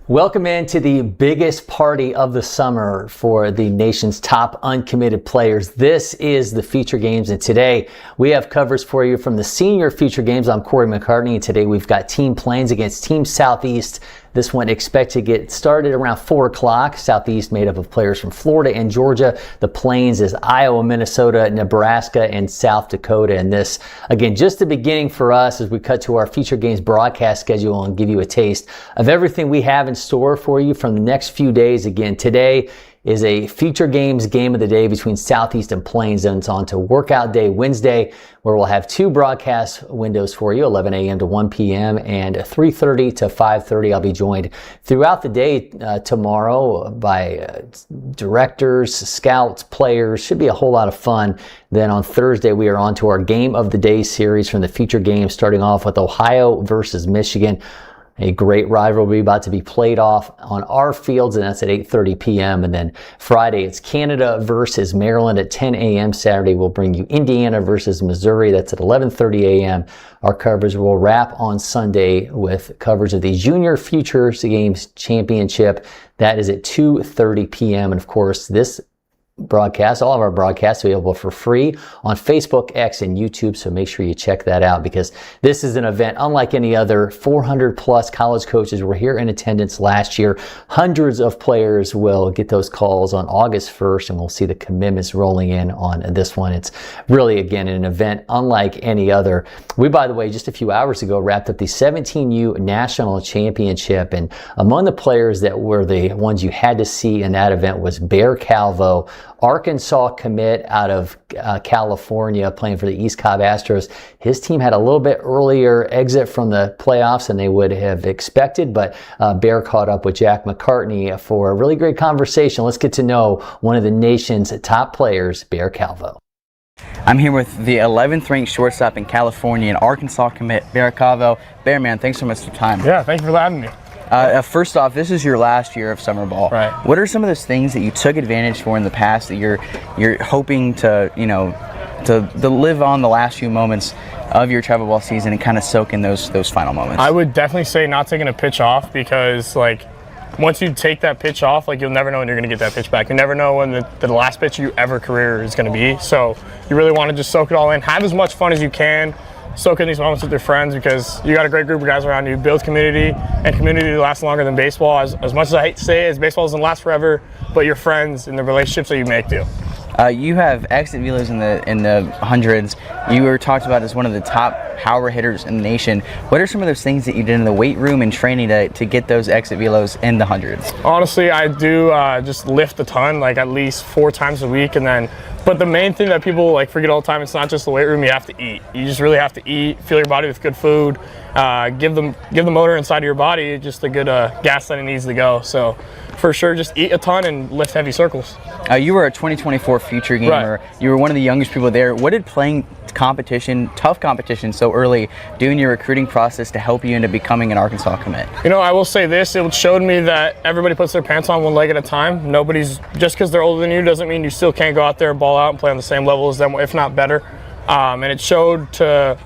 Welcome into the biggest party of the summer for the nation's top uncommitted players. This is the Feature Games, and today we have covers for you from the Senior Feature Games. I'm Cory McCartney, and today we've got Team Plains against Team Southeast. This one expected to get started around 4 o'clock. Southeast made up of players from Florida and Georgia. The Plains is Iowa, Minnesota, Nebraska, and South Dakota. And this, again, just the beginning for us as we cut to our Feature Games broadcast schedule and give you a taste of everything we have in store for you from the next few days. Again, today is a Feature Games game of the day between Southeast and Plains, and it's on to Workout Day Wednesday, where we'll have 2 broadcast windows for you, 11 a.m. to 1 p.m. and 3:30 to 5:30. I'll be joined throughout the day tomorrow by directors, scouts, players. Should be a whole lot of fun. Then on Thursday, we are on to our Game of the Day series from the Feature Games, starting off with Ohio versus Michigan. A great rivalry about to be played off on our fields, and that's at 8:30 p.m. And then Friday, it's Canada versus Maryland at 10 a.m. Saturday, we'll bring you Indiana versus Missouri. That's at 11:30 a.m. Our coverage will wrap on Sunday with coverage of the Junior Feature Games Championship. That is at 2:30 p.m. And of course, this broadcast, all of our broadcasts are available for free on Facebook, X, and YouTube, so make sure you check that out because this is an event unlike any other. 400 plus college coaches were here in attendance last year. Hundreds of players will get those calls on August 1st, and we'll see the commitments rolling in on this one. It's really, again, an event unlike any other. We, by the way, just a few hours ago wrapped up the 17U National Championship, and among the players that were the ones you had to see in that event was Bear Calvo, Arkansas commit out of California, playing for the East Cobb Astros. His team had a little bit earlier exit from the playoffs than they would have expected, but Bear caught up with Jack McCartney for a really great conversation. Let's get to know one of the nation's top players, Bear Calvo. I'm here with the 11th ranked shortstop in California and Arkansas commit, Bear Calvo. Bear, man, thanks so much for your time. Yeah, thank you for having me. First off, this is your last year of summer ball. Right. What are some of those things that you took advantage for in the past that you're hoping to, to live on the last few moments of your travel ball season and kind of soak in those final moments? I would definitely say not taking a pitch off, because once you take that pitch off, you'll never know when you're going to get that pitch back. You never know when the last pitch you ever career is going to be. So you really want to just soak it all in, have as much fun as you can. Soak in these moments with your friends, because you got a great group of guys around you. Build community, and community lasts longer than baseball. As much as I hate to say it, baseball doesn't last forever, but your friends and the relationships that you make do. You have exit velos in the hundreds. You were talked about as one of the top power hitters in the nation. What are some of those things that you did in the weight room and training to get those exit velos in the hundreds? Honestly, I do just lift a ton, at least 4 times a week, but the main thing that people forget all the time, it's not just the weight room. You have to eat. You just really have to eat, fill your body with good food, give the motor inside of your body just the good gas that it needs to go. So for sure, just eat a ton and lift heavy circles. You were a 2024 Feature Gamer. Right. You were one of the youngest people there. What did playing tough competition so early do in your recruiting process to help you into becoming an Arkansas commit? I will say this, it showed me that everybody puts their pants on one leg at a time. Just because they're older than you doesn't mean you still can't go out there and ball out and play on the same level as them, if not better. And it showed to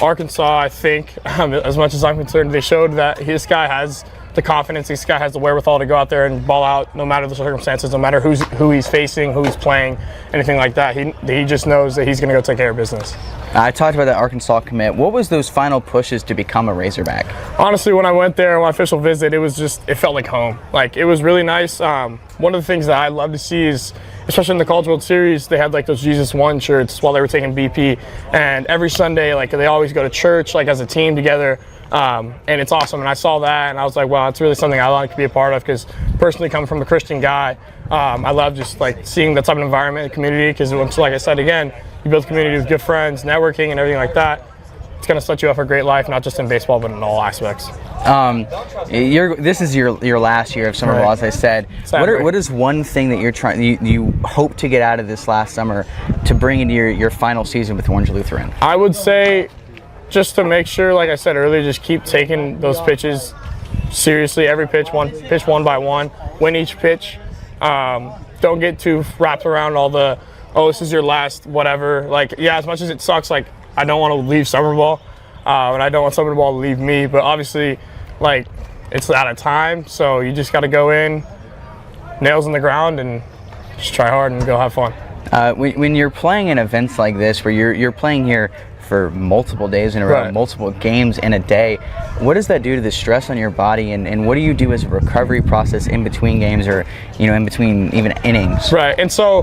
Arkansas, I think, as much as I'm concerned, they showed that this guy has the confidence, this guy has the wherewithal to go out there and ball out no matter the circumstances, no matter who he's facing, who he's playing, anything like that. He just knows that he's going to go take care of business. I talked about that Arkansas commit. What was those final pushes to become a Razorback? Honestly, when I went there on my official visit, it felt like home. It was really nice. One of the things that I love to see is, especially in the College World Series, they had those Jesus One shirts while they were taking BP, and every Sunday they always go to church as a team together. And it's awesome, and I saw that and I was like, wow, it's really something I like to be a part of, because personally, coming from a Christian guy, I love just seeing that type of environment and community, because like I said again, you build community with good friends, networking and everything like that. It's going to set you up for a great life, not just in baseball but in all aspects. This is your last year of summer ball, as I said. What is one thing that you hope to get out of this last summer to bring into your final season with Orange Lutheran? I would say, just to make sure, like I said earlier, just keep taking those pitches seriously. Every pitch one by one. Win each pitch. Don't get too wrapped around all the, this is your last whatever. As much as it sucks, I don't want to leave summer ball, and I don't want summer ball to leave me. But obviously, it's out of time, so you just got to go in, nails in the ground, and just try hard and go have fun. When you're playing in events like this, where you're playing here for multiple days in a row, Right. multiple games in a day, what does that do to the stress on your body, and what do you do as a recovery process in between games, or in between even innings? Right, and so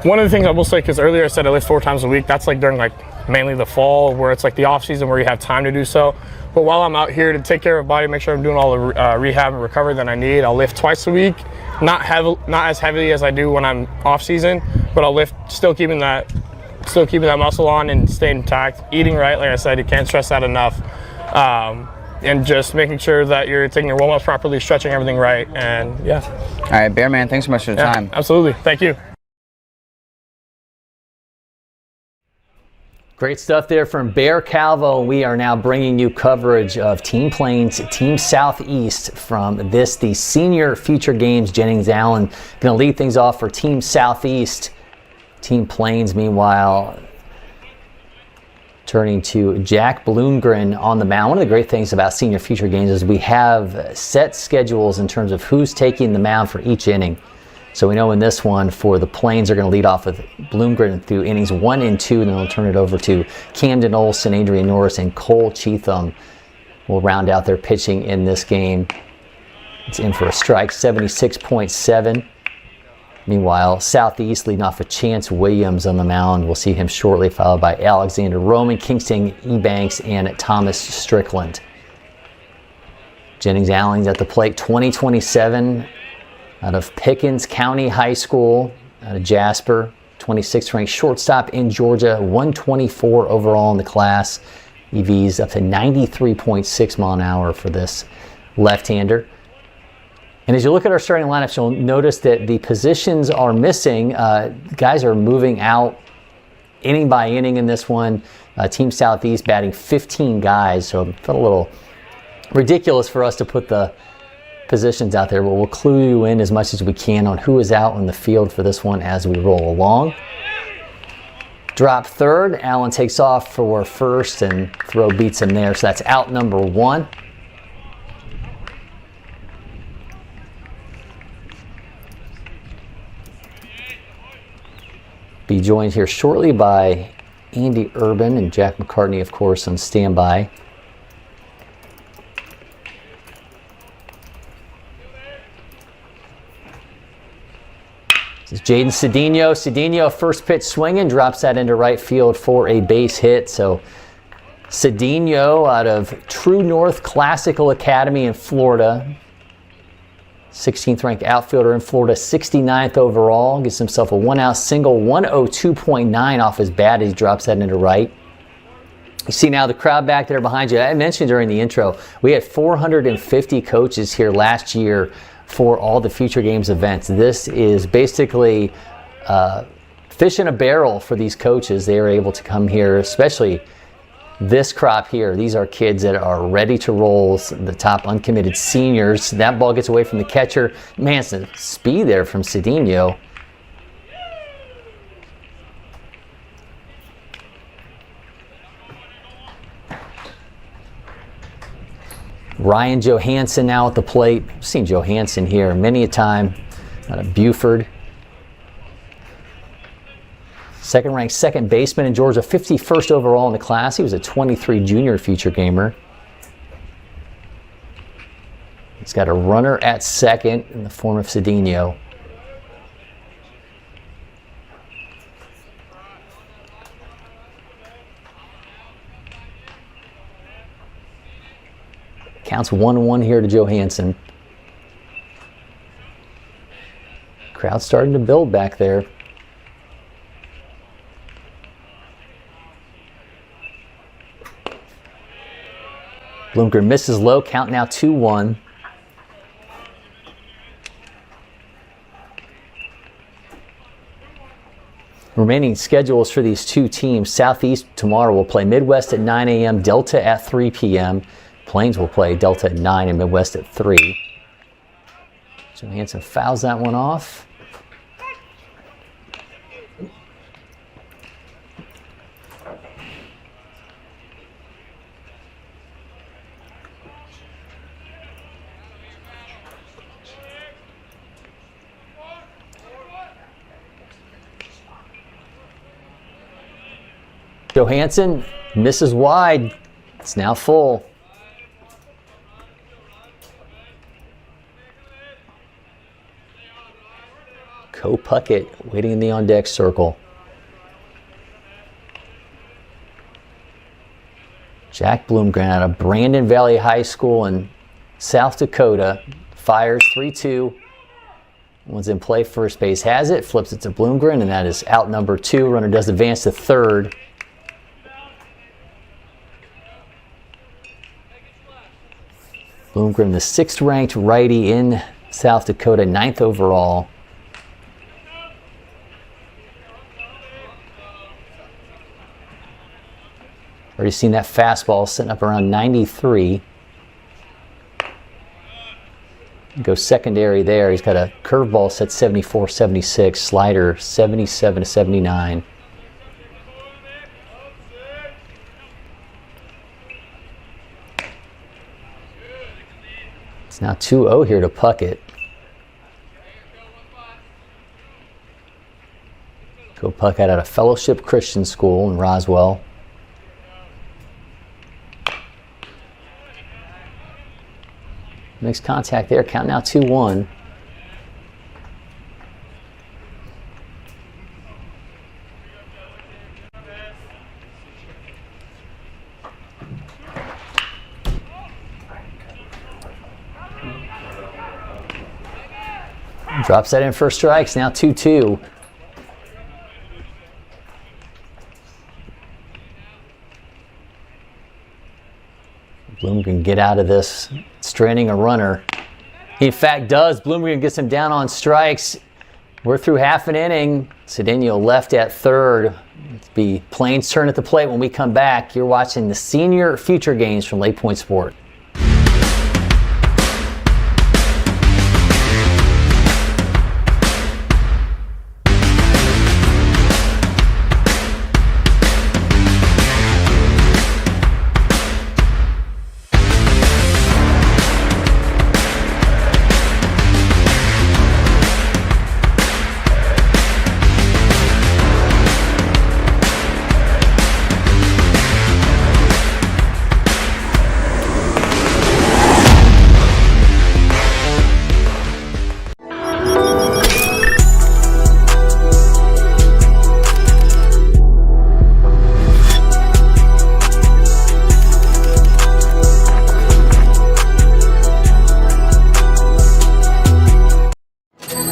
one of the things I will say, because earlier I said I lift 4 times a week, that's like during like mainly the fall, where it's like the off season where you have time to do so. But while I'm out here to take care of my body, make sure I'm doing all the rehab and recovery that I need, I'll lift twice a week, not as heavily as I do when I'm off season, but I'll lift, still keeping that muscle on and staying intact, eating right. Like I said, you can't stress that enough, and just making sure that you're taking your warm-ups properly, stretching everything right, and yeah. All right, Bear Man, thanks so much for the time. Absolutely, thank you. Great stuff there from Bear Calvo. We are now bringing you coverage of Team Plains, Team Southeast from the Senior Future Games. Jennings Allen going to lead things off for Team Southeast. Team Plains, meanwhile, turning to Jack Bloomgren on the mound. One of the great things about Senior Future Games is we have set schedules in terms of who's taking the mound for each inning. So we know in this one for the Plains, they're going to lead off with Bloomgren through innings 1 and 2, and then they'll turn it over to Camden Olson, Adrian Norris, and Cole Cheatham will round out their pitching in this game. It's in for a strike, 76.7. Meanwhile, Southeast leading off with Chance Williams on the mound. We'll see him shortly, followed by Alexander Roman, Kingston Ebanks, and Thomas Strickland. Jennings Allen's at the plate, 2027. Out of Pickens County High School, out of Jasper, 26th ranked shortstop in Georgia, 124 overall in the class. EVs up to 93.6 mile an hour for this left-hander. And as you look at our starting lineups, you'll notice that the positions are missing. Guys are moving out inning by inning in this one. Team Southeast batting 15 guys, so it felt a little ridiculous for us to put the positions out there, but we'll clue you in as much as we can on who is out in the field for this one as we roll along. Drop third, Allen takes off for first, and throw beats him there, so that's out number 1. Be joined here shortly by Andy Urban and Jack McCartney, of course, on standby. This is Jaden Cedinho. Cedinho, first pitch swinging, drops that into right field for a base hit. So Cedinho out of True North Classical Academy in Florida. 16th ranked outfielder in Florida, 69th overall. Gets himself a 1-out single, 102.9 off his bat as he drops that into right. You see now the crowd back there behind you. I mentioned during the intro, we had 450 coaches here last year for all the Future Games events. This is basically fish in a barrel for these coaches. They are able to come here, especially this crop here. These are kids that are ready to roll, the top uncommitted seniors. That ball gets away from the catcher. Man, some speed there from Cedinho. Ryan Johansson now at the plate. I've seen Johansson here many a time out of Buford. Second ranked second baseman in Georgia, 51st overall in the class. He was a 23 junior Future Gamer. He's got a runner at second in the form of Cedinho. Counts 1-1 here to Johansson. Crowd starting to build back there. Bloomgren misses low, count now 2-1. Remaining schedules for these two teams. Southeast tomorrow will play Midwest at 9 a.m., Delta at 3 p.m. Plains will play Delta at 9 and Midwest at 3. Johansson fouls that one off. Johansson misses wide. It's now full. Puckett waiting in the on-deck circle. Jack Bloomgren out of Brandon Valley High School in South Dakota fires 3-2. One's in play, first base has it, flips it to Bloomgren, and that is out number 2. Runner does advance to third. Bloomgren, the 6th ranked righty in South Dakota, 9th overall. Already seen that fastball sitting up around 93. Go secondary there. He's got a curveball set 74-76, slider 77-79. It's now 2-0 here to Puckett. Puckett out of Fellowship Christian School in Roswell. Makes contact there, count now 2-1. Drops that in for strikes, now 2-2. Bloom can get out of this, stranding a runner. He in fact does. Bloomgren gets him down on strikes. We're through half an inning. Cedeno left at third. It'll be Plains' turn at the plate when we come back. You're watching the Senior Future Games from LakePoint Sport.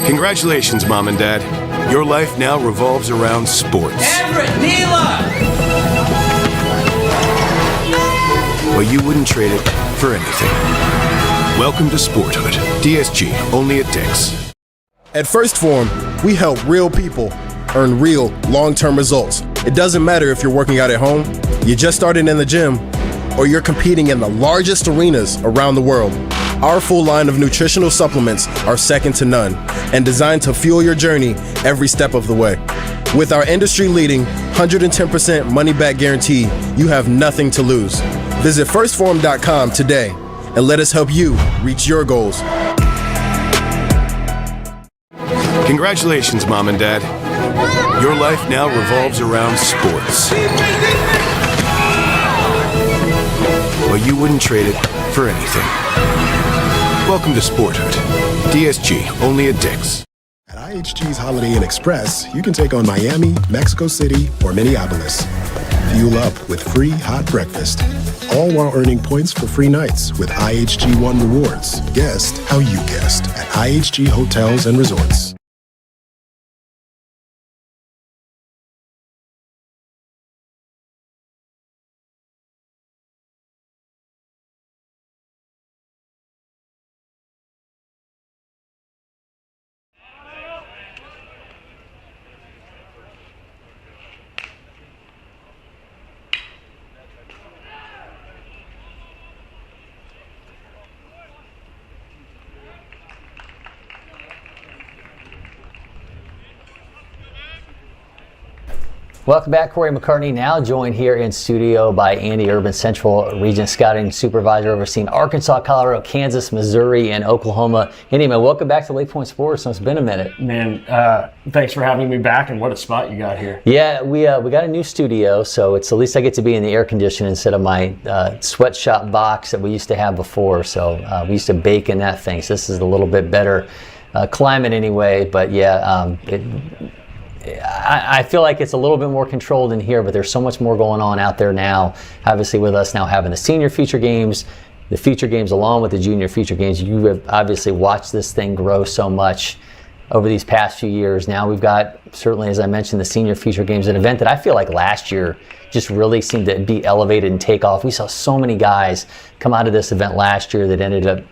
Congratulations, Mom and Dad. Your life now revolves around sports. Everett, Neela! But you wouldn't trade it for anything. Welcome to Sporthood. DSG, only at Dick's. At First Form, we help real people earn real long-term results. It doesn't matter if you're working out at home, you just started in the gym, or you're competing in the largest arenas around the world. Our full line of nutritional supplements are second to none and designed to fuel your journey every step of the way. With our industry-leading 110% money-back guarantee, you have nothing to lose. Visit firstform.com today and let us help you reach your goals. Congratulations, Mom and Dad. Your life now revolves around sports. But you wouldn't trade it for anything. Welcome to Sporthood. DSG, only at Dick's. At IHG's Holiday Inn Express, you can take on Miami, Mexico City, or Minneapolis. Fuel up with free hot breakfast, all while earning points for free nights with IHG One Rewards. Guest how you guessed at IHG Hotels and Resorts. Welcome back, Cory McCartney, now joined here in studio by Andy Urban, Central Region Scouting Supervisor overseeing Arkansas, Colorado, Kansas, Missouri, and Oklahoma. Andy, man, welcome back to LakePoint Sports. It's been a minute. Man, thanks for having me back, and what a spot you got here. Yeah, we got a new studio, so it's at least I get to be in the air conditioning instead of my sweatshop box that we used to have before. So we used to bake in that thing. So this is a little bit better climate anyway, but yeah, I feel like it's a little bit more controlled in here, but there's so much more going on out there now. Obviously, with us now having the senior feature games, the feature games along with the junior feature games, you have obviously watched this thing grow so much over these past few years. Now we've got, certainly as I mentioned, the senior feature games, an event that I feel like last year just really seemed to be elevated and take off. We saw so many guys come out of this event last year that ended up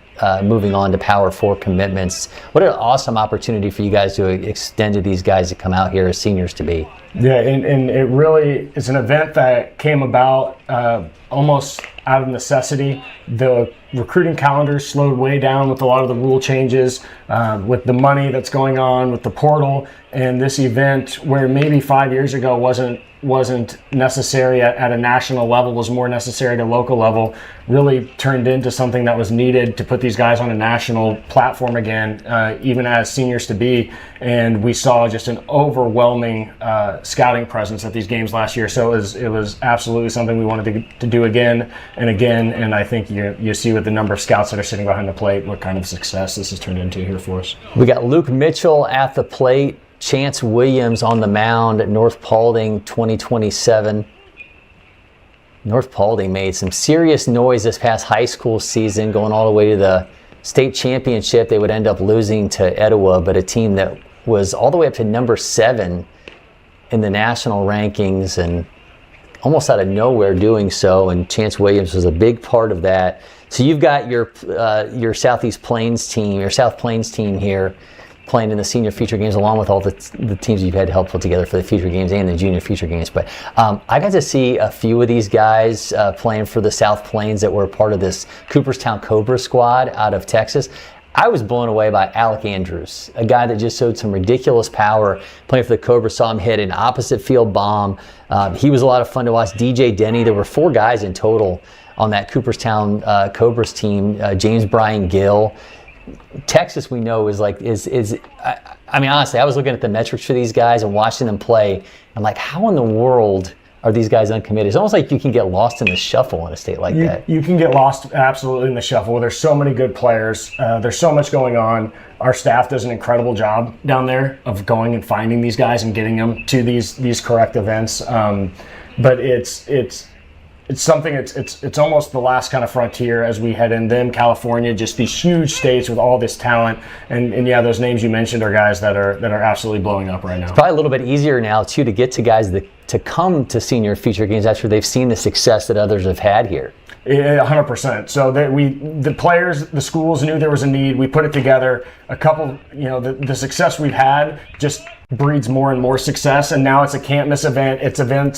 moving on to Power 4 commitments. What an awesome opportunity for you guys to extend to these guys that come out here as seniors to be. Yeah, and it really is an event that came about almost out of necessity. The recruiting calendar slowed way down with a lot of the rule changes, with the money that's going on, with the portal, and this event where maybe 5 years ago wasn't necessary at a national level, was more necessary at a local level, really turned into something that was needed to put these guys on a national platform again, even as seniors to be. And we saw just an overwhelming scouting presence at these games last year. So it was absolutely something we wanted to do again and again. And I think you see with the number of scouts that are sitting behind the plate what kind of success this has turned into here for us. We got Luke Mitchell at the plate, Chance Williams on the mound at North Paulding 2027. North Paulding made some serious noise this past high school season, going all the way to the state championship. They would end up losing to Etowah, but a team that was all the way up to number 7 in the national rankings and almost out of nowhere doing so, and Chance Williams was a big part of that. So you've got your Southeast Plains team, your South Plains team here playing in the senior feature games along with all the teams you've had help put together for the feature games and the junior feature games. But I got to see a few of these guys playing for the South Plains that were part of this Cooperstown Cobra squad out of Texas. I was blown away by Alec Andrews, a guy that just showed some ridiculous power playing for the Cobra. Saw him hit an opposite field bomb. He was a lot of fun to watch. DJ Denny, there were 4 guys in total on that Cooperstown Cobras team. James Bryan Gill. Texas, we know, is I mean, honestly, I was looking at the metrics for these guys and watching them play. I'm like, how in the world are these guys uncommitted? It's almost like you can get lost in the shuffle in a state like that. You can get lost absolutely in the shuffle. There's so many good players. There's so much going on. Our staff does an incredible job down there of going and finding these guys and getting them to these correct events. But it's something, it's almost the last kind of frontier as we head in. Them, California, just these huge states with all this talent. And yeah, those names you mentioned are guys that are absolutely blowing up right now. It's probably a little bit easier now, too, to get to guys to come to senior feature games after they've seen the success that others have had here. 100%. So the players, the schools knew there was a need. We put it together. A couple, the success we've had just breeds more and more success. And now it's a can't miss event.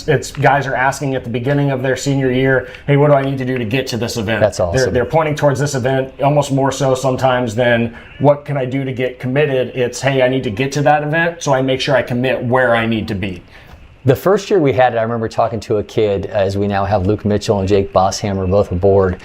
It's guys are asking at the beginning of their senior year, hey, what do I need to do to get to this event? That's awesome. They're pointing towards this event almost more so sometimes than what can I do to get committed. It's, hey, I need to get to that event, so I make sure I commit where I need to be. The first year we had it, I remember talking to a kid, as we now have Luke Mitchell and Jake Bosshammer both aboard,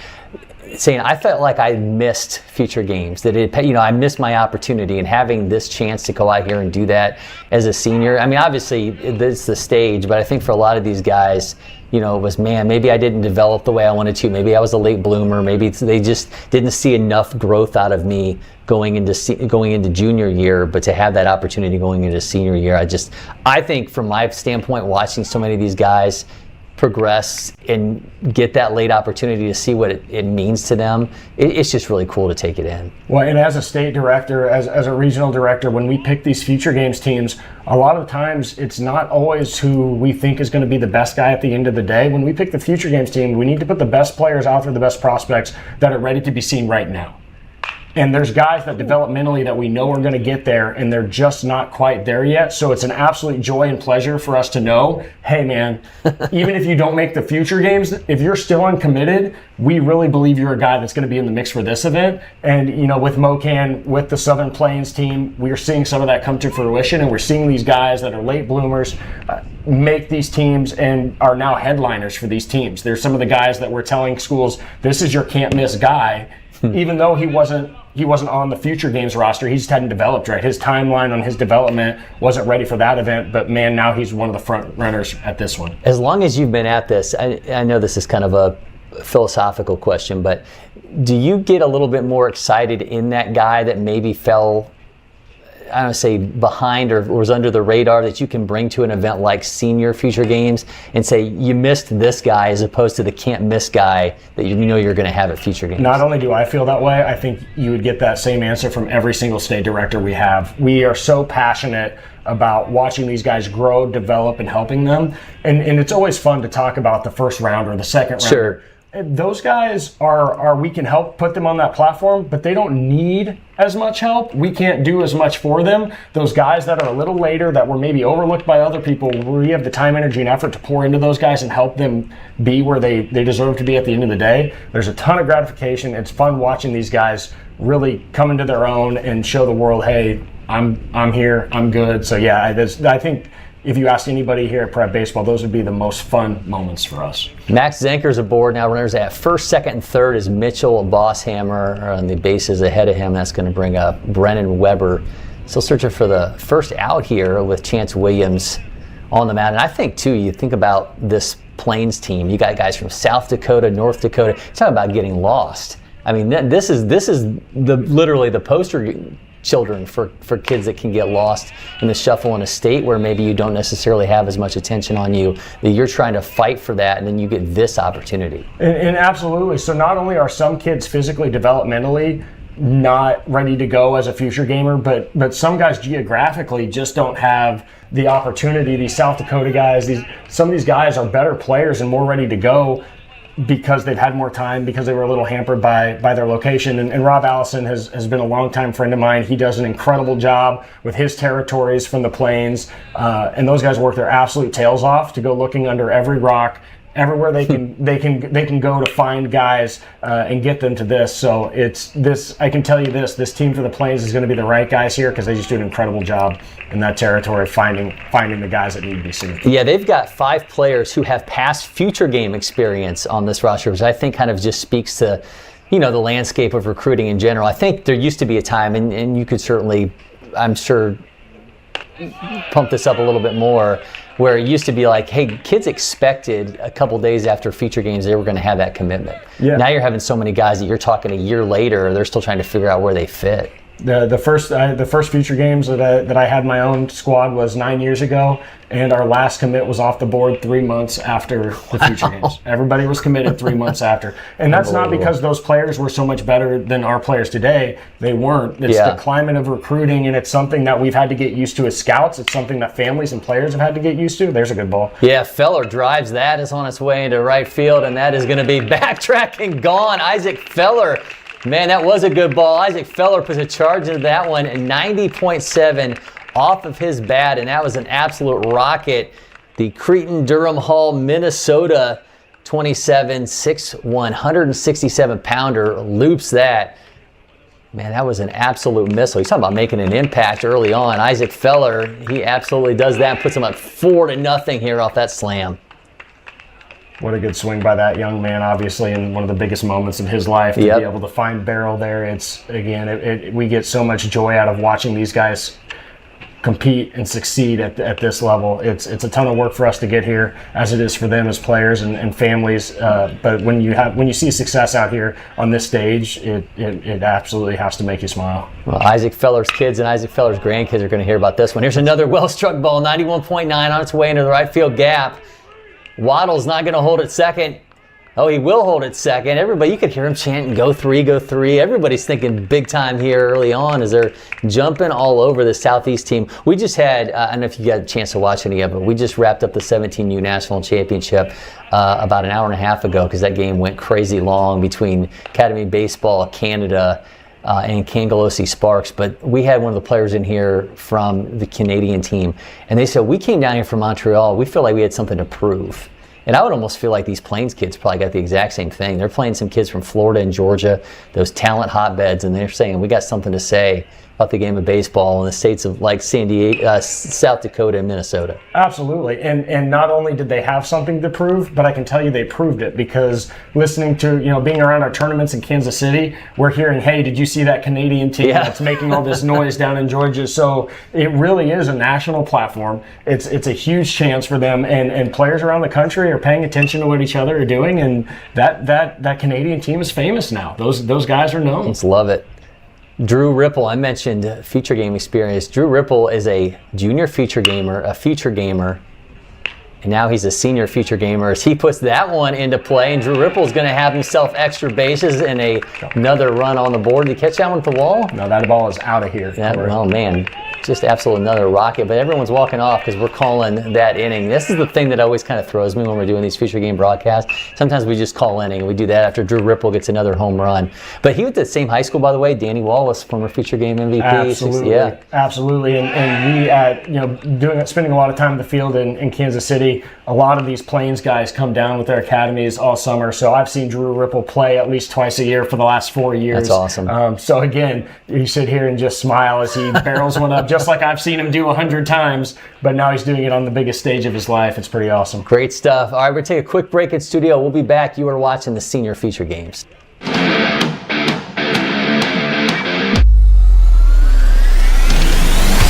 saying I felt like I missed future games, that I missed my opportunity, and having this chance to go out here and do that as a senior. I mean, obviously it's the stage, but I think for a lot of these guys, it was, man, maybe I didn't develop the way I wanted to. Maybe I was a late bloomer. Maybe they just didn't see enough growth out of me going into junior year. But to have that opportunity going into senior year, I think from my standpoint, watching so many of these guys progress and get that late opportunity to see what it means to them, it's just really cool to take it in. Well, and as a state director, as a regional director, when we pick these future games teams, a lot of times it's not always who we think is going to be the best guy at the end of the day. When we pick the future games team, we need to put the best players out there, the best prospects that are ready to be seen right now. And there's guys that developmentally that we know are going to get there, and they're just not quite there yet. So it's an absolute joy and pleasure for us to know, hey man, even if you don't make the future games, if you're still uncommitted, we really believe you're a guy that's going to be in the mix for this event. And with MoCan, with the Southern Plains team, we are seeing some of that come to fruition, and we're seeing these guys that are late bloomers make these teams and are now headliners for these teams. There's some of the guys that we're telling schools, this is your can't miss guy. Even though he wasn't on the future games roster, he just hadn't developed right. His timeline on his development wasn't ready for that event, but man, now he's one of the front runners at this one. As long as you've been at this, I know this is kind of a philosophical question, but do you get a little bit more excited in that guy that maybe fell, I don't say behind or was under the radar, that you can bring to an event like Senior Future Games and say you missed this guy as opposed to the can't miss guy that you know you're going to have at Future Games? Not only do I feel that way, I think you would get that same answer from every single state director we have. We are so passionate about watching these guys grow, develop, and helping them. And it's always fun to talk about the first round or the second round. Sure. Those guys are we can help put them on that platform, but they don't need as much help. We can't do as much for them. Those guys that are a little later, that were maybe overlooked by other people, we have the time, energy, and effort to pour into those guys and help them be where they deserve to be at the end of the day. There's a ton of gratification. It's fun watching these guys really come into their own and show the world, hey, I'm here, I'm good. So yeah, I think if you ask anybody here at Prep Baseball, those would be the most fun moments for us. Max Zenker's aboard now. Runners at first, second, and third is Mitchell Bosshammer on the bases ahead of him. That's going to bring up Brennan Weber. Still searching for the first out here with Chance Williams on the mound. And I think, too, you think about this Plains team. You got guys from South Dakota, North Dakota. Talk about getting lost. I mean, this is literally the poster children for kids that can get lost in the shuffle in a state where maybe you don't necessarily have as much attention on you, that you're trying to fight for that, and then you get this opportunity. And absolutely. So not only are some kids physically, developmentally not ready to go as a future gamer, but some guys geographically just don't have the opportunity. These South Dakota guys, some of these guys are better players and more ready to go because they've had more time, because they were a little hampered by their location. And Rob Allison has been a longtime friend of mine. He does an incredible job with his territories from the Plains. And those guys work their absolute tails off to go looking under every rock, everywhere they can go to find guys and get them to this. So it's this. I can tell you this team for the Plains is going to be the right guys here, because they just do an incredible job in that territory finding the guys that need to be seen. Yeah, they've got 5 players who have past future game experience on this roster, which I think kind of just speaks to the landscape of recruiting in general. I think there used to be a time, and you could certainly, I'm sure, pump this up a little bit more, where it used to be like, hey, kids expected a couple days after feature games they were going to have that commitment. Yeah. Now you're having so many guys that you're talking a year later, they're still trying to figure out where they fit. The first feature games that I had my own squad was 9 years ago, and our last commit was off the board 3 months after the feature games. Everybody was committed 3 months after, and that's not because those players were so much better than our players today. They weren't. It's the climate of recruiting, and it's something that we've had to get used to as scouts. It's something that families and players have had to get used to. There's a good ball. Yeah, Feller drives that. Is on its way into right field, and that is going to be backtracking gone. Isaac Feller. Man, that was a good ball. Isaac Feller puts a charge into that one, and 90.7 off of his bat, and that was an absolute rocket. The Cretin Durham Hall, Minnesota 27-6 167-pounder loops that. Man, that was an absolute missile. He's talking about making an impact early on. Isaac Feller, he absolutely does that, puts him up 4-0 here off that slam. What a good swing by that young man, obviously, in one of the biggest moments of his life, to be able to find barrel there. It's, again, we get so much joy out of watching these guys compete and succeed at this level. It's a ton of work for us to get here, as it is for them as players and families. But when you see success out here on this stage, it absolutely has to make you smile. Well, Isaac Feller's kids and Isaac Feller's grandkids are going to hear about this one. Here's another well-struck ball, 91.9 on its way into the right field gap. Waddle's not going to hold it second. Oh, he will hold it second. Everybody, you could hear him chanting, go three, go three. Everybody's thinking big time here early on as they're jumping all over the Southeast team. We just had, I don't know if you got a chance to watch any of it, but we just wrapped up the 17U National Championship about an hour and a half ago, because that game went crazy long between Academy Baseball Canada and Kangalosi Sparks, but we had one of the players in here from the Canadian team, and they said, we came down here from Montreal, we feel like we had something to prove. And I would almost feel like these Plains kids probably got the exact same thing. They're playing some kids from Florida and Georgia, those talent hotbeds, and they're saying, we got something to say about the game of baseball in the states of like San Diego, South Dakota, and Minnesota. Absolutely, and not only did they have something to prove, but I can tell you they proved it, because listening to, being around our tournaments in Kansas City, we're hearing, hey, did you see that Canadian team that's making all this noise down in Georgia? So it really is a national platform. It's a huge chance for them, and players around the country are paying attention to what each other are doing, and that Canadian team is famous now. Those guys are known. Let's love it. Drew Ripple, I mentioned feature game experience. Drew Ripple is a junior feature gamer, a feature gamer, and now he's a senior feature gamer. As he puts that one into play, and Drew Ripple is going to have himself extra bases and another run on the board. Did you catch that one at the wall? No, that ball is out of here. Oh, man. Just absolutely another rocket, but everyone's walking off because we're calling that inning. This is the thing that always kind of throws me when we're doing these feature game broadcasts. Sometimes we just call inning, and we do that after Drew Ripple gets another home run. But he went to the same high school, by the way. Danny Wallace, former feature game MVP. Absolutely, absolutely. And we, spending a lot of time in the field in Kansas City, a lot of these Plains guys come down with their academies all summer. So I've seen Drew Ripple play at least twice a year for the last 4 years. That's awesome. So again, you sit here and just smile as he barrels one up, just like I've seen him do 100 times, but now he's doing it on the biggest stage of his life. It's pretty awesome. Great stuff. All right, we're going to take a quick break in studio. We'll be back. You are watching the Senior Feature Games.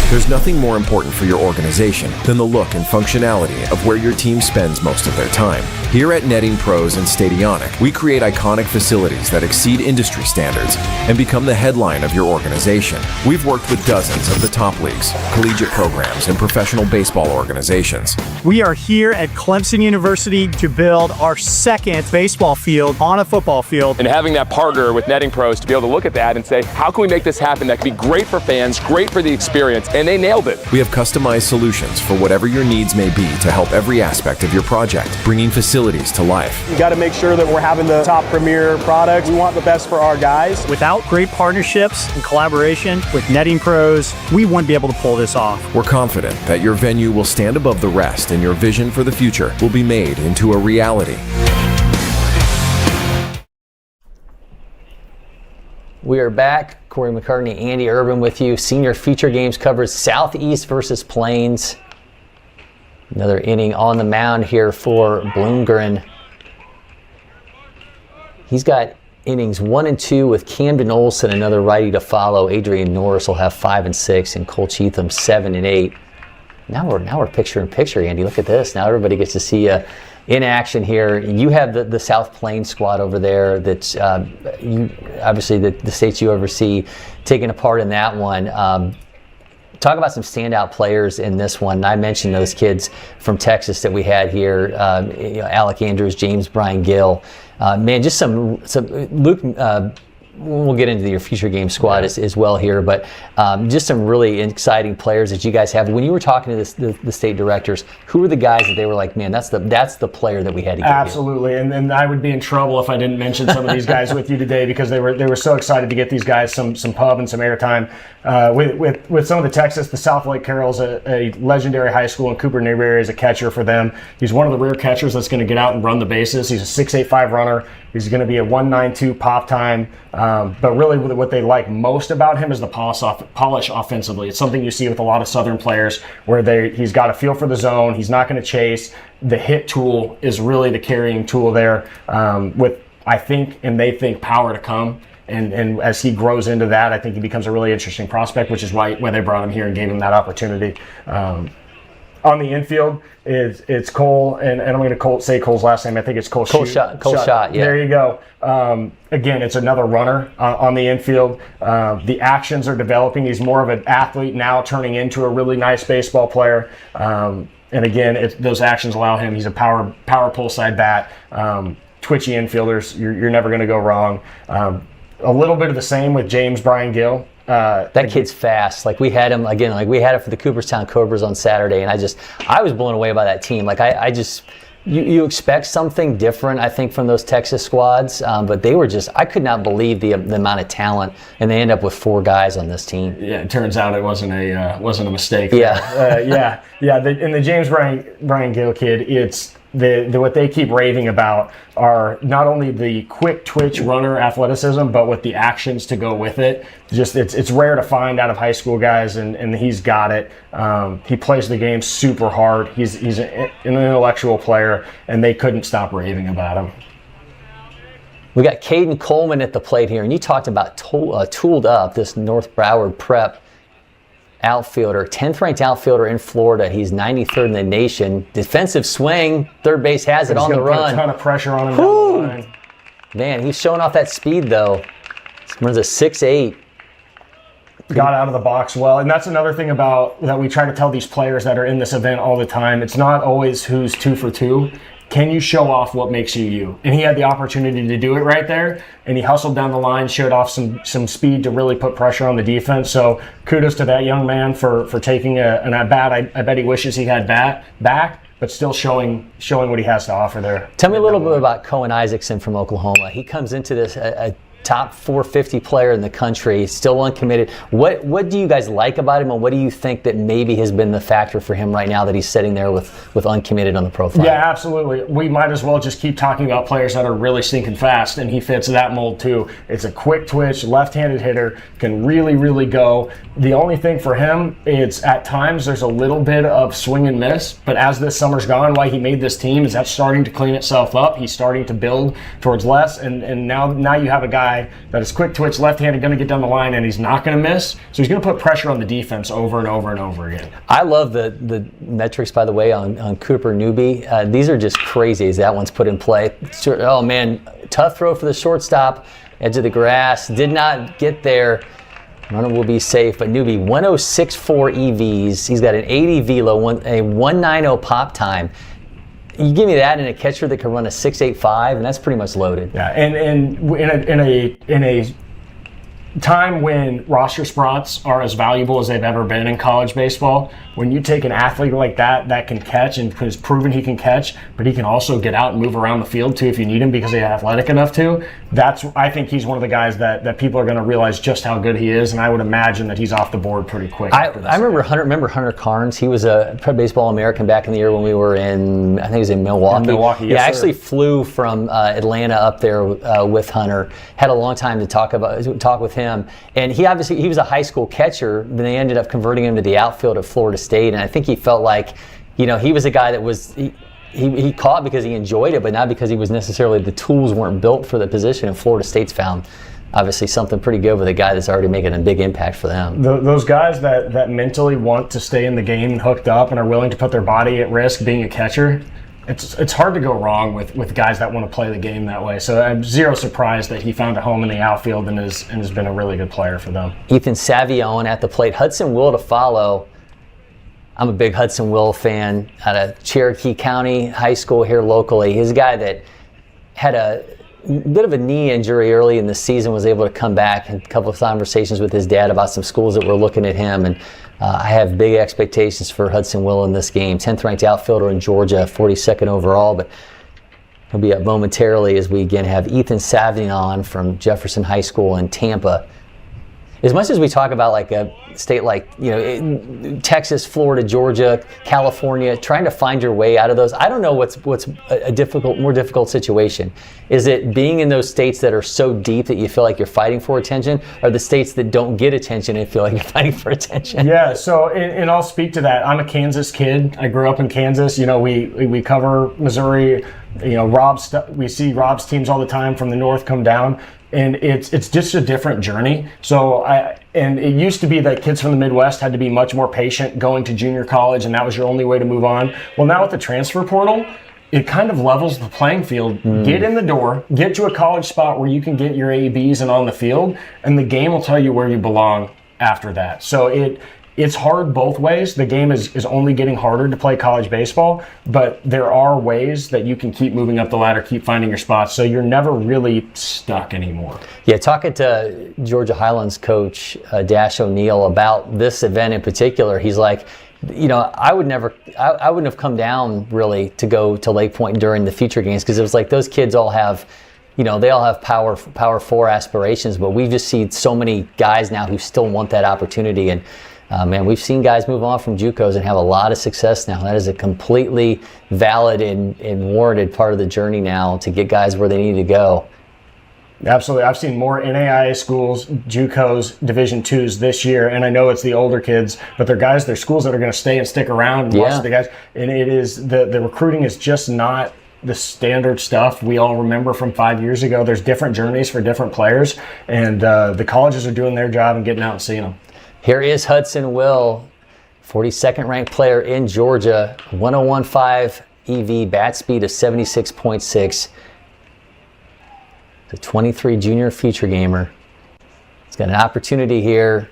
There's nothing more important for your organization than the look and functionality of where your team spends most of their time. Here at Netting Pros and Stadionic, we create iconic facilities that exceed industry standards and become the headline of your organization. We've worked with dozens of the top leagues, collegiate programs, and professional baseball organizations. We are here at Clemson University to build our second baseball field on a football field. And having that partner with Netting Pros to be able to look at that and say, how can we make this happen that can be great for fans, great for the experience, and they nailed it. We have customized solutions for whatever your needs may be to help every aspect of your project, bringing facilities to life. We got to make sure that we're having the top premier products. We want the best for our guys. Without great partnerships and collaboration with Netting Pros, we wouldn't be able to pull this off. We're confident that your venue will stand above the rest and your vision for the future will be made into a reality. We are back. Cory McCartney, Andy Urban with you. Senior Feature Games covers Southeast versus Plains. Another inning on the mound here for Bloomgren. He's got innings 1 and 2 with Camden Olson, another righty to follow. Adrian Norris will have 5 and 6, and Cole Cheatham 7 and 8. Now we're picture in picture, Andy. Look at this. Now everybody gets to see in action here. You have the South Plains squad over there that's obviously the states you oversee taking a part in that one. Talk about some standout players in this one. I mentioned those kids from Texas that we had here, Alec Andrews, James Brian Gill. Man, just some Luke. We'll get into your future game squad as well here, but just some really exciting players that you guys have. When you were talking to the state directors, who were the guys that they were like, man, that's the player that we had to get? Absolutely, and I would be in trouble if I didn't mention some of these guys with you today, because they were so excited to get these guys some pub and some airtime. With some of the Texas, the South Lake Carroll's a legendary high school in Cooper Newberry as a catcher for them. He's one of the rare catchers that's going to get out and run the bases. He's a 6.85 runner. He's going to be a 1.92 pop time. But really what they like most about him is the polish offensively. It's something you see with a lot of Southern players where he's got a feel for the zone. He's not going to chase. The hit tool is really the carrying tool there with, I think, and they think, power to come. And as he grows into that, I think he becomes a really interesting prospect, which is why they brought him here and gave him that opportunity. On the infield, it's Cole, and I'm going to say Cole's last name. I think it's Cole Shot. Yeah. There you go. Again, it's another runner on the infield. The actions are developing. He's more of an athlete now, turning into a really nice baseball player. And again, those actions allow him. He's a power pull side bat. Twitchy infielders. You're never going to go wrong. A little bit of the same with James Brian Gill. That kid's fast. Like we had him again. Like we had it for the Cooperstown Cobras on Saturday, and I was blown away by that team. Like You expect something different, I think, from those Texas squads, but they were just, I could not believe the amount of talent, and they end up with 4 guys on this team. Yeah, it turns out it wasn't a mistake. Yeah. In the James Brian Gill kid, it's what they keep raving about are not only the quick twitch runner athleticism, but with the actions to go with it. Just it's rare to find out of high school guys, and he's got it. He plays the game super hard. He's an intellectual player, and they couldn't stop raving about him. We got Caden Coleman at the plate here, and you talked about tooled up, this North Broward prep outfielder, 10th ranked outfielder in Florida. He's 93rd in the nation. Defensive swing, third base has it on the run. Put a ton of pressure on him down the line. Man, he's showing off that speed though. Runs a 6.8. Got out of the box well, and that's another thing about that we try to tell these players that are in this event all the time. It's not always who's 2 for 2. Can you show off what makes you you? And he had the opportunity to do it right there, and he hustled down the line, showed off some speed to really put pressure on the defense. So kudos to that young man for taking an at-bat. I bet he wishes he had back, but still showing what he has to offer there. Tell me a little bit about Cohen Isaacson from Oklahoma. He comes into this a top 450 player in the country, still uncommitted. What do you guys like about him, and what do you think that maybe has been the factor for him right now that he's sitting there with uncommitted on the profile? Yeah, absolutely. We might as well just keep talking about players that are really stinking fast, and he fits that mold too. It's a quick twitch, left-handed hitter, can really, really go. The only thing for him, it's at times there's a little bit of swing and miss, but as this summer's gone, why he made this team is that's starting to clean itself up. He's starting to build towards less, and now you have a guy that is quick twitch, left-handed, going to get down the line, and he's not going to miss. So he's going to put pressure on the defense over and over and over again. I love the metrics, by the way, on Cooper Newby. These are just crazy as that one's put in play. Oh, man, tough throw for the shortstop, edge of the grass. Did not get there. Runner will be safe, but Newby, 106.4 EVs. He's got an 80 velo, a 190 pop time. You give me that in a catcher that can run a 6.85, and that's pretty much loaded. Yeah, and in a time when roster spots are as valuable as they've ever been in college baseball, when you take an athlete like that can catch and has proven he can catch, but he can also get out and move around the field too if you need him because he's athletic enough to. I think he's one of the guys that people are going to realize just how good he is, and I would imagine that he's off the board pretty quick. I remember Hunter Carnes. He was a Pro Baseball American back in the year when we were in, I think it was in Milwaukee. Yes, I actually flew from Atlanta up there with Hunter. Had a long time to talk with him, and he was a high school catcher. Then they ended up converting him to the outfield at Florida State, and I think he felt like, he was a guy that was he caught because he enjoyed it, but not because he was necessarily, the tools weren't built for the position. And Florida State's found obviously something pretty good with a guy that's already making a big impact for them. Those guys that mentally want to stay in the game hooked up and are willing to put their body at risk being a catcher, it's hard to go wrong with guys that want to play the game that way. So I'm zero surprised that he found a home in the outfield and has been a really good player for them. Ethan Savion at the plate. Hudson Will to follow. I'm a big Hudson Will fan out of Cherokee County High School here locally. He's a guy that had a bit of a knee injury early in the season, was able to come back, and a couple of conversations with his dad about some schools that were looking at him, and I have big expectations for Hudson Will in this game. 10th ranked outfielder in Georgia, 42nd overall, but he'll be up momentarily as we again have Ethan Savion from Jefferson High School in Tampa. As much as we talk about like a state like, Texas, Florida, Georgia, California, trying to find your way out of those, I don't know what's a more difficult situation. Is it being in those states that are so deep that you feel like you're fighting for attention, or the states that don't get attention and feel like you're fighting for attention? Yeah, so and I'll speak to that. I'm a Kansas kid. I grew up in Kansas. We cover Missouri. We see Rob's teams all the time from the north come down. And it's just a different journey. And it used to be that kids from the Midwest had to be much more patient going to junior college, and that was your only way to move on. Well, now with the transfer portal, it kind of levels the playing field. Get in the door, get to a college spot where you can get your ABs and on the field, and the game will tell you where you belong after that. So it's hard both ways. The game is only getting harder to play college baseball, but there are ways that you can keep moving up the ladder, keep finding your spots, so you're never really stuck anymore. Yeah, talking to Georgia Highlands coach Dash O'Neill about this event in particular, he's like, I wouldn't have come down really to go to LakePoint during the future games, because it was like those kids all have, they all have power 4 aspirations, but we just see so many guys now who still want that opportunity. And man, we've seen guys move on from JUCOs and have a lot of success now. That is a completely valid and warranted part of the journey now to get guys where they need to go. Absolutely. I've seen more NAIA schools, JUCOs, Division IIs this year, and I know it's the older kids, but they're schools that are going to stay and stick around and watch the guys. And it is the recruiting is just not the standard stuff we all remember from 5 years ago. There's different journeys for different players, and the colleges are doing their job and getting out and seeing them. Here is Hudson Will, 42nd ranked player in Georgia, 101.5 EV, bat speed of 76.6. The 23 junior feature gamer. He's got an opportunity here.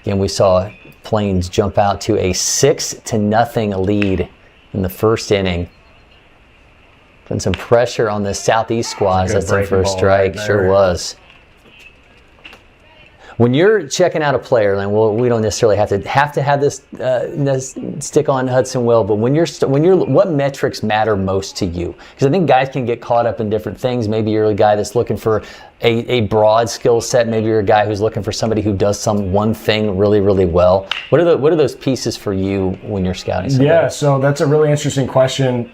Again, we saw Plains jump out to a 6-0 lead in the first inning. Putting some pressure on the Southeast squad. That's their first strike. Right, sure was. When you're checking out a player, and we don't necessarily have to have this stick on Hudson Will, but when you're what metrics matter most to you? Because I think guys can get caught up in different things. Maybe you're a guy that's looking for a broad skill set. Maybe you're a guy who's looking for somebody who does one thing really, really well. What are those pieces for you when you're scouting somebody? Yeah, so that's a really interesting question.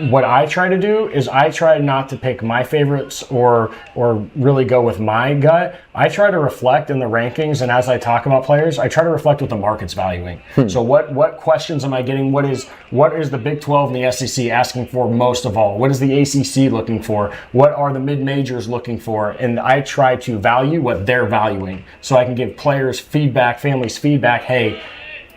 What I try to do is I try not to pick my favorites or really go with my gut. I try to reflect in the rankings, and as I talk about players, I try to reflect what the market's valuing. So what questions am I getting? What is the Big 12 and the SEC asking for most of all? What is the ACC looking for? What are the mid-majors looking for? And I try to value what they're valuing, so I can give players feedback, families feedback. Hey,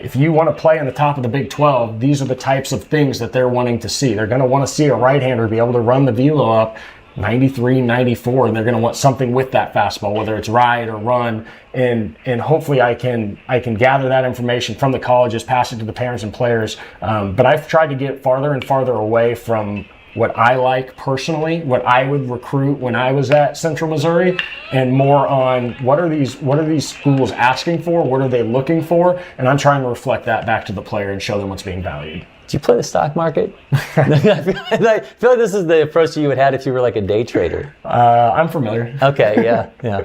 if you want to play in the top of the Big 12, these are the types of things that they're wanting to see. They're going to want to see a right-hander be able to run the velo up 93, 94, and they're going to want something with that fastball, whether it's ride or run. And hopefully I can gather that information from the colleges, pass it to the parents and players. But I've tried to get farther and farther away from what I like personally, what I would recruit when I was at Central Missouri, and more on what are these schools asking for, what are they looking for, and I'm trying to reflect that back to the player and show them what's being valued. Do you play the stock market? I feel like this is the approach you would have if you were like a day trader. I'm familiar. Okay, yeah.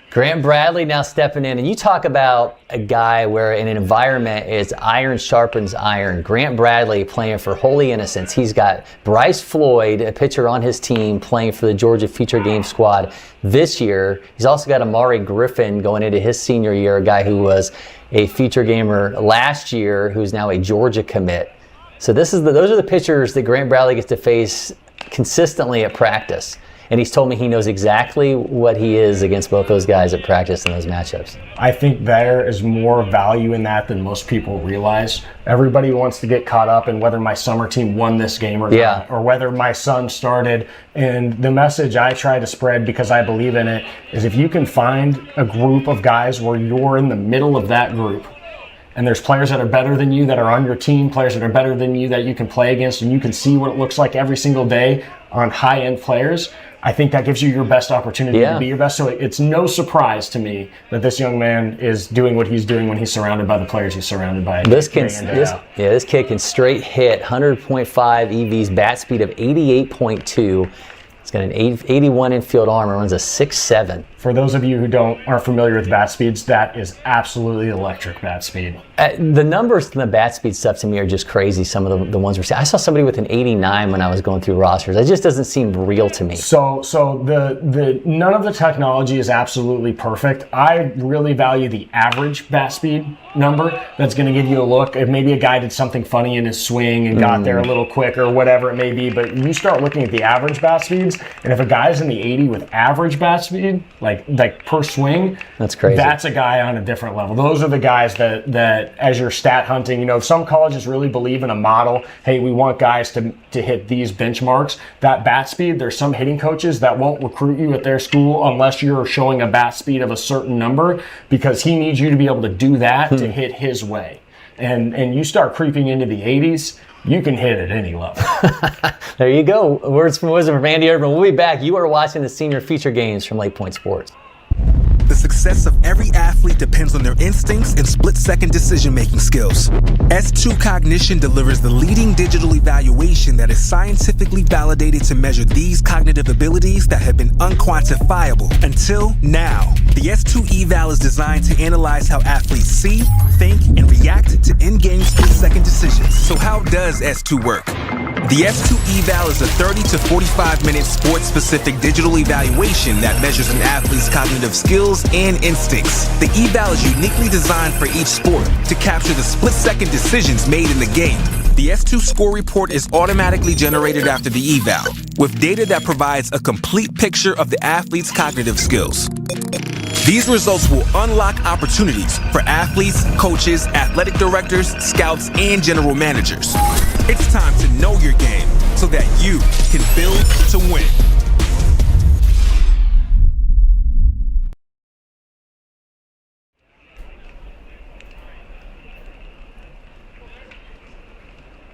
Grant Bradley now stepping in, and you talk about a guy where in an environment is iron sharpens iron. Grant Bradley playing for Holy Innocents. He's got Bryce Floyd, a pitcher on his team, playing for the Georgia Feature Game squad this year. He's also got Amari Griffin going into his senior year, a guy who was a feature gamer last year, who's now a Georgia commit. So those are the pitchers that Grant Bradley gets to face consistently at practice. And he's told me he knows exactly what he is against both those guys at practice in those matchups. I think there is more value in that than most people realize. Everybody wants to get caught up in whether my summer team won this game or not, or whether my son started. And the message I try to spread, because I believe in it, is if you can find a group of guys where you're in the middle of that group, and there's players that are better than you that are on your team, players that are better than you that you can play against, and you can see what it looks like every single day on high-end players, I think that gives you your best opportunity to be your best. So it's no surprise to me that this young man is doing what he's doing when he's surrounded by the players he's surrounded by. This kid can straight hit 100.5 EVs, bat speed of 88.2. He's got an 81 infield arm, runs a 6.7. For those of you who aren't familiar with bat speeds, that is absolutely electric bat speed. The numbers in the bat speed stuff to me are just crazy. Some of the ones we're seeing. I saw somebody with an 89 when I was going through rosters. It just doesn't seem real to me. So the none of the technology is absolutely perfect. I really value the average bat speed number. That's going to give you a look. If maybe a guy did something funny in his swing and got there a little quicker, whatever it may be. But you start looking at the average bat speeds, and if a guy's in the 80 with average bat speed, like per swing, that's crazy. That's a guy on a different level. Those are the guys that as you're stat hunting, some colleges really believe in a model. Hey, we want guys to hit these benchmarks. That bat speed, there's some hitting coaches that won't recruit you at their school unless you're showing a bat speed of a certain number, because he needs you to be able to do that to hit his way. And you start creeping into the 80s, you can hit at any level. There you go. Words from wisdom from Andy Urban. We'll be back. You are watching the Senior Feature Games from LakePoint Sports. The success of every athlete depends on their instincts and split-second decision-making skills. S2 Cognition delivers the leading digital evaluation that is scientifically validated to measure these cognitive abilities that have been unquantifiable until now. The S2 eval is designed to analyze how athletes see, think, and react to in-game split-second decisions. So how does S2 work? The S2 eval is a 30 to 45-minute sports-specific digital evaluation that measures an athlete's cognitive skills and instincts. The eval is uniquely designed for each sport to capture the split-second decisions made in the game. The S2 score report is automatically generated after the eval, with data that provides a complete picture of the athlete's cognitive skills. These results will unlock opportunities for athletes, coaches, athletic directors, scouts, and general managers. It's time to know your game so that you can build to win.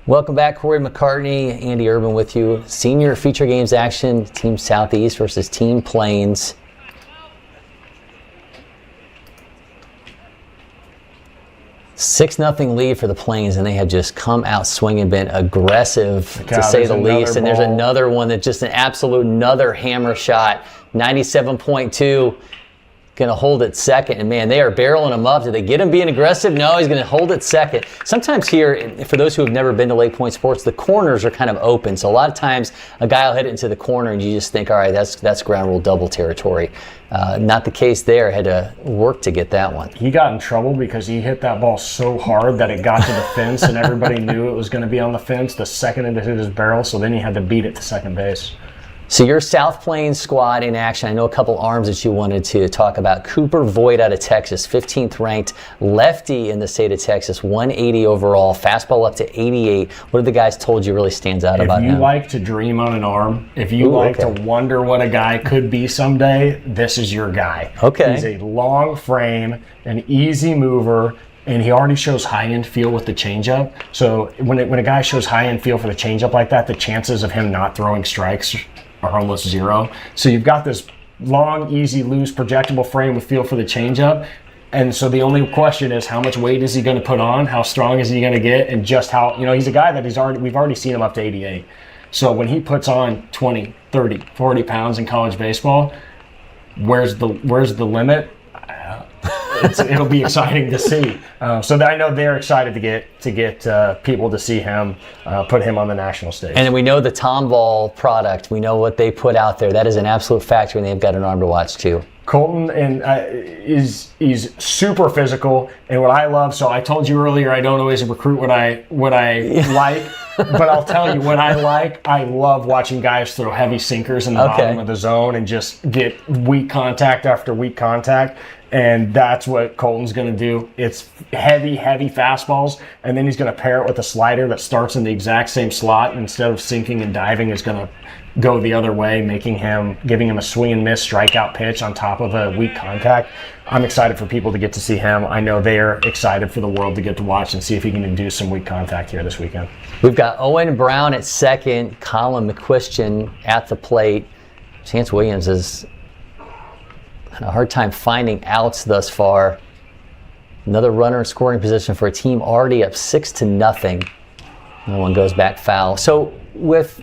Welcome back, Cory McCartney, Andy Urban with you. Senior feature games action, Team Southeast versus Team Plains. 6-0 lead for the Plains, and they have just come out swinging, been aggressive to say the least. And there's another one that's just an absolute another hammer shot, 97.2. Going to hold it second, and man, they are barreling him up. Did they get him being aggressive? No, he's going to hold it second. Sometimes here, for those who have never been to LakePoint Sports, the corners are kind of open. So a lot of times, a guy will hit it into the corner, and you just think, all right, that's ground rule double territory. Not the case there. Had to work to get that one. He got in trouble because he hit that ball so hard that it got to the fence, and everybody knew it was going to be on the fence the second it hit his barrel. So then he had to beat it to second base. So your South Plains squad in action. I know a couple arms that you wanted to talk about. Cooper Voigt out of Texas, 15th ranked lefty in the state of Texas, 180 overall, fastball up to 88. What have the guys told you really stands out about him? If you like to dream on an arm, if you like to wonder what a guy could be someday, this is your guy. Okay. He's a long frame, an easy mover, and he already shows high-end feel with the changeup. So when a guy shows high-end feel for the changeup like that, the chances of him not throwing strikes are almost zero. So you've got this long, easy, loose, projectable frame with feel for the changeup. And so the only question is, how much weight is he going to put on? How strong is he going to get? And just how, he's a guy that we've already seen him up to 88. So when he puts on 20, 30, 40 pounds in college baseball, where's the limit? It'll be exciting to see. So I know they're excited to get people to see him, put him on the national stage. And we know the Tomball product. We know what they put out there. That is an absolute factor, and they've got an arm to watch too. Colton is super physical, and what I love. So I told you earlier, I don't always recruit what I like, but I'll tell you what I like. I love watching guys throw heavy sinkers in the bottom of the zone and just get weak contact after weak contact. And that's what Colton's going to do. It's heavy fastballs, and then he's going to pair it with a slider that starts in the exact same slot. And instead of sinking and diving, is going to go the other way, giving him a swing and miss strikeout pitch on top of a weak contact. I'm excited for people to get to see him. I know they're excited for the world to get to watch and see if he can induce some weak contact here this weekend. We've got Owen Brown at second, Colin McQuistion at the plate. Chance Williams is a hard time finding outs thus far. Another runner in scoring position for a team already up 6-0. No one goes back foul. So with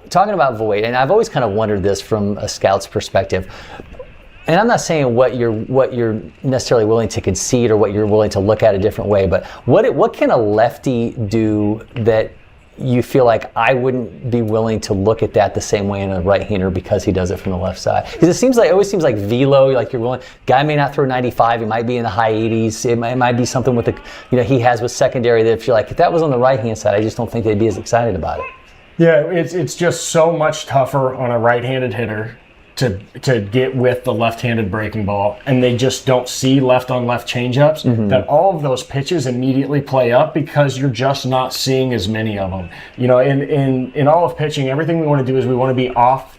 talking about Voigt, and I've always kind of wondered this from a scout's perspective, and I'm not saying what you're necessarily willing to concede or what you're willing to look at a different way, but what can a lefty do that you feel like I wouldn't be willing to look at that the same way in a right-hander because he does it from the left side? Because it always seems like velo, like you're willing. Guy may not throw 95, he might be in the high 80s. It might be something with he has with secondary that if you're like, if that was on the right-hand side, I just don't think they'd be as excited about it. Yeah, it's just so much tougher on a right-handed hitter to get with the left-handed breaking ball, and they just don't see left-on-left changeups, that all of those pitches immediately play up because you're just not seeing as many of them. In all of pitching, everything we want to do is we want to be off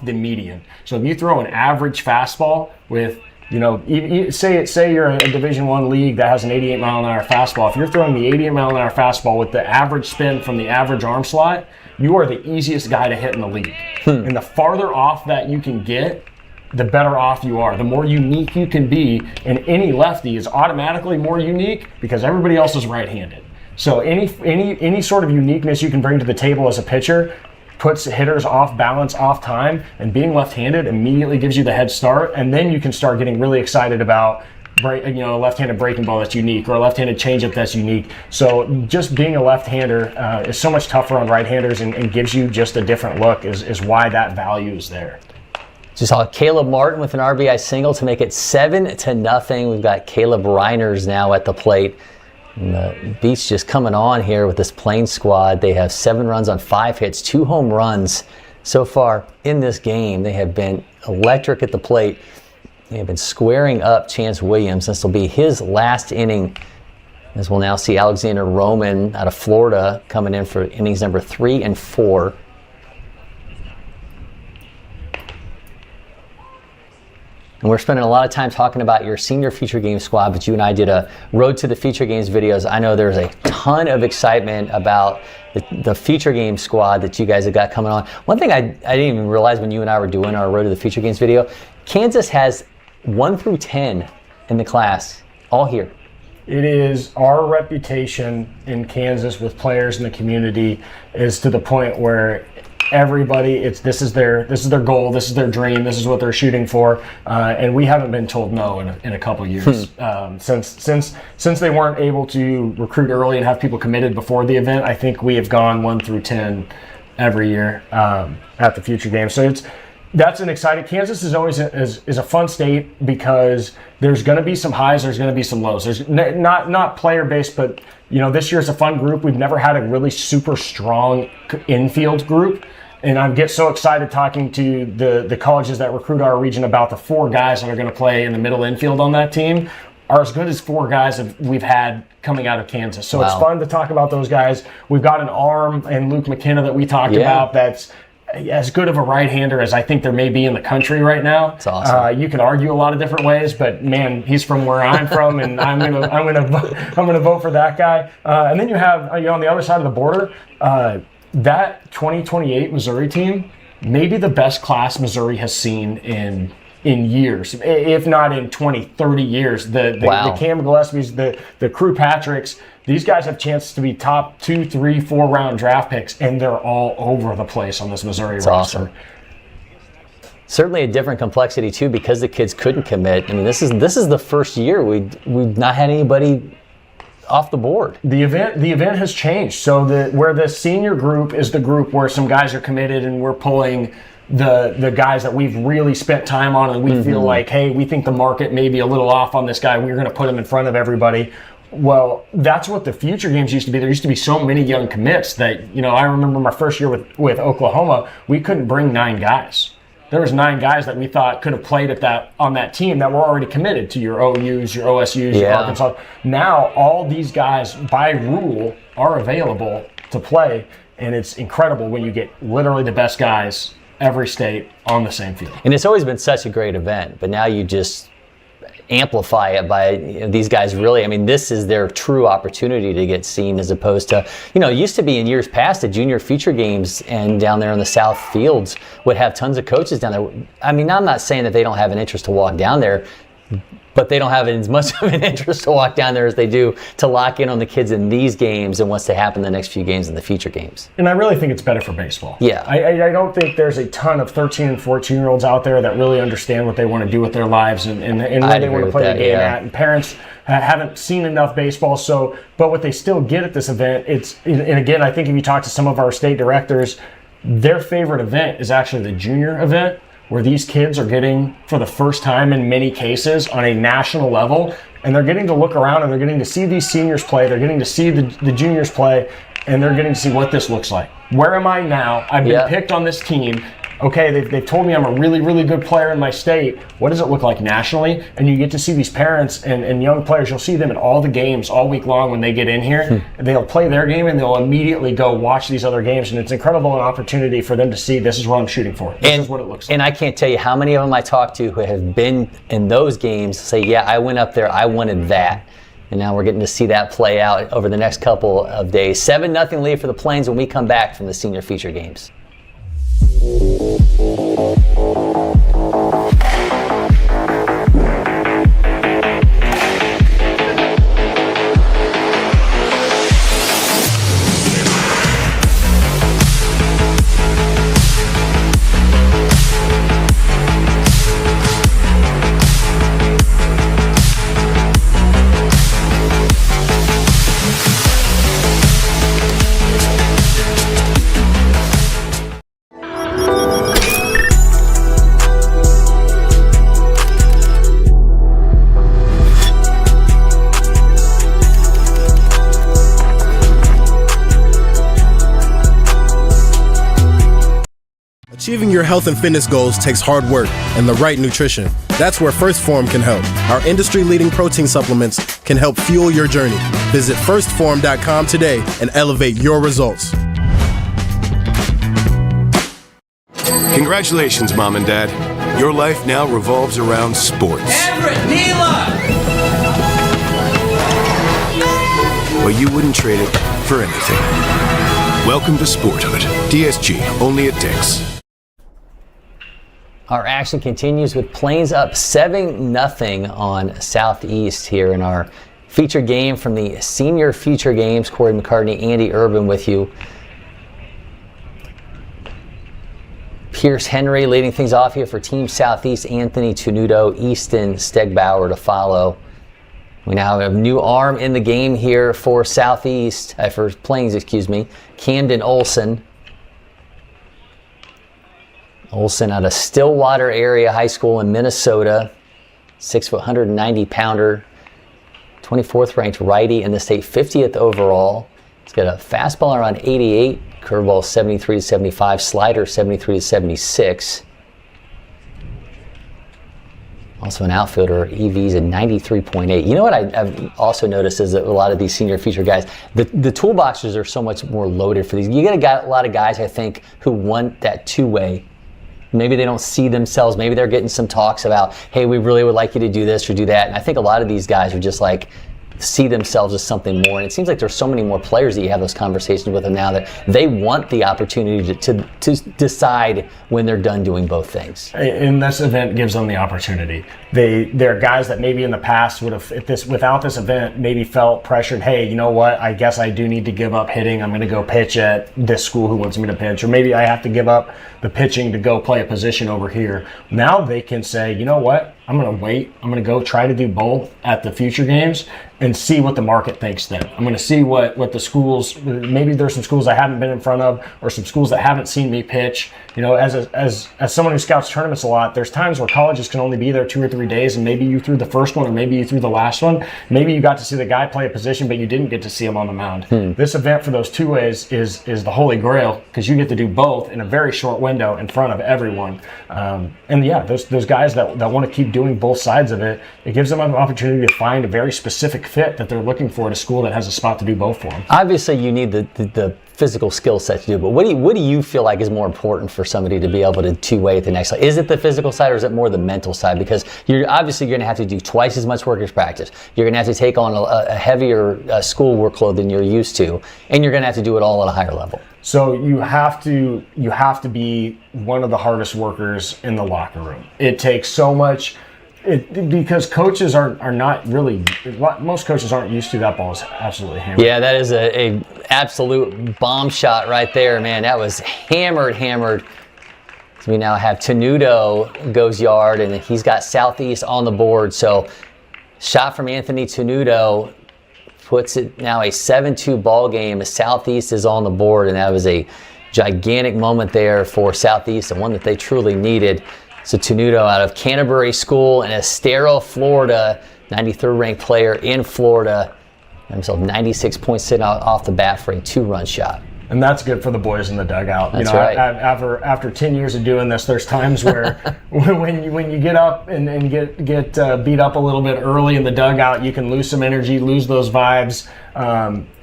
the median. So if you throw an average fastball with, say you're a Division I league that has an 88 mile an hour fastball. If you're throwing the 88 mile an hour fastball with the average spin from the average arm slot, you are the easiest guy to hit in the league. And the farther off that you can get, the better off you are. The more unique you can be, and any lefty is automatically more unique because everybody else is right-handed. So any sort of uniqueness you can bring to the table as a pitcher puts hitters off balance, off time, and being left-handed immediately gives you the head start, and then you can start getting really excited about a left-handed breaking ball that's unique or a left-handed changeup that's unique. So just being a left-hander is so much tougher on right-handers and gives you just a different look is why that value is there. Just saw Caleb Martin with an RBI single to make it 7-0. We've got Caleb Reiners now at the plate. And the Beats just coming on here with this Plains squad. They have 7 runs on 5 hits, 2 home runs so far in this game. They have been electric at the plate. They have been squaring up Chance Williams. This will be his last inning, as we'll now see Alexander Roman out of Florida coming in for innings number 3 and 4. And we're spending a lot of time talking about your senior Future Games squad, but you and I did a Road to the Future Games videos. I know there's a ton of excitement about the Future Games squad that you guys have got coming on. One thing I didn't even realize when you and I were doing our Road to the Future Games video, Kansas has 1 through 10 in the class, all here. It is our reputation in Kansas with players in the community is to the point where everybody, this is their goal, this is their dream, this is what they're shooting for, and we haven't been told no in a couple years. Since they weren't able to recruit early and have people committed before the event, I think we have gone 1 through 10 every year at the Future Games. So that's an exciting. Kansas is always is a fun state because there's going to be some highs, there's going to be some lows. There's not player based, but this year's a fun group. We've never had a really super strong infield group, and I get so excited talking to the colleges that recruit our region about the 4 guys that are going to play in the middle infield on that team are as good as 4 guys we've had coming out of Kansas. So It's fun to talk about those guys. We've got an arm and Luke McKenna that we talked about that's as good of a right-hander as I think there may be in the country right now. That's awesome. You can argue a lot of different ways, but man, he's from where I'm from, and I'm gonna vote for that guy. And then you have on the other side of the border, that 2028 Missouri team, maybe the best class Missouri has seen in years, if not in 20, 30 years. The Cam Gillespies, the Crew Patricks, these guys have chances to be top 2, 3, 4 round draft picks, and they're all over the place on this Missouri roster. Awesome. Certainly a different complexity too, because the kids couldn't commit. I mean, this is the first year we've not had anybody off the board. The event has changed. So where the senior group is the group where some guys are committed, and we're pulling the guys that we've really spent time on, and we feel like, hey, we think the market may be a little off on this guy. We're going to put him in front of everybody. Well, that's what the Future Games used to be. There used to be so many young commits that, I remember my first year with Oklahoma, we couldn't bring 9 guys. There was 9 guys that we thought could have played on that team that were already committed to your OUs, your OSUs, your Arkansas. Now, all these guys, by rule, are available to play, and it's incredible when you get literally the best guys every state on the same field. And it's always been such a great event, but now you just amplify it by these guys really. I mean, this is their true opportunity to get seen, as opposed to, it used to be in years past the junior Future Games and down there in the South Fields would have tons of coaches down there. I mean, I'm not saying that they don't have an interest to walk down there, but they don't have as much of an interest to walk down there as they do to lock in on the kids in these games and what's to happen the next few games in the Future Games. And I really think it's better for baseball. Yeah. I don't think there's a ton of 13 and 14-year-olds out there that really understand what they want to do with their lives and where they want to play the game at. And parents haven't seen enough baseball. But what they still get at this event, and again, I think if you talk to some of our state directors, their favorite event is actually the junior event, where these kids are getting, for the first time in many cases, on a national level, and they're getting to look around and they're getting to see these seniors play, they're getting to see the juniors play, and they're getting to see what this looks like. Where am I now? I've been picked on this team. Okay, they've told me I'm a really, really good player in my state. What does it look like nationally? And you get to see these parents and young players. You'll see them at all the games all week long when they get in here. They'll play their game and they'll immediately go watch these other games. And it's incredible, an opportunity for them to see this is what I'm shooting for. This is what it looks like. And I can't tell you how many of them I talked to who have been in those games say, yeah, I went up there, I wanted that. And now we're getting to see that play out over the next couple of days. 7-0 lead for the Plains when we come back from the Senior Future Games. Achieving your health and fitness goals takes hard work and the right nutrition. That's where First Form can help. Our industry-leading protein supplements can help fuel your journey. Visit firstform.com today and elevate your results. Congratulations, Mom and Dad. Your life now revolves around sports. Everett, Neela! But you wouldn't trade it for anything. Welcome to Sporthood. DSG, only at Dick's. Our action continues with Plains up 7-0 on Southeast here in our feature game from the Senior Future Games. Cory McCartney, Andy Urban with you. Pierce Henry leading things off here for Team Southeast. Anthony Tenuto, Easton Stegbauer to follow. We now have a new arm in the game here for Southeast, for Plains, excuse me. Camden Olson. Olson out of Stillwater Area High School in Minnesota. 6 foot, 190 pounder. 24th ranked righty in the state, 50th overall. He's got a fastball around 88. Curveball 73 to 75, slider 73 to 76. Also an outfielder, EV's at 93.8. You know what I've also noticed is that a lot of these senior feature guys, the toolboxes are so much more loaded for these. You got a lot of guys, I think, who want that two-way. Maybe they don't see themselves. Maybe they're getting some talks about, hey, we really would like you to do this or do that. And I think a lot of these guys are just like, see themselves as something more. And it seems like there's so many more players that you have those conversations with them now that they want the opportunity to decide when they're done doing both things. And this event gives them the opportunity. They're guys that maybe in the past would have, without this event, maybe felt pressured, hey, you know what, I guess I do need to give up hitting. I'm going to go pitch at this school who wants me to pitch. Or maybe I have to give up the pitching to go play a position over here. Now they can say, you know what, I'm going to wait. I'm going to go try to do both at the future games and see what the market thinks then. I'm going to see what the schools, maybe there's some schools I haven't been in front of or some schools that haven't seen me pitch. You know, as someone who scouts tournaments a lot, there's times where colleges can only be there 2 or 3 days, and maybe you threw the first one or maybe you threw the last one. Maybe you got to see the guy play a position, but you didn't get to see him on the mound. This event for those two ways is the holy grail because you get to do both in a very short window in front of everyone. And yeah, those guys that want to keep doing both sides of it, it gives them an opportunity to find a very specific fit that they're looking for at a school that has a spot to do both for them. Obviously, you need the physical skill set to do, but what do you feel like is more important for somebody to be able to two-way at the next level? Is it the physical side or is it more the mental side? Because you're going to have to do twice as much work as practice. You're going to have to take on a heavier school workload than you're used to, and you're going to have to do it all at a higher level. So you have to be one of the hardest workers in the locker room. It takes so much. Because coaches are not really, most coaches aren't used to that ball is absolutely hammered. Yeah, that is a absolute bomb shot right there, man. That was hammered. So we now have Tenuto goes yard, and he's got Southeast on the board. So shot from Anthony Tenuto puts it now a 7-2 ball game. Southeast is on the board, and that was a gigantic moment there for Southeast, and one that they truly needed. So Tenuto out of Canterbury School in Estero, Florida, 93rd ranked player in Florida. Himself 96 points sitting off the bat for a 2-run shot. And that's good for the boys in the dugout. That's right. After 10 years of doing this, there's times where when you get up and get beat up a little bit early in the dugout, you can lose some energy, lose those vibes,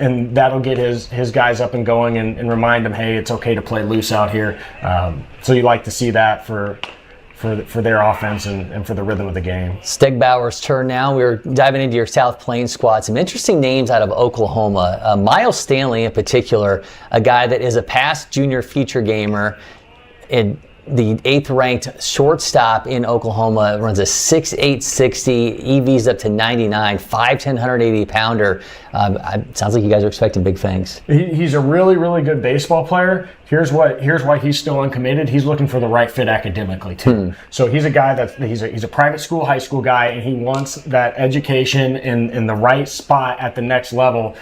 and that'll get his guys up and going and remind them, hey, it's okay to play loose out here. So you like to see that for their offense and for the rhythm of the game. Stegbauer's turn now. We're diving into your South Plains squad. Some interesting names out of Oklahoma. Miles Stanley in particular, a guy that is a past junior feature gamer and the 8th ranked shortstop in Oklahoma, runs a 6'8", 60, EV's up to 99, 5'10", 180 pounder. Sounds like you guys are expecting big things. He's a really, really good baseball player. Here's why he's still uncommitted. He's looking for the right fit academically too. So he's a guy he's a private school, high school guy, and he wants that education in the right spot at the next level.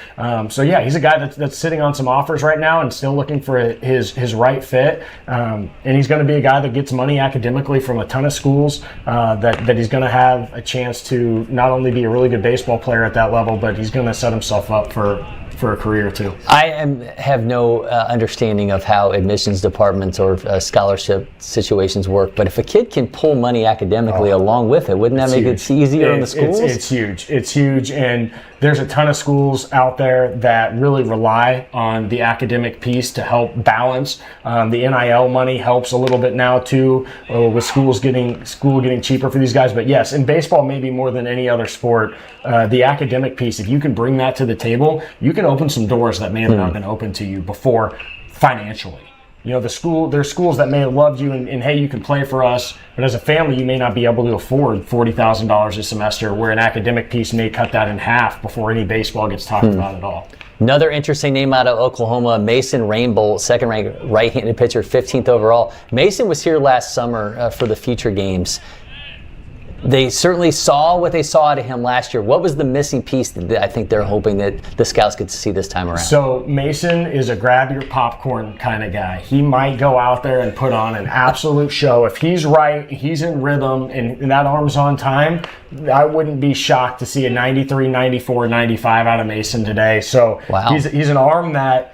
So yeah, he's a guy that's sitting on some offers right now and still looking for his right fit. And he's going to be a guy that gets money academically from a ton of schools. That he's going to have a chance to not only be a really good baseball player at that level, but he's going to set himself up for for a career too. Have no understanding of how admissions departments or scholarship situations work, but if a kid can pull money academically along with it, wouldn't that make it easier on the schools? It's huge. It's huge, and there's a ton of schools out there that really rely on the academic piece to help balance. The NIL money helps a little bit now too, with school getting cheaper for these guys. But yes, in baseball, maybe more than any other sport, the academic piece, if you can bring that to the table, you can open some doors that may have not been open to you before financially. You know, there's schools that may have loved you and hey, you can play for us, but as a family, you may not be able to afford $40,000 a semester, where an academic piece may cut that in half before any baseball gets talked about at all. Another interesting name out of Oklahoma, Mason Rainbolt, second-ranked right-handed pitcher, 15th overall. Mason was here last summer for the Future Games. They certainly saw what they saw out of him last year. What was the missing piece that I think they're hoping that the scouts get to see this time around? So Mason is a grab your popcorn kind of guy. He might go out there and put on an absolute show. If he's right, he's in rhythm, and that arm's on time, I wouldn't be shocked to see a 93, 94, 95 out of Mason today. So wow. He's an arm that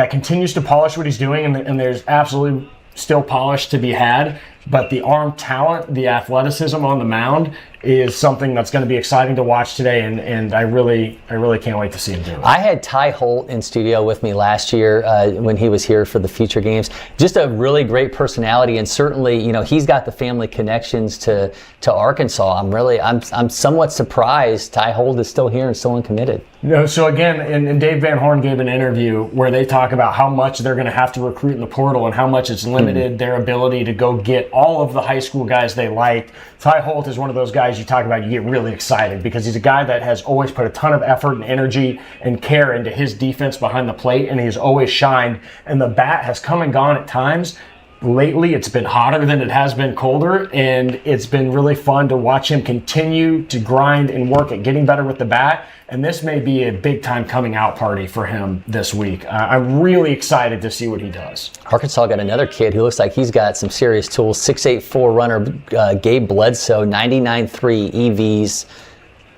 continues to polish what he's doing, and there's absolutely still polish to be had. But the arm talent, the athleticism on the mound is something that's going to be exciting to watch today, and I really can't wait to see him do it. I had Ty Holt in studio with me last year when he was here for the Future Games. Just a really great personality, and certainly, you know, he's got the family connections to Arkansas. I'm somewhat surprised Ty Holt is still here and still uncommitted. No, so again, and Dave Van Horn gave an interview where they talk about how much they're going to have to recruit in the portal and how much it's limited their ability to go get all of the high school guys they liked. Ty Holt is one of those guys you talk about, you get really excited because he's a guy that has always put a ton of effort and energy and care into his defense behind the plate, and he's always shined. And the bat has come and gone at times. Lately, it's been hotter than it has been colder, and it's been really fun to watch him continue to grind and work at getting better with the bat. And this may be a big-time coming-out party for him this week. I'm really excited to see what he does. Arkansas got another kid who looks like he's got some serious tools. 6'8" runner, Gabe Bledsoe, 99.3 EVs.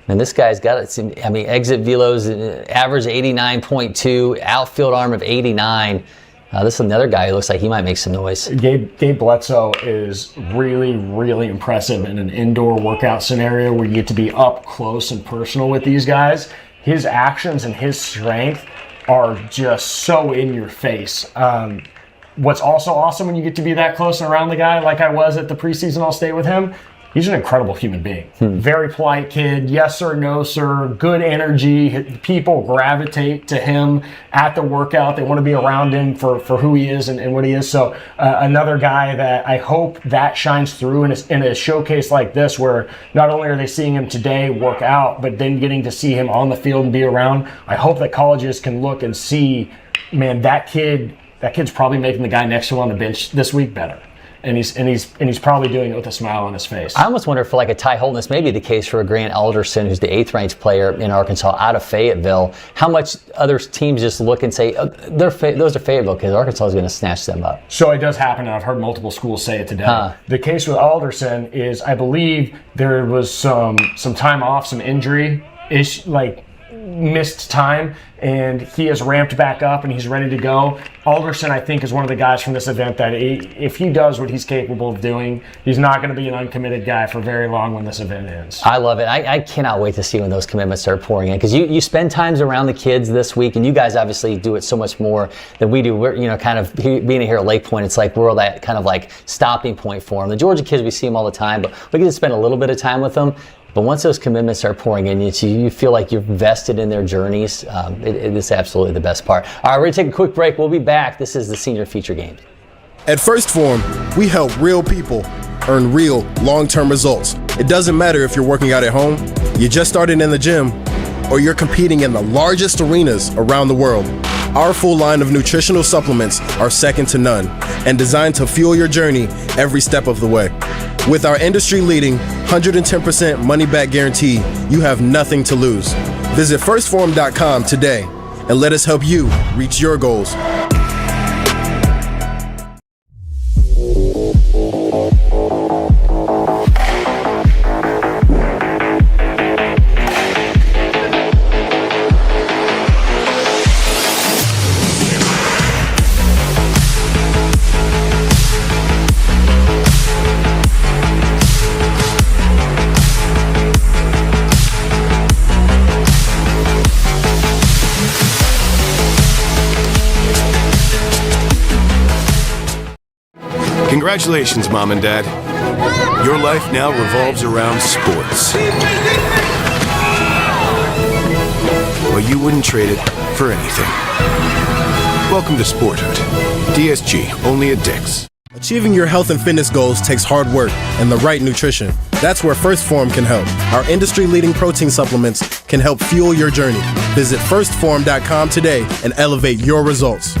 And this guy's got it. I mean, exit velos, average 89.2, outfield arm of 89. This is another guy who looks like he might make some noise. Gabe Bledsoe is really, really impressive in an indoor workout scenario where you get to be up close and personal with these guys. His actions and his strength are just so in your face. What's also awesome when you get to be that close and around the guy, like I was at the preseason All-State with him, he's an incredible human being. Very polite kid, yes sir, no sir, good energy. People gravitate to him at the workout. They want to be around him for who he is and what he is. So another guy that I hope that shines through in a showcase like this, where not only are they seeing him today work out, but then getting to see him on the field and be around. I hope that colleges can look and see, man, that kid's probably making the guy next to him on the bench this week better. And he's probably doing it with a smile on his face. I almost wonder if, like a Ty Holt, this may be the case for a Grant Alderson, who's the 8th ranked player in Arkansas out of Fayetteville. How much other teams just look and say, those are Fayetteville kids, Arkansas is going to snatch them up. So it does happen, and I've heard multiple schools say it today. The case with Alderson is, I believe there was some time off, some injury, missed time, and he has ramped back up and he's ready to go. Alderson, I think, is one of the guys from this event that if he does what he's capable of doing, he's not going to be an uncommitted guy for very long when this event ends. I love it. I cannot wait to see when those commitments start pouring in, because you spend times around the kids this week, and you guys obviously do it so much more than we do. We're kind of being here at LakePoint, it's like we're that kind of like stopping point for them. The Georgia kids, we see them all the time, but we get to spend a little bit of time with them. But once those commitments start pouring in, you feel like you're vested in their journeys. It is absolutely the best part. All right, we're going to take a quick break. We'll be back. This is the Senior Feature Games. At First Form, we help real people earn real long-term results. It doesn't matter if you're working out at home, you just started in the gym, or you're competing in the largest arenas around the world. Our full line of nutritional supplements are second to none and designed to fuel your journey every step of the way. With our industry-leading 110% money-back guarantee, you have nothing to lose. Visit firstform.com today and let us help you reach your goals. Congratulations, Mom and Dad. Your life now revolves around sports. Well, you wouldn't trade it for anything. Welcome to Sporthood. DSG, only at Dick's. Achieving your health and fitness goals takes hard work and the right nutrition. That's where First Form can help. Our industry-leading protein supplements can help fuel your journey. Visit firstform.com today and elevate your results.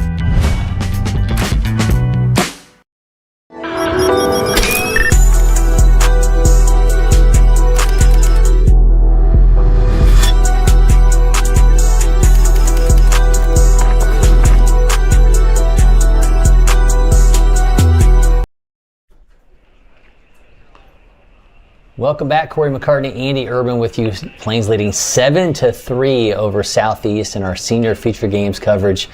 Welcome back. Cory McCartney, Andy Urban with you. Plains leading 7-3 over Southeast in our senior feature games coverage.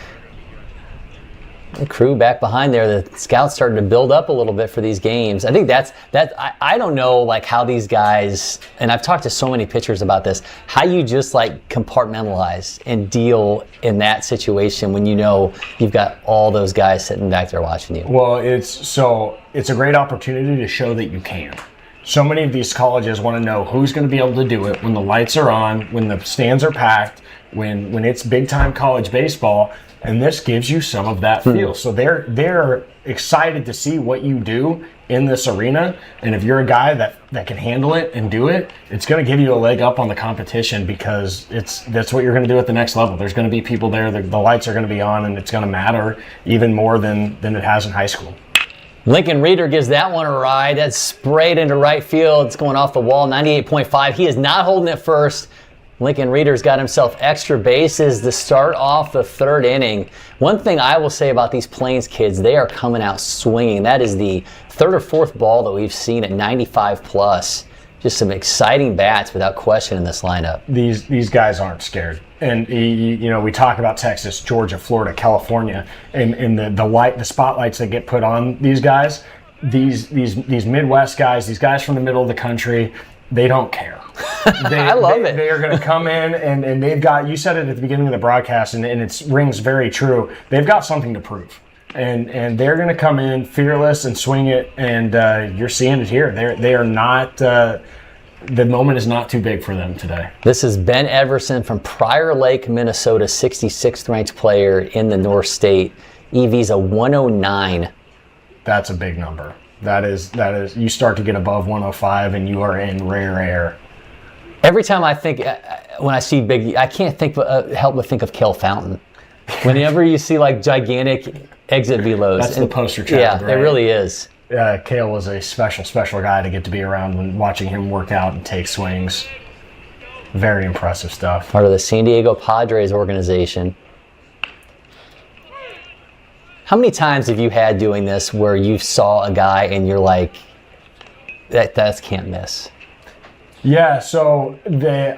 The crew back behind there, the scouts starting to build up a little bit for these games. I think I don't know like how these guys, and I've talked to so many pitchers about this, how you just like compartmentalize and deal in that situation when you know you've got all those guys sitting back there watching you. Well, it's a great opportunity to show that you can. So many of these colleges want to know who's going to be able to do it when the lights are on, when the stands are packed, when it's big time college baseball, and this gives you some of that feel. So they're excited to see what you do in this arena, and if you're a guy that can handle it and do it, it's going to give you a leg up on the competition because that's what you're going to do at the next level. There's going to be people there, the lights are going to be on, and it's going to matter even more than it has in high school. Lincoln Reeder gives that one a ride. That's sprayed into right field. It's going off the wall, 98.5. He is not holding it first. Lincoln Reeder's got himself extra bases to start off the third inning. One thing I will say about these Plains kids, they are coming out swinging. That is the third or fourth ball that we've seen at 95 plus. Just some exciting bats without question in this lineup. These guys aren't scared. And we talk about Texas, Georgia, Florida, California, and the spotlights that get put on these guys. These Midwest guys, these guys from the middle of the country, they don't care. I love it. They are going to come in and they've got, you said it at the beginning of the broadcast, and it rings very true. They've got something to prove. And they're going to come in fearless and swing it, and you're seeing it here. They are not. The moment is not too big for them today. This is Ben Everson from Prior Lake, Minnesota, 66th ranked player in the North State. EV's a 109. That's a big number. That is. You start to get above 105, and you are in rare air. Every time I think, when I see big, I can't help but think of Cale Fountain. Whenever you see like gigantic exit velos. That's the poster child. Yeah, right? It really is. Cale was a special guy to get to be around when watching him work out and take swings. Very impressive stuff. Part of the San Diego Padres organization. How many times have you had doing this where you saw a guy and you're like, that's can't miss? Yeah, so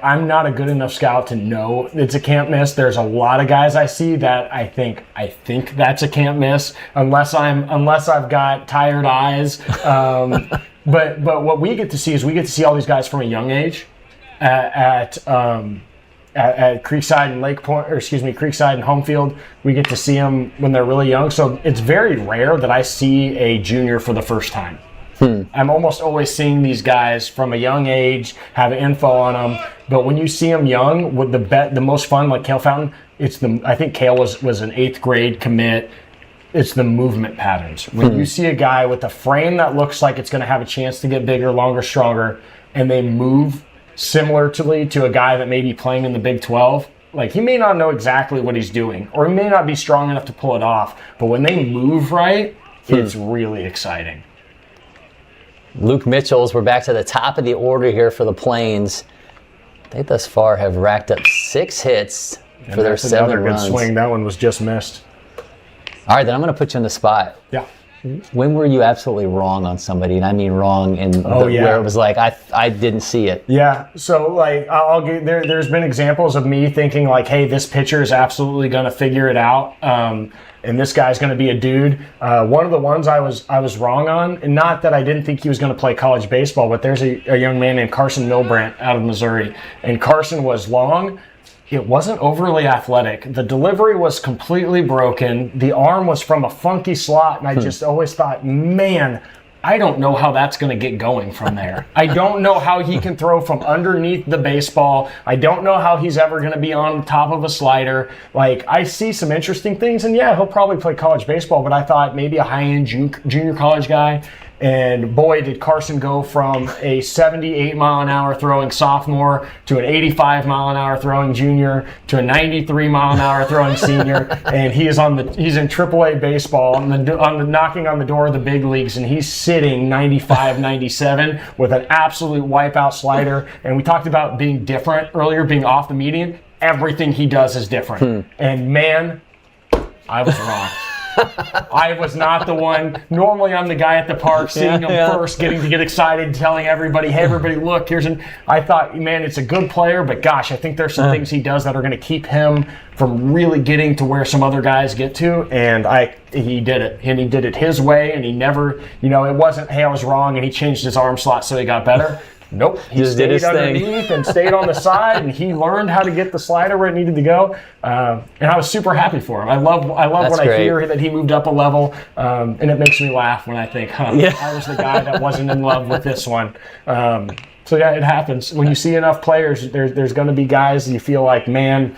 I'm not a good enough scout to know it's a can't miss. There's a lot of guys I see that I think that's a can't miss unless I've got tired eyes. But what we get to see is we get to see all these guys from a young age at Creekside and LakePoint, or excuse me, Creekside and Homefield. We get to see them when they're really young. So it's very rare that I see a junior for the first time. I'm almost always seeing these guys from a young age, have info on them. But when you see them young, with the most fun, like Cale Fountain, I think Cale was an 8th grade commit. It's the movement patterns. When you see a guy with a frame that looks like it's going to have a chance to get bigger, longer, stronger, and they move similarly to a guy that may be playing in the Big 12, like he may not know exactly what he's doing, or he may not be strong enough to pull it off. But when they move right, it's really exciting. Luke Mitchell's, we're back to the top of the order here for the Plains. They thus far have racked up 6 hits for their 7 runs. Good swing. That one was just missed. All right, then I'm going to put you on the spot. Yeah. When were you absolutely wrong on somebody? And I mean wrong where it was like, I didn't see it. Yeah, so like there's been examples of me thinking like, hey, this pitcher is absolutely going to figure it out. And this guy's going to be a dude. One of the ones I was wrong on, and not that I didn't think he was going to play college baseball, but there's a young man named Carson Milbrandt out of Missouri. And Carson was long, it wasn't overly athletic. The delivery was completely broken. The arm was from a funky slot, and I just always thought, man, I don't know how that's going to get going from there. I don't know how he can throw from underneath the baseball. I don't know how he's ever going to be on top of a slider. Like, I see some interesting things, and yeah, he'll probably play college baseball, but I thought maybe a high-end junior college guy. And boy, did Carson go from a 78-mile-an-hour throwing sophomore to an 85-mile-an-hour throwing junior to a 93-mile-an-hour throwing senior. And he's in AAA baseball knocking on the door of the big leagues, and he's sitting 95, 97 with an absolute wipeout slider. And we talked about being different earlier, being off the median. Everything he does is different. And man, I was wrong. I was not the one. Normally, I'm the guy at the park, seeing him first, getting to get excited, telling everybody, hey, everybody, look, I thought, man, it's a good player, but gosh, I think there's some things he does that are going to keep him from really getting to where some other guys get to. And he did it. And he did it his way, and he never, it wasn't, hey, I was wrong, and he changed his arm slot so he got better. Nope. He just stayed underneath and stayed on the side, and he learned how to get the slider where it needed to go. And I was super happy for him. I love when I hear that he moved up a level, and it makes me laugh when I think, I was the guy that wasn't in love with this one. So yeah, it happens. When you see enough players, there's going to be guys you feel like, man,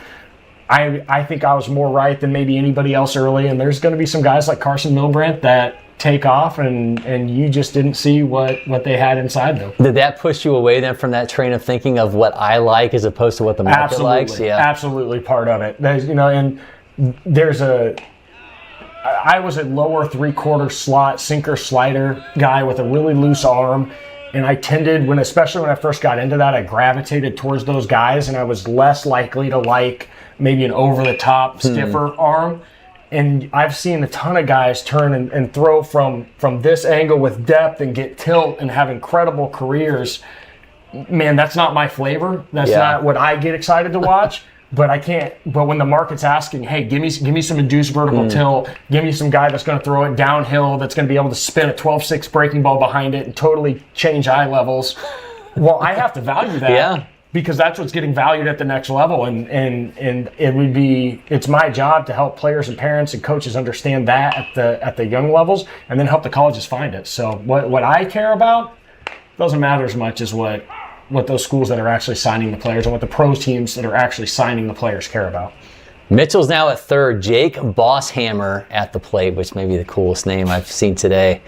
I think I was more right than maybe anybody else early, and there's going to be some guys like Carson Milbrandt that take off and you just didn't see what they had inside them. Did that push you away then from that train of thinking of what I like as opposed to what the market likes? Yeah, absolutely part of it. I was a lower 3/4 slot sinker slider guy with a really loose arm, and I tended, especially when I first got into that, I gravitated towards those guys, and I was less likely to like maybe an over the top stiffer arm. And I've seen a ton of guys turn and throw from this angle with depth and get tilt and have incredible careers. Man, that's not my flavor. That's not what I get excited to watch. But I can't. But when the market's asking, hey, give me some induced vertical tilt, give me some guy that's going to throw it downhill, that's going to be able to spin a 12-6 breaking ball behind it and totally change eye levels. Well, I have to value that. Yeah. Because that's what's getting valued at the next level, and it's my job to help players and parents and coaches understand that at the young levels, and then help the colleges find it. So what I care about doesn't matter as much as what those schools that are actually signing the players and what the pros teams that are actually signing the players care about. Mitchell's now at third. Jake Bosshammer at the plate, which may be the coolest name I've seen today.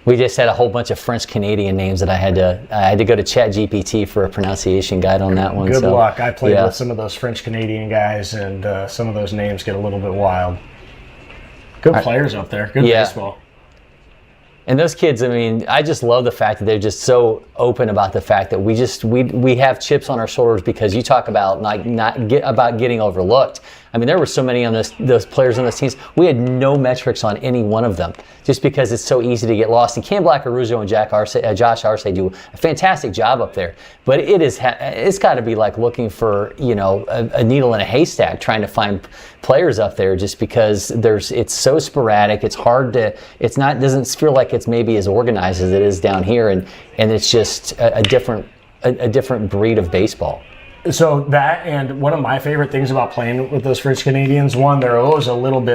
We just had a whole bunch of French Canadian names that I had to go to ChatGPT for a pronunciation guide on that one. Good luck. I played with some of those French Canadian guys, and some of those names get a little bit wild. Good players up there. Good baseball. And those kids, I mean, I just love the fact that they're just so open about the fact that we have chips on our shoulders, because you talk about about getting overlooked. I mean, there were so many on those players on those teams. We had no metrics on any one of them, just because it's so easy to get lost. And Cam Blackaruzzo and Josh Arce do a fantastic job up there. But it's got to be like looking for a needle in a haystack, trying to find players up there, just because it's so sporadic. It's hard to. Doesn't feel like it's maybe as organized as it is down here, and it's just a different breed of baseball. So that, and one of my favorite things about playing with those French Canadians, they're always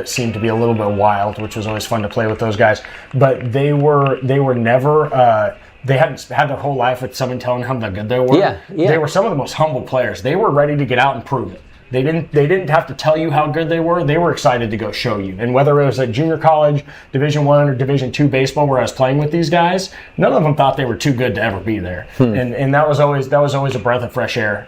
seemed to be a little bit wild, which was always fun to play with those guys. But they were never. They hadn't had their whole life with someone telling them how good they were. Yeah. They were some of the most humble players. They were ready to get out and prove it. They didn't have to tell you how good they were. They were excited to go show you. And whether it was at junior college, Division I or Division II baseball where I was playing with these guys, none of them thought they were too good to ever be there. And that was always a breath of fresh air.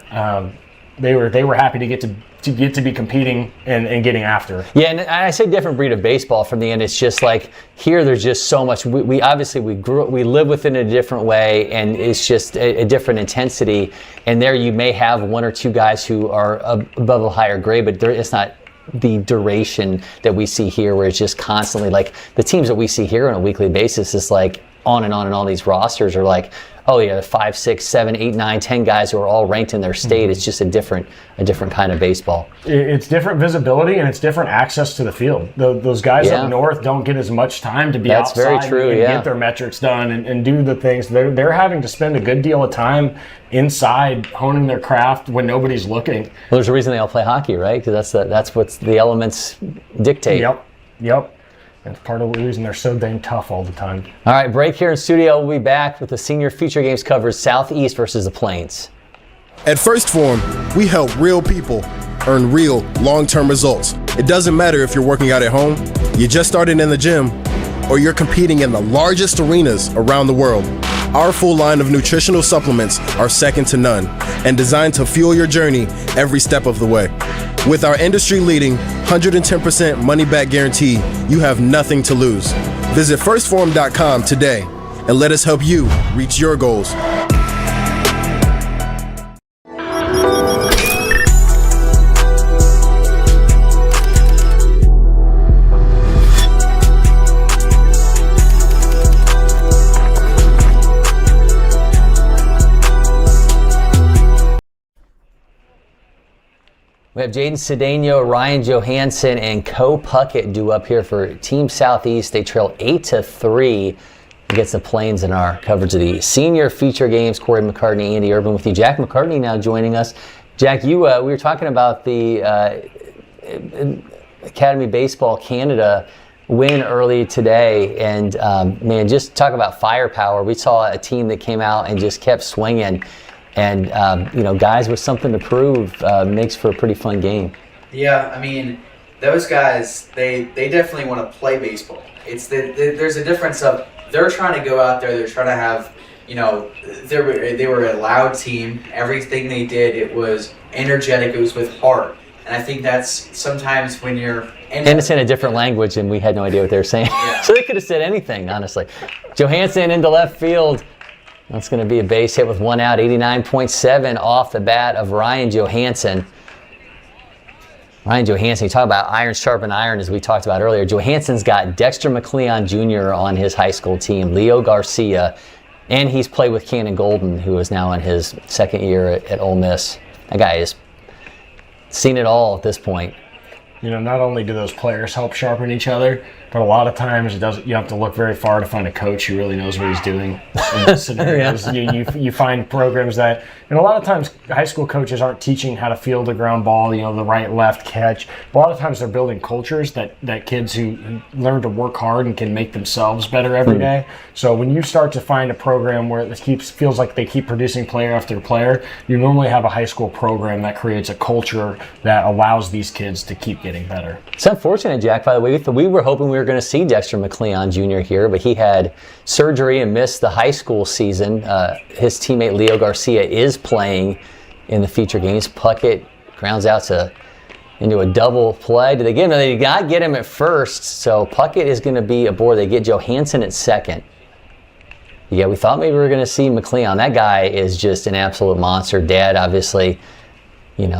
They were happy to get to be competing and getting after. Yeah, and I say different breed of baseball from the end. It's just like here, there's just so much. We obviously we live within a different way, and it's just a different intensity. And there, you may have one or two guys who are above a higher grade, but it's not the duration that we see here, where it's just constantly like the teams that we see here on a weekly basis is like on and on and on. These rosters are like Oh yeah, 5, 6, 7, 8, 9, 10 guys who are all ranked in their state. It's just a different kind of baseball. It's different visibility and it's different access to the field. Those guys up north don't get as much time to be outside very true, and get their metrics done and do the things. They're having to spend a good deal of time inside honing their craft when nobody's looking. Well, there's a reason they all play hockey, right? Because that's what the elements dictate. Yep. That's part of the reason they're so dang tough all the time. All right, break here in studio. We'll be back with the Senior Future Games coverage, Southeast versus the Plains. At First Form, we help real people earn real long-term results. It doesn't matter if you're working out at home, you just started in the gym, or you're competing in the largest arenas around the world. Our full line of nutritional supplements are second to none and designed to fuel your journey every step of the way. With our industry-leading 110% money-back guarantee, you have nothing to lose. Visit firstform.com today and let us help you reach your goals. We have Jaden Cedeno, Ryan Johansson, and Co Puckett due up here for Team Southeast. They trail 8-3 against the Plains in our coverage of the Senior Feature Games. Cory McCartney, Andy Urban with you. Jack McCartney now joining us. Jack, we were talking about the Academy Baseball Canada win early today, and man, just talk about firepower. We saw a team that came out and just kept swinging. And, guys with something to prove makes for a pretty fun game. Yeah, I mean, those guys, they definitely want to play baseball. There's a difference of they're trying to go out there, they're trying to have, they were a loud team. Everything they did, it was energetic, it was with heart. And I think that's sometimes when you're... And it's in a different language and we had no idea what they were saying. Yeah. So they could have said anything, honestly. Johansson into left field. That's going to be a base hit with 1 out, 89.7 off the bat of Ryan Johansson. Ryan Johansson, you talk about iron sharpen iron as we talked about earlier. Johansson's got Dexter McLeon Jr. on his high school team, Leo Garcia, and he's played with Cannon Golden, who is now in his second year at Ole Miss. That guy has seen it all at this point. Not only do those players help sharpen each other, but a lot of times you have to look very far to find a coach who really knows what he's doing in those scenarios. You find programs that, and a lot of times high school coaches aren't teaching how to field a ground ball, the right, left catch. A lot of times they're building cultures that kids who learn to work hard and can make themselves better every day. So when you start to find a program where it feels like they keep producing player after player, you normally have a high school program that creates a culture that allows these kids to keep getting better. It's unfortunate, Jack, by the way. We were hoping we were going to see Dexter McLeon Jr. here, but he had surgery and missed the high school season. His teammate Leo Garcia is playing in the feature games. Puckett grounds out into a double play. Did they get him? They did not get him at first, so Puckett is going to be aboard. They get Johansson at second. Yeah, we thought maybe we were going to see McLeon. That guy is just an absolute monster. Dad, obviously,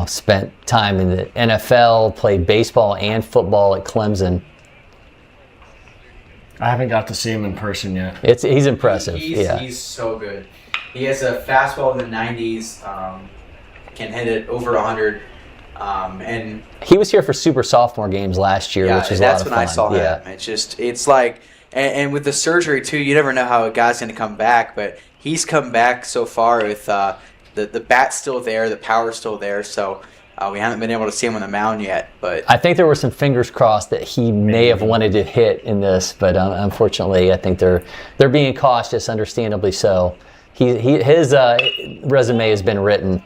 spent time in the NFL, played baseball and football at Clemson. I haven't got to see him in person yet. He's impressive. He's so good. He has a fastball in the 90s, can hit it over 100. And he was here for super sophomore games last year, which was a lot of fun. That's when I saw him. It's like, and with the surgery too, you never know how a guy's going to come back, but he's come back so far with the bat's still there, the power's still there, so we haven't been able to see him on the mound yet. But I think there were some fingers crossed that he may have wanted to hit in this, but unfortunately, I think they're being cautious, understandably so. His resume has been written.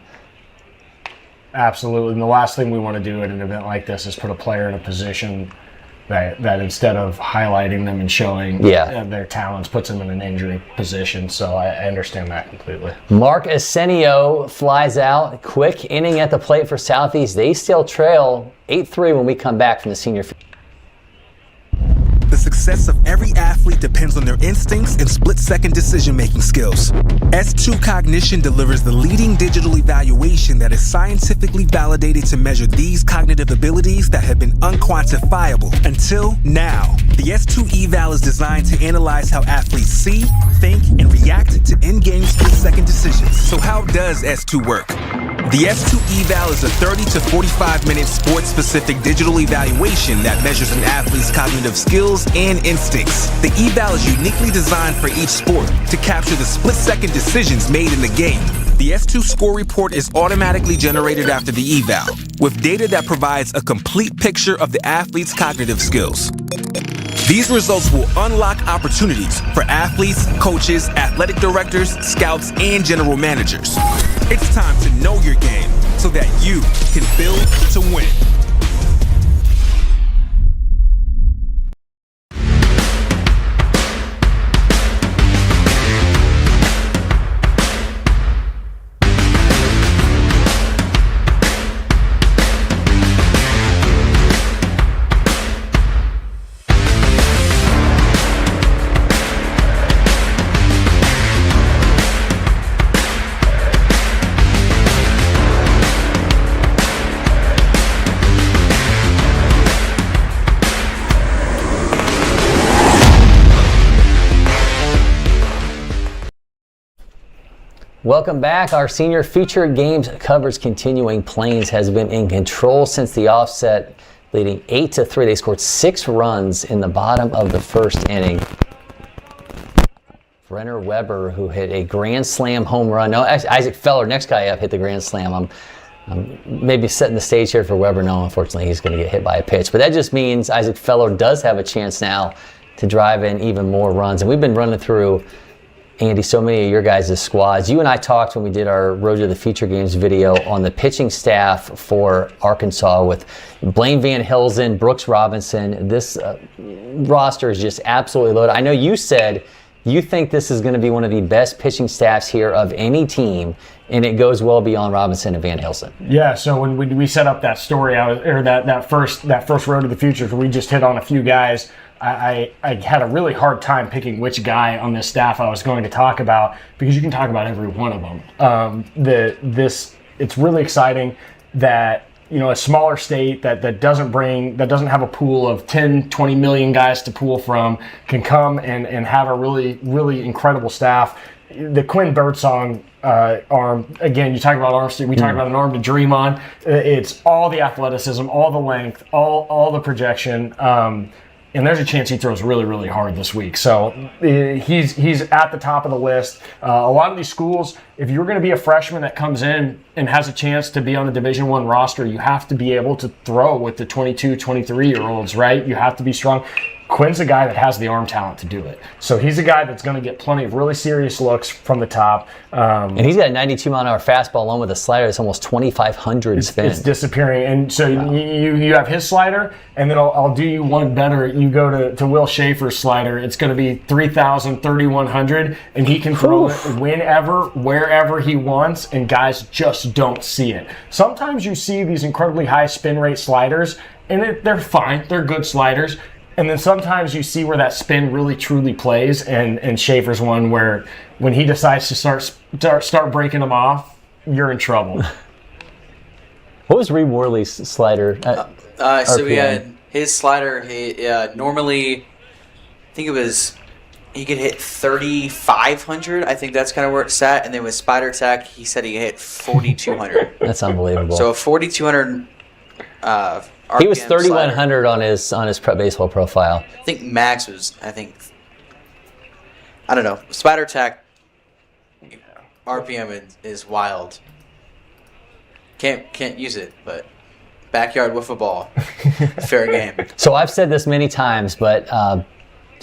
Absolutely, and the last thing we want to do at an event like this is put a player in a position that instead of highlighting them and showing their talents, puts them in an injury position. So I understand that completely. Mark Arsenio flies out. Quick inning at the plate for Southeast. They still trail 8-3 when we come back from the senior. The success of every athlete depends on their instincts and split-second decision-making skills. S2 Cognition delivers the leading digital evaluation that is scientifically validated to measure these cognitive abilities that have been unquantifiable until now. The S2 eval is designed to analyze how athletes see, think, and react to in-game split-second decisions. So how does S2 work? The S2 eval is a 30 to 45-minute sports-specific digital evaluation that measures an athlete's cognitive skills and instincts. The eval is uniquely designed for each sport to capture the split-second decisions made in the game. The S2 score report is automatically generated after the eval, with data that provides a complete picture of the athlete's cognitive skills. These results will unlock opportunities for athletes, coaches, athletic directors, scouts, and general managers. It's time to know your game so that you can build to win. Welcome back. Our senior feature games coverage continuing. Plains has been in control since the offset, leading 8-3. They scored 6 runs in the bottom of the first inning. Brenner Weber, who hit a grand slam home run. No, Isaac Feller, next guy up, hit the grand slam. I'm maybe setting the stage here for Weber. No, unfortunately, he's going to get hit by a pitch. But that just means Isaac Feller does have a chance now to drive in even more runs. And we've been running through, Andy, so many of your guys' squads. You and I talked when we did our Road to the Feature Games video on the pitching staff for Arkansas with Blaine Van Hilsen, Brooks Robinson. This roster is just absolutely loaded. I know you said you think this is going to be one of the best pitching staffs here of any team, and it goes well beyond Robinson and Van Hilsen. Yeah, so when we set up that story, that first Road to the Future, we just hit on a few guys. I had a really hard time picking which guy on this staff I was going to talk about, because you can talk about every one of them. It's really exciting that, you know, a smaller state that doesn't have a pool of 10, 20 million guys to pull from can come and have a really, really incredible staff. The Quinn Birdsong arm, again, you talk about arms, we talk about an arm to dream on. It's all the athleticism, all the length, all the projection. And there's a chance he throws really, really hard this week. So he's at the top of the list. A lot of these schools, if you're going to be a freshman that comes in and has a chance to be on the Division I roster, you have to be able to throw with the 22, 23-year-olds, right? You have to be strong. Quinn's a guy that has the arm talent to do it. So he's a guy that's going to get plenty of really serious looks from the top. And he's got a 92-mile-an-hour fastball along with a slider that's almost 2,500 spin. It's disappearing. And so you have his slider, and then I'll do you one better. You go to Will Schaefer's slider. It's going to be 3,000, 3,100, and he can throw it whenever, wherever he wants, and guys just don't see it. Sometimes you see these incredibly high spin rate sliders, and they're fine. They're good sliders. And then sometimes you see where that spin really truly plays, and Schaefer's one where when he decides to start breaking them off, you're in trouble. What was Reed Worley's slider? So we had his slider. Normally, I think he could hit 3,500. I think that's kind of where it's at. And then with Spider Tech, he said he hit 4,200. That's unbelievable. So a 4,200. He was 3,100 on his baseball profile. I think max was, I don't know. Spider Tech, RPM is wild. Can't use it, but backyard wiffle ball, fair game. So I've said this many times, but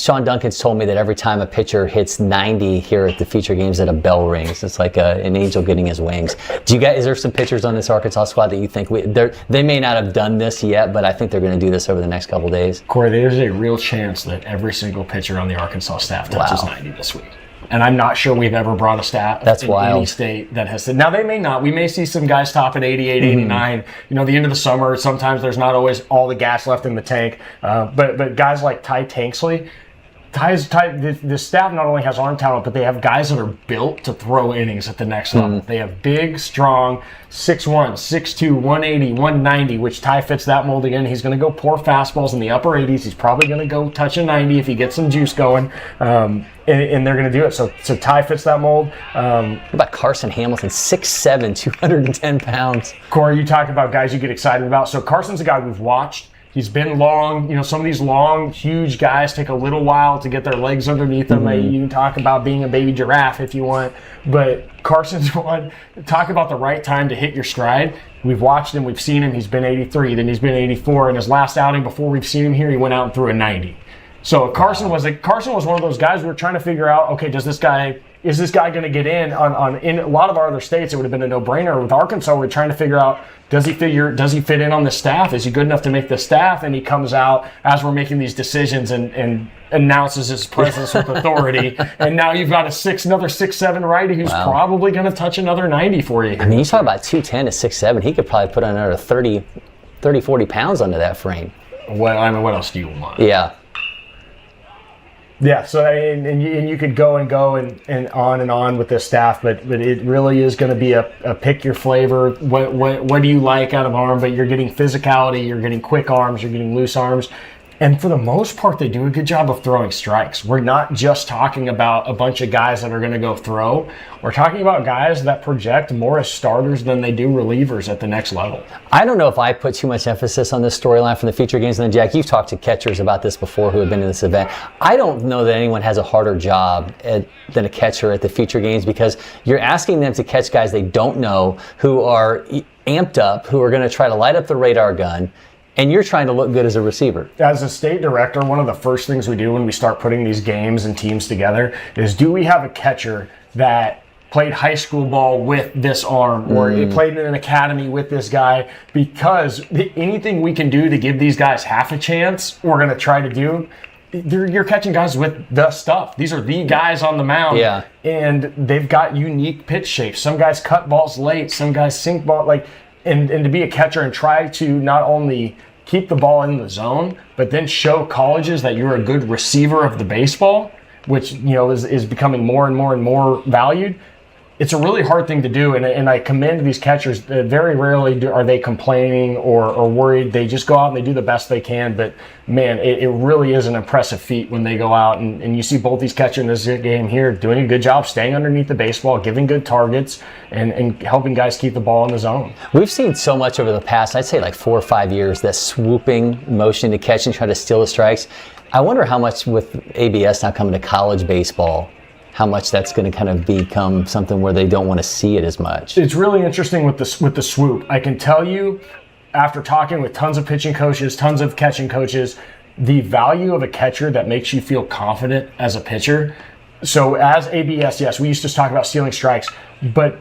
Sean Duncan's told me that every time a pitcher hits 90 here at the feature games, that a bell rings. It's like an angel getting his wings. Is there some pitchers on this Arkansas squad that you think they may not have done this yet, but I think they're going to do this over the next couple days? Corey, there's a real chance that every single pitcher on the Arkansas staff touches 90 this week. And I'm not sure we've ever brought a stat in any state that has said. Now, they may not. We may see some guys top at 88, 89. You know, the end of the summer, sometimes there's not always all the gas left in the tank. But guys like Ty Tanksley, The staff not only has arm talent, but they have guys that are built to throw innings at the next level. They have big, strong, 6'1", 6'2", 180, 190, which Ty fits that mold again. He's going to go pour fastballs in the upper 80s. He's probably going to go touch a 90 if he gets some juice going, and they're going to do it. So Ty fits that mold. What about Carson Hamilton, 6'7", 210 pounds? Cory, you talk about guys you get excited about. So Carson's a guy we've watched. He's been long. Some of these long, huge guys take a little while to get their legs underneath them. You can talk about being a baby giraffe if you want. But Carson's one. Talk about the right time to hit your stride. We've watched him. We've seen him. He's been 83. Then he's been 84. In his last outing before we've seen him here, he went out and threw a 90. So Carson was one of those guys we were trying to figure out, okay, is this guy going to get in? In a lot of our other states, it would have been a no-brainer. With Arkansas, we're trying to figure out, does he fit in on the staff? Is he good enough to make the staff? And he comes out as we're making these decisions and announces his presence with authority. And now you've got another 6'7" righty who's probably going to touch another 90 for you. I mean, you talk about 210 to 6'7". He could probably put another 30, 40 pounds under that frame. Well, I mean, what else do you want? Yeah. Yeah, so and you could go and on with this staff, but it really is going to be a pick your flavor. What do you like out of arm? But you're getting physicality, you're getting quick arms, you're getting loose arms. And for the most part, they do a good job of throwing strikes. We're not just talking about a bunch of guys that are going to go throw. We're talking about guys that project more as starters than they do relievers at the next level. I don't know if I put too much emphasis on this storyline from the future games. And then, Jack, you've talked to catchers about this before who have been in this event. I don't know that anyone has a harder job than a catcher at the future games, because you're asking them to catch guys they don't know, who are amped up, who are going to try to light up the radar gun. And you're trying to look good as a receiver. As a state director, one of the first things we do when we start putting these games and teams together is, do we have a catcher that played high school ball with this arm, or he played in an academy with this guy? Because anything we can do to give these guys half a chance, we're going to try to do. You're catching guys with the stuff. These are the guys on the mound. Yeah. And they've got unique pitch shapes. Some guys cut balls late. Some guys sink ball. And to be a catcher and try to not only keep the ball in the zone, but then show colleges that you're a good receiver of the baseball, which is becoming more and more and more valued. It's a really hard thing to do, and I commend these catchers. Very rarely are they complaining or worried. They just go out and they do the best they can. But man, it really is an impressive feat when they go out and you see both these catchers in this game here doing a good job staying underneath the baseball, giving good targets, and helping guys keep the ball in the zone. We've seen so much over the past, I'd say like 4 or 5 years, that swooping motion to catch and try to steal the strikes. I wonder how much, with ABS now coming to college baseball, how much that's going to kind of become something where they don't want to see it as much. It's really interesting with the swoop. I can tell you, after talking with tons of pitching coaches, tons of catching coaches, the value of a catcher that makes you feel confident as a pitcher. So as ABS, yes, we used to talk about stealing strikes, but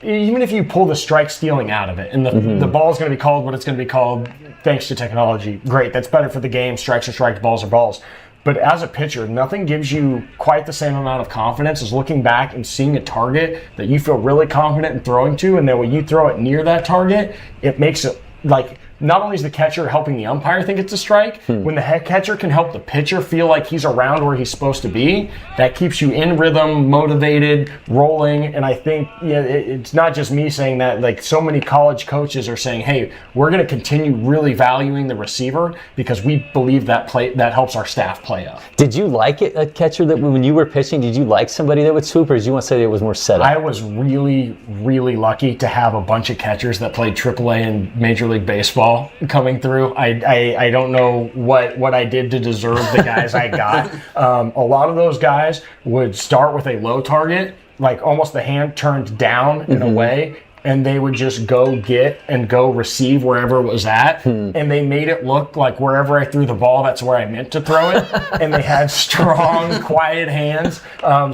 even if you pull the strike stealing out of it, and the ball is going to be called what it's going to be called thanks to technology, great, that's better for the game. Strikes are strikes, balls are balls. But as a pitcher, nothing gives you quite the same amount of confidence as looking back and seeing a target that you feel really confident in throwing to, and then when you throw it near that target, it makes it like, not only is the catcher helping the umpire think it's a strike, when the catcher can help the pitcher feel like he's around where he's supposed to be, that keeps you in rhythm, motivated, rolling. And I think it's not just me saying that. Like, so many college coaches are saying, hey, we're going to continue really valuing the receiver because we believe that helps our staff play up. Did you like it, a catcher that when you were pitching, did you like somebody that would swoop, or did you want to say it was more set up? I was really, really lucky to have a bunch of catchers that played AAA and Major League Baseball coming through. I don't know what I did to deserve the guys I got. A lot of those guys would start with a low target, like almost the hand turned down in a way, and they would just go get and go receive wherever it was at. And they made it look like wherever I threw the ball, that's where I meant to throw it. And they had strong, quiet hands.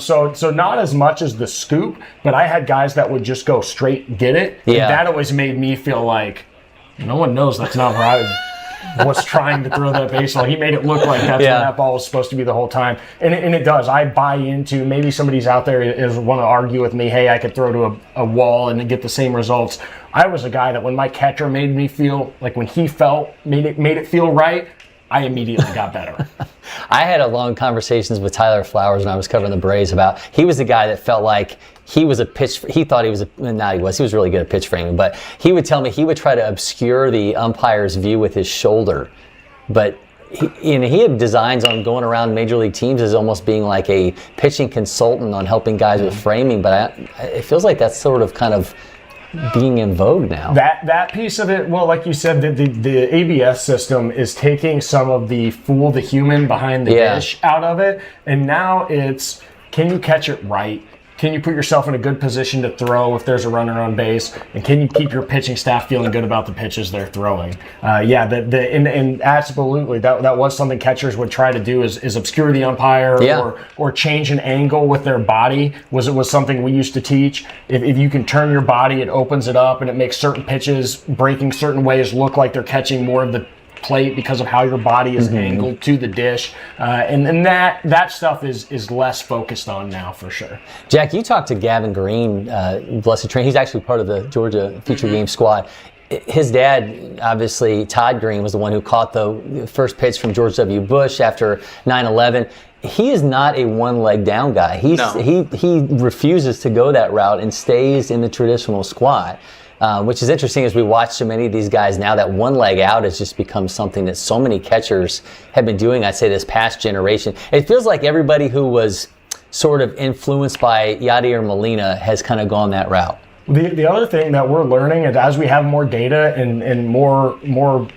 So not as much as the scoop, but I had guys that would just go straight get it. Yeah. And that always made me feel like, no one knows that's not where I was trying to throw that baseball. He made it look like that's where that ball was supposed to be the whole time. And it does. I buy into, maybe somebody's out there is want to argue with me, hey, I could throw to a wall and get the same results. I was a guy that when my catcher made me feel, like when he made it feel right, I immediately got better. I had a long conversations with Tyler Flowers when I was covering the Braves about, he was the guy that felt like he was he thought he was, he was really good at pitch framing, but he would tell me he would try to obscure the umpire's view with his shoulder. But he had designs on going around major league teams as almost being like a pitching consultant on helping guys with framing, but it feels like that's sort of kind of being in vogue now. That piece of it, well, like you said, the ABS system is taking some of the fool the human behind the dish out of it, and now it's, can you catch it right? Can you put yourself in a good position to throw if there's a runner on base? And can you keep your pitching staff feeling good about the pitches they're throwing? And absolutely, that was something catchers would try to do is obscure the umpire or change an angle with their body. Was something we used to teach. If you can turn your body, it opens it up and it makes certain pitches breaking certain ways look like they're catching more of the plate because of how your body is angled to the dish, and that stuff is less focused on now for sure. Jack, you talked to Gavin Green, blessed train. He's actually part of the Georgia Future Game squad. His dad, obviously, Todd Green, was the one who caught the first pitch from George W. Bush after 9/11. He is not a one-leg down guy. He refuses to go that route and stays in the traditional squat. Which is interesting as we watch so many of these guys now, that one leg out has just become something that so many catchers have been doing, I'd say, this past generation. It feels like everybody who was sort of influenced by Yadier Molina has kind of gone that route. The other thing that we're learning is as we have more data and more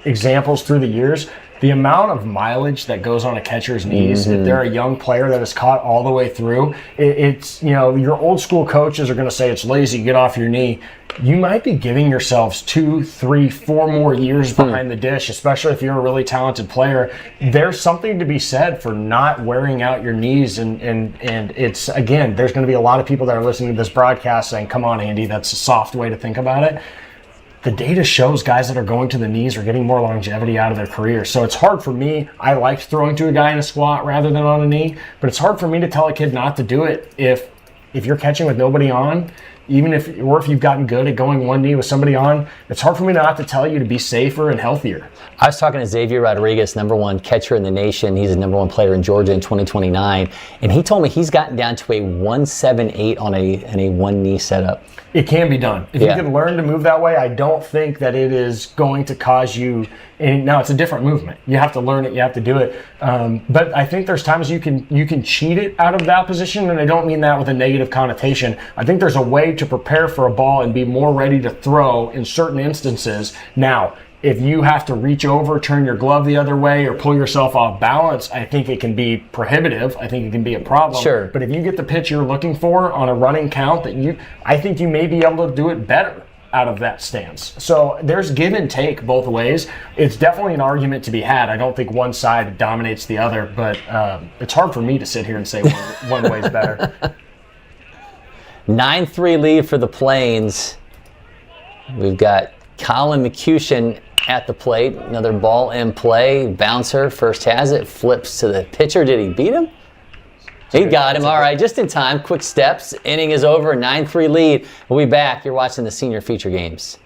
examples through the years, the amount of mileage that goes on a catcher's knees, if they're a young player that is caught all the way through, it's, your old school coaches are going to say it's lazy, get off your knee. You might be giving yourselves 2, 3, 4 more years behind the dish, especially if you're a really talented player. There's something to be said for not wearing out your knees. And it's, again, there's going to be a lot of people that are listening to this broadcast saying, come on, Andy, that's a soft way to think about it. The data shows guys that are going to the knees are getting more longevity out of their career. So it's hard for me. I liked throwing to a guy in a squat rather than on a knee, but it's hard for me to tell a kid not to do it if you're catching with nobody on, if you've gotten good at going one knee with somebody on. It's hard for me not to tell you to be safer and healthier. I was talking to Xavier Rodriguez, #1 catcher in the nation. He's a #1 player in Georgia in 2029, and he told me he's gotten down to a 1.78 on a one knee setup. It can be done. If you can learn to move that way, I don't think that it is going to cause you any. Now, it's a different movement. You have to learn it. You have to do it. But I think there's times you can cheat it out of that position, and I don't mean that with a negative connotation. I think there's a way to prepare for a ball and be more ready to throw in certain instances. Now, if you have to reach over, turn your glove the other way, or pull yourself off balance, I think it can be prohibitive. I think it can be a problem. Sure. But if you get the pitch you're looking for on a running count, I think you may be able to do it better out of that stance. So there's give and take both ways. It's definitely an argument to be had. I don't think one side dominates the other, but it's hard for me to sit here and say one way's better. 9-3 lead for the Plains. We've got Colin McCutcheon at the plate. Another ball in play. Bouncer first has it. Flips to the pitcher. Did he beat him? He got him. All right, just in time. Quick steps. Inning is over. 9-3 lead. We'll be back. You're watching the Senior Feature Games.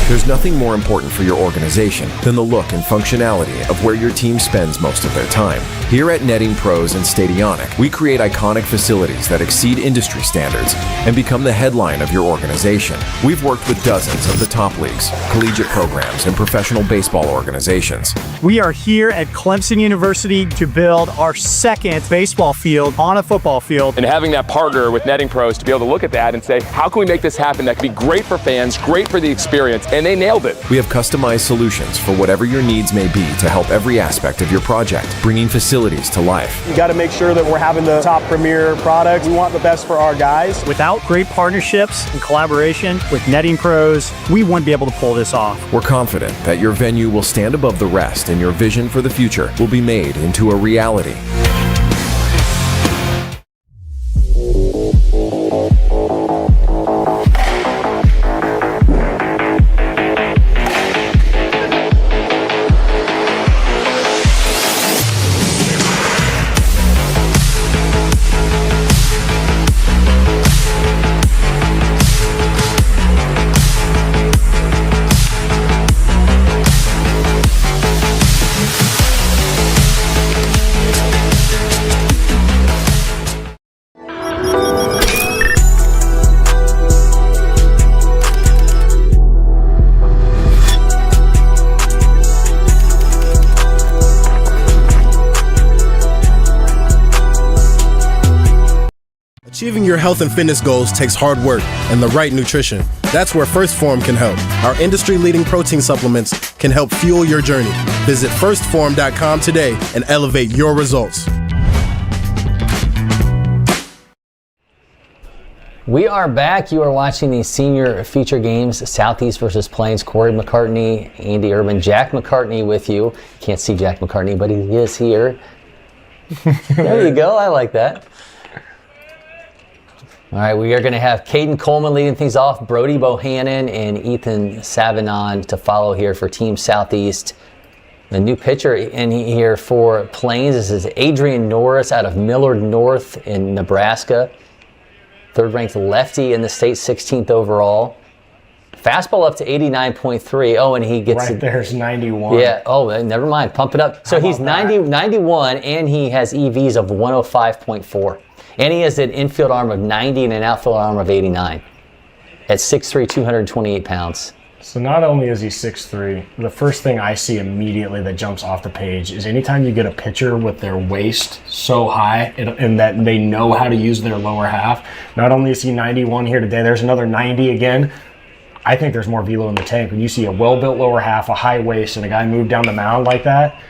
There's nothing more important for your organization than the look and functionality of where your team spends most of their time. Here at Netting Pros and Stadionic, we create iconic facilities that exceed industry standards and become the headline of your organization. We've worked with dozens of the top leagues, collegiate programs, and professional baseball organizations. We are here at Clemson University to build our second baseball field on a football field. And having that partner with Netting Pros to be able to look at that and say, how can we make this happen that can be great for fans, great for the experience, and they nailed it. We have customized solutions for whatever your needs may be to help every aspect of your project, bringing facilities to life. You got to make sure that we're having the top premier product. We want the best for our guys. Without great partnerships and collaboration with Netting Pros, we wouldn't be able to pull this off. We're confident that your venue will stand above the rest and your vision for the future will be made into a reality. your health and fitness goals takes hard work and the right nutrition. That's where First Form can help. Our industry-leading protein supplements can help fuel your journey. Visit firstform.com today and elevate your results. We are back. You are watching the senior feature games, Southeast versus Plains. Cory McCartney, Andy Urban, Jack McCartney with you. Can't see Jack McCartney, but he is here. There you go. I like that. All right, we are going to have Caden Coleman leading things off, Brody Bohannon and Ethan Savanon to follow here for Team Southeast. The new pitcher in here for Plains, this is Adrian Norris out of Millard North in Nebraska. Third-ranked lefty in the state, 16th overall. Fastball up to 89.3. Oh, and he gets... Right there's 91. Yeah. Oh, never mind. Pump it up. So he's 91, and he has EVs of 105.4. And he has an infield arm of 90 and an outfield arm of 89 at 6'3", 228 pounds. So not only is he 6'3", the first thing I see immediately that jumps off the page is anytime you get a pitcher with their waist so high and that they know how to use their lower half. Not only is he 91 here today, there's another 90 again. I think there's more velo in the tank. When you see a well-built lower half, a high waist, and a guy move down the mound like that,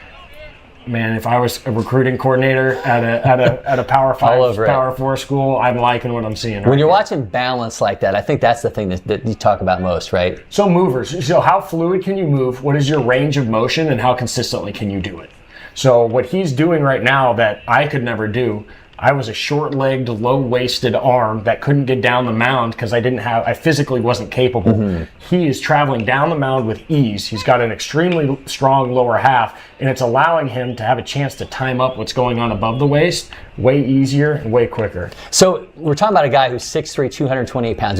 man, if I was a recruiting coordinator at a Power 5, Power 4 school, I'm liking what I'm seeing. When you're watching balance like that, I think that's the thing that you talk about most, right? So movers. So how fluid can you move? What is your range of motion, and how consistently can you do it? So what he's doing right now that I could never do, I was a short-legged, low-waisted arm that couldn't get down the mound because I physically wasn't capable. Mm-hmm. He is traveling down the mound with ease. He's got an extremely strong lower half, and it's allowing him to have a chance to time up what's going on above the waist way easier and way quicker. So we're talking about a guy who's 6'3", 228 pounds.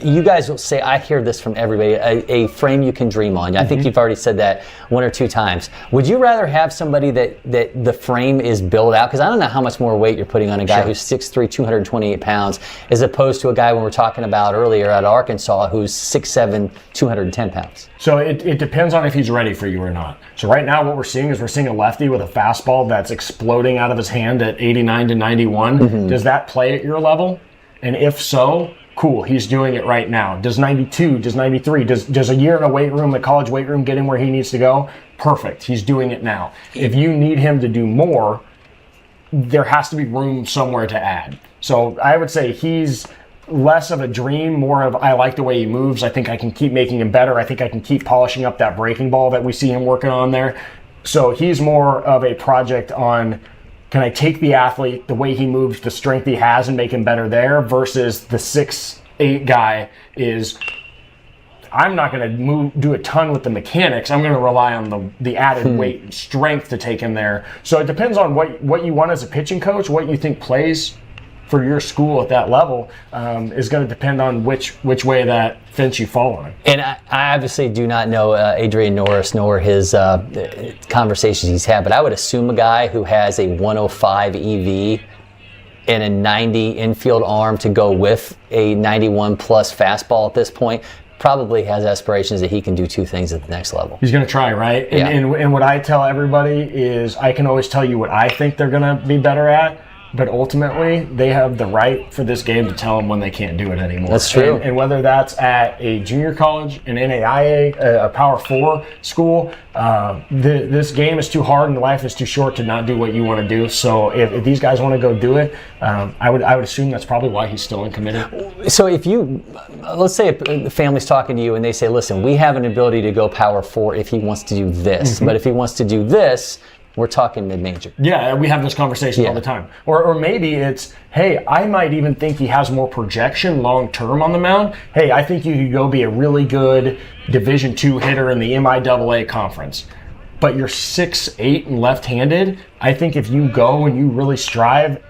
You guys will say, I hear this from everybody, a frame you can dream on. I think you've already said that one or two times. Would you rather have somebody that the frame is built out? Because I don't know how much more weight you're putting on a guy who's 6'3", 228 pounds, as opposed to a guy when we're talking about earlier at Arkansas who's 6'7", 210 pounds. So it depends on if he's ready for you or not. So right now what we're seeing a lefty with a fastball that's exploding out of his hand at 89 to 91. Mm-hmm. Does that play at your level? And if so, cool, he's doing it right now. Does 92, does 93, does a year in a weight room, the college weight room, get him where he needs to go? Perfect, he's doing it now. If you need him to do more, there has to be room somewhere to add. So I would say he's less of a dream, more of I like the way he moves. I think I can keep making him better. I think I can keep polishing up that breaking ball that we see him working on there. So he's more of a project on, can I take the athlete, the way he moves, the strength he has, and make him better there, versus the 6'8" guy is, I'm not going to do a ton with the mechanics. I'm going to rely on the added weight and strength to take him there. So it depends on what you want as a pitching coach, what you think plays for your school at that level is going to depend on which way that fence you fall on. And I obviously do not know Adrian Norris nor his conversations he's had, but I would assume a guy who has a 105 EV and a 90 infield arm to go with a 91 plus fastball at this point probably has aspirations that he can do two things at the next level. He's going to try, right? Yeah. And what I tell everybody is I can always tell you what I think they're going to be better at, but ultimately they have the right for this game to tell them when they can't do it anymore. That's true. And whether that's at a junior college, an NAIA, a Power 4 school, this game is too hard and life is too short to not do what you want to do. So if these guys want to go do it, I would assume that's probably why he's still uncommitted. So if you, let's say the family's talking to you and they say, listen, we have an ability to go Power 4 if he wants to do this, but if he wants to do this, we're talking mid-major. Yeah, we have this conversation all the time. Or maybe it's, hey, I might even think he has more projection long-term on the mound. Hey, I think you could go be a really good Division II hitter in the MIAA conference. But you're 6'8" and left-handed. I think if you go and you really strive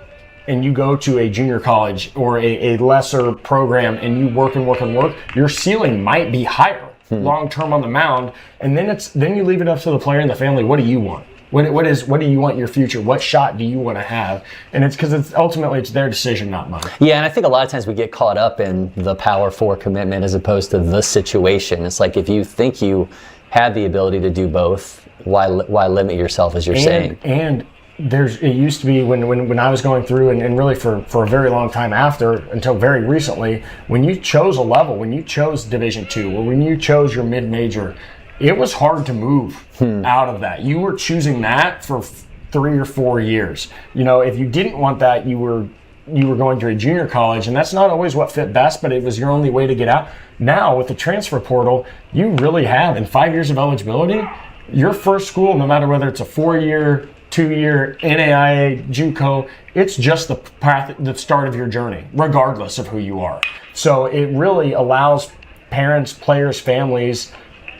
and you go to a junior college or a lesser program and you work and work and work, your ceiling might be higher long-term on the mound. And then you leave it up to the player and the family. What do you want? What do you want your future? What shot do you want to have? And it's because it's ultimately their decision, not mine. Yeah, and I think a lot of times we get caught up in the Power 4 commitment as opposed to the situation. It's like if you think you have the ability to do both, why limit yourself, as you're saying? And it used to be when I was going through and really for a very long time after, until very recently, when you chose a level, when you chose Division II, or when you chose your mid-major, it was hard to move out of that. You were choosing that for 3 or 4 years. You know, if you didn't want that, you were going to a junior college, and that's not always what fit best, but it was your only way to get out. Now, with the transfer portal, you really have, in 5 years of eligibility, your first school, no matter whether it's a 4-year, 2-year, NAIA, JUCO, it's just the path, the start of your journey, regardless of who you are. So it really allows parents, players, families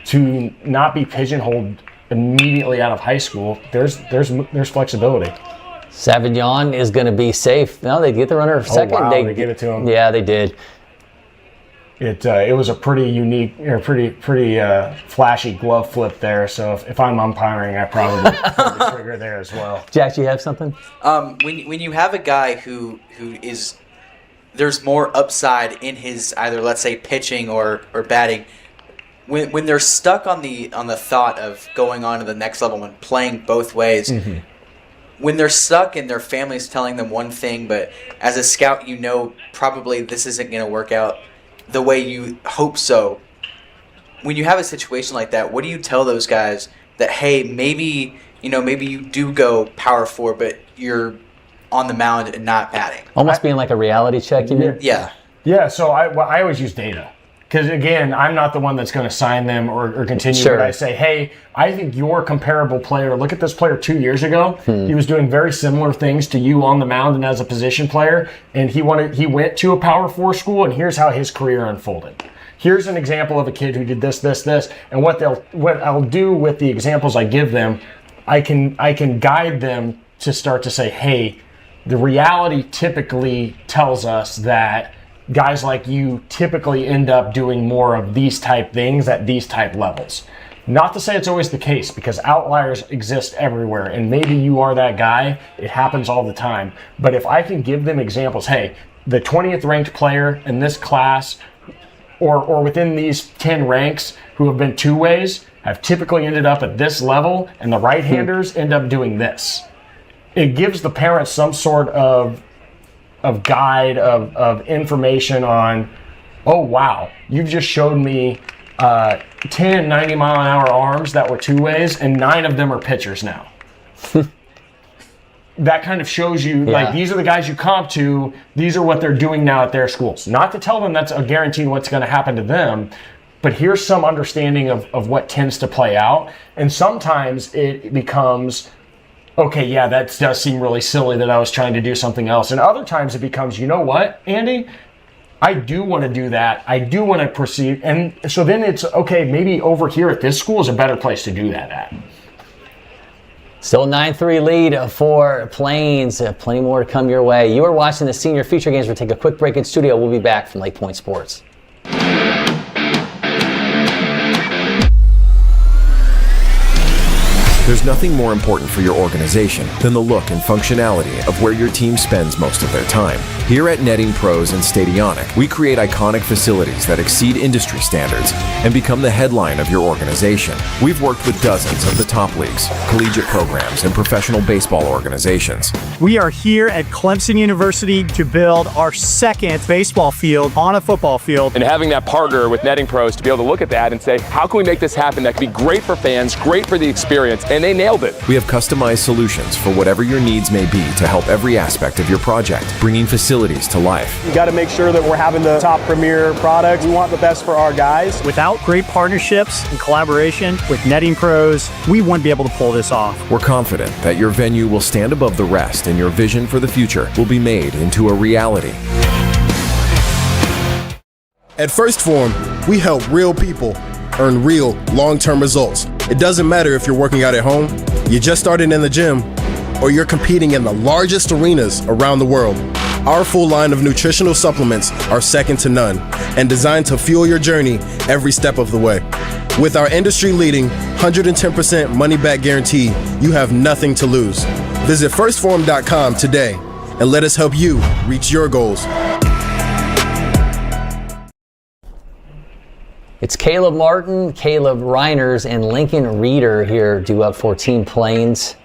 to not be pigeonholed immediately out of high school. There's flexibility. Savignon is going to be safe. No, they get the runner second. Oh, wow, they gave it to him. Yeah, they did. It was a pretty unique, or pretty flashy glove flip there. So if I'm umpiring, I probably pull the trigger there as well. Jack, do you have something? When you have a guy who is, there's more upside in his either, let's say, pitching or batting. When they're stuck on the thought of going on to the next level and playing both ways, when they're stuck and their family's telling them one thing, but as a scout, you know probably this isn't going to work out the way you hope so. When you have a situation like that, what do you tell those guys that, hey, maybe you do go power 4, but you're on the mound and not batting? Almost being like a reality check, you mean? Yeah. Yeah, so I always use data. Because, again, I'm not the one that's going to sign them or continue. Sure. But I say, hey, I think your comparable player, look at this player 2 years ago. He was doing very similar things to you on the mound and as a position player. And he went to a Power 4 school, and here's how his career unfolded. Here's an example of a kid who did this, this, this. And what I'll do with the examples I give them, I can guide them to start to say, hey, the reality typically tells us that guys like you typically end up doing more of these type things at these type levels. Not to say it's always the case, because outliers exist everywhere, and maybe you are that guy. It happens all the time. But if I can give them examples, hey, the 20th ranked player in this class or within these 10 ranks who have been two ways have typically ended up at this level, and the right-handers end up doing this. It gives the parents some sort of guide, of information on, oh wow, you've just showed me 10 90-mile-an-hour arms that were two ways, and 9 of them are pitchers now. That kind of shows you, like, these are the guys you comp to, these are what they're doing now at their schools. Not to tell them that's a guarantee what's going to happen to them, but here's some understanding of what tends to play out. And sometimes it becomes, okay, yeah, that does seem really silly that I was trying to do something else. And other times it becomes, you know what, Andy? I do want to do that. I do want to proceed. And so then it's, okay, maybe over here at this school is a better place to do that at. Still 9-3 lead for Plains. Plenty more to come your way. You are watching the Senior Future Games. We'll take a quick break in studio. We'll be back from LakePoint Sports. There's nothing more important for your organization than the look and functionality of where your team spends most of their time. Here at Netting Pros and Stadionic, we create iconic facilities that exceed industry standards and become the headline of your organization. We've worked with dozens of the top leagues, collegiate programs, and professional baseball organizations. We are here at Clemson University to build our second baseball field on a football field. And having that partner with Netting Pros to be able to look at that and say, how can we make this happen that can be great for fans, great for the experience, and they nailed it. We have customized solutions for whatever your needs may be to help every aspect of your project, bringing facilities to life. You got to make sure that we're having the top premier product. We want the best for our guys. Without great partnerships and collaboration with Netting Pros, we wouldn't be able to pull this off. We're confident that your venue will stand above the rest and your vision for the future will be made into a reality. At First Form, we help real people earn real long-term results. It doesn't matter if you're working out at home, you just started in the gym, or you're competing in the largest arenas around the world. Our full line of nutritional supplements are second to none and designed to fuel your journey every step of the way. With our industry-leading 110% money-back guarantee, you have nothing to lose. Visit firstform.com today and let us help you reach your goals. It's Caleb Martin, Caleb Reiners, and Lincoln Reeder here due up for Team Plains.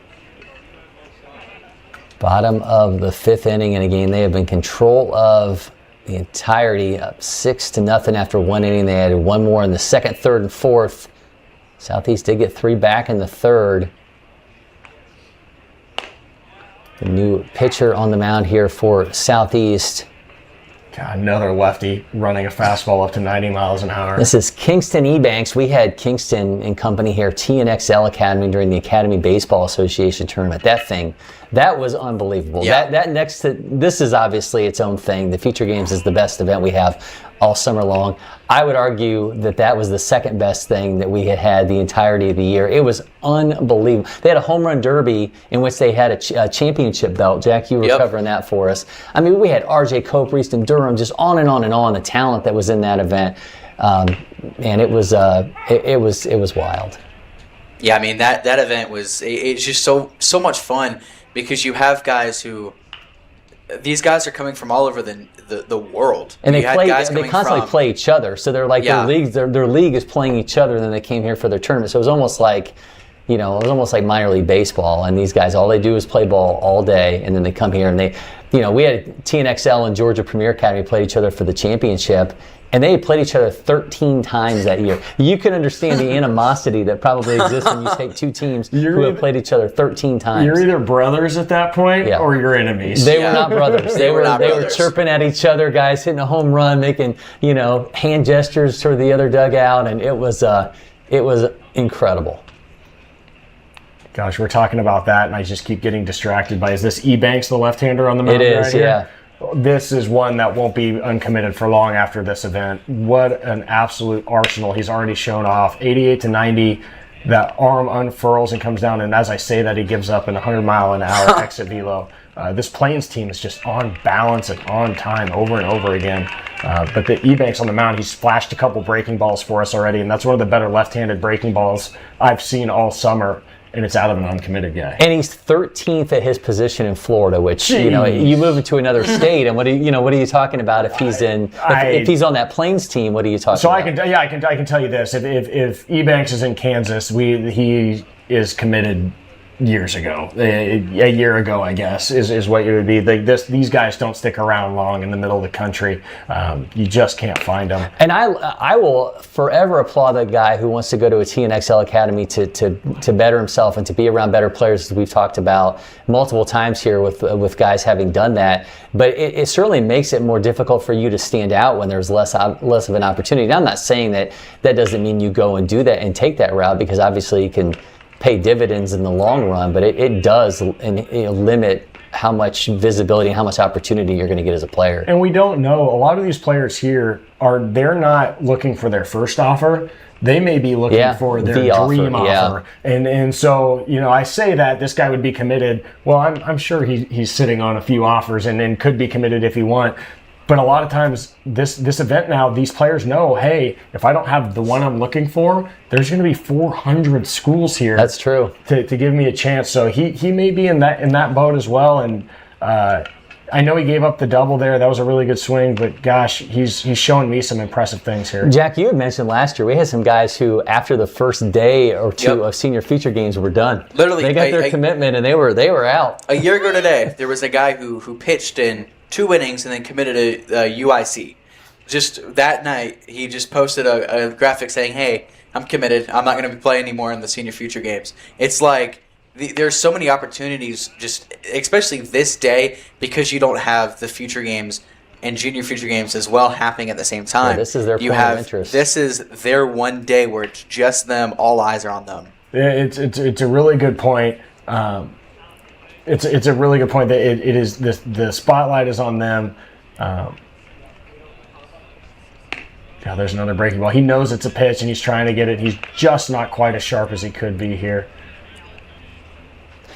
Bottom of the 5th inning, and again, they have been control of the entirety, up 6-0 after 1 inning. They added 1 more in the 2nd, 3rd, and 4th. Southeast did get 3 back in the 3rd. The new pitcher on the mound here for Southeast. God, another lefty running a fastball up to 90 miles an hour. This is Kingston Ebanks. We had Kingston and company here, TNXL Academy, during the Academy Baseball Association tournament. That was unbelievable. Yeah. This is obviously its own thing. The Feature Games is the best event we have all summer long. I would argue that was the second best thing that we had the entirety of the year. It was unbelievable. They had a home run derby in which they had a championship belt. Jack, you were covering that for us. I mean, we had R.J. Cope, Easton Durham, just on and on and on, the talent that was in that event. And it was wild. Yeah, I mean, that event was, it's just so much fun because you have guys who, these guys are coming from all over the world. And they constantly play each other. So they're like their league is playing each other, and then they came here for their tournament. So it was almost like, minor league baseball. And these guys, all they do is play ball all day, and then they come here and we had TNXL and Georgia Premier Academy played each other for the championship, and they played each other 13 times that year. You can understand the animosity that probably exists when you take two teams who have played each other 13 times. You're either brothers at that point or you're enemies. They were not brothers. They were chirping at each other, guys hitting a home run, making hand gestures toward the other dugout, and it was incredible. Gosh, we're talking about that, and I just keep getting distracted by, is this Ebanks the left-hander on the mound? It is, right here? This is one that won't be uncommitted for long after this event. What an absolute arsenal he's already shown off. 88 to 90, that arm unfurls and comes down, and as I say that, he gives up an 100-mile-an-hour exit velo. This Plains team is just on balance and on time over and over again. But the Ebanks on the mound, he's flashed a couple breaking balls for us already, and that's one of the better left-handed breaking balls I've seen all summer. And it's out of an uncommitted guy. And he's 13th at his position in Florida, which you move into another state, and what are you talking about if he's if he's on that Plains team? What are you talking about? I can tell you this: if Ebanks is in Kansas, he is committed years ago, a year ago, I guess, is what it would be. These guys don't stick around long in the middle of the country. You just can't find them. And I will forever applaud that guy who wants to go to a TNXL Academy to better himself and to be around better players, as we've talked about multiple times here with guys having done that. But it certainly makes it more difficult for you to stand out when there's less of an opportunity. Now, I'm not saying that doesn't mean you go and do that and take that route, because obviously you can pay dividends in the long run, but it does limit how much visibility and how much opportunity you're going to get as a player. And we don't know. A lot of these players here they're not looking for their first offer. They may be looking for their dream offer. And so, I say that this guy would be committed. Well, I'm sure he's sitting on a few offers and could be committed if he want. But a lot of times, this event now, these players know, hey, if I don't have the one I'm looking for, there's going to be 400 schools here. That's true. To give me a chance. So he may be in that boat as well. And I know he gave up the double there. That was a really good swing. But gosh, he's showing me some impressive things here. Jack, you had mentioned last year we had some guys who, after the first day or two of senior feature games, were done. Literally, they got their commitment and they were out. A year ago today, there was a guy who pitched in 2 innings and then committed a UIC. Just that night, he just posted a graphic saying, hey, I'm committed. I'm not going to be playing anymore in the senior future games. It's like there's so many opportunities, just especially this day, because you don't have the future games and junior future games as well happening at the same time. Yeah, this is their point of interest. This is their one day where it's just them. All eyes are on them. Yeah, it's a really good point. It's a really good point that it is the spotlight is on them. There's another breaking ball. He knows it's a pitch and he's trying to get it. He's just not quite as sharp as he could be here.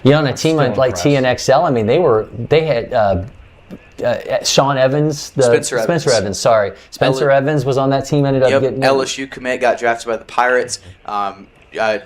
On a team like TNXL, I mean, they had Sean Evans, Spencer Evans. Sorry, Spencer Evans was on that team. Ended up getting LSU commit, got drafted by the Pirates.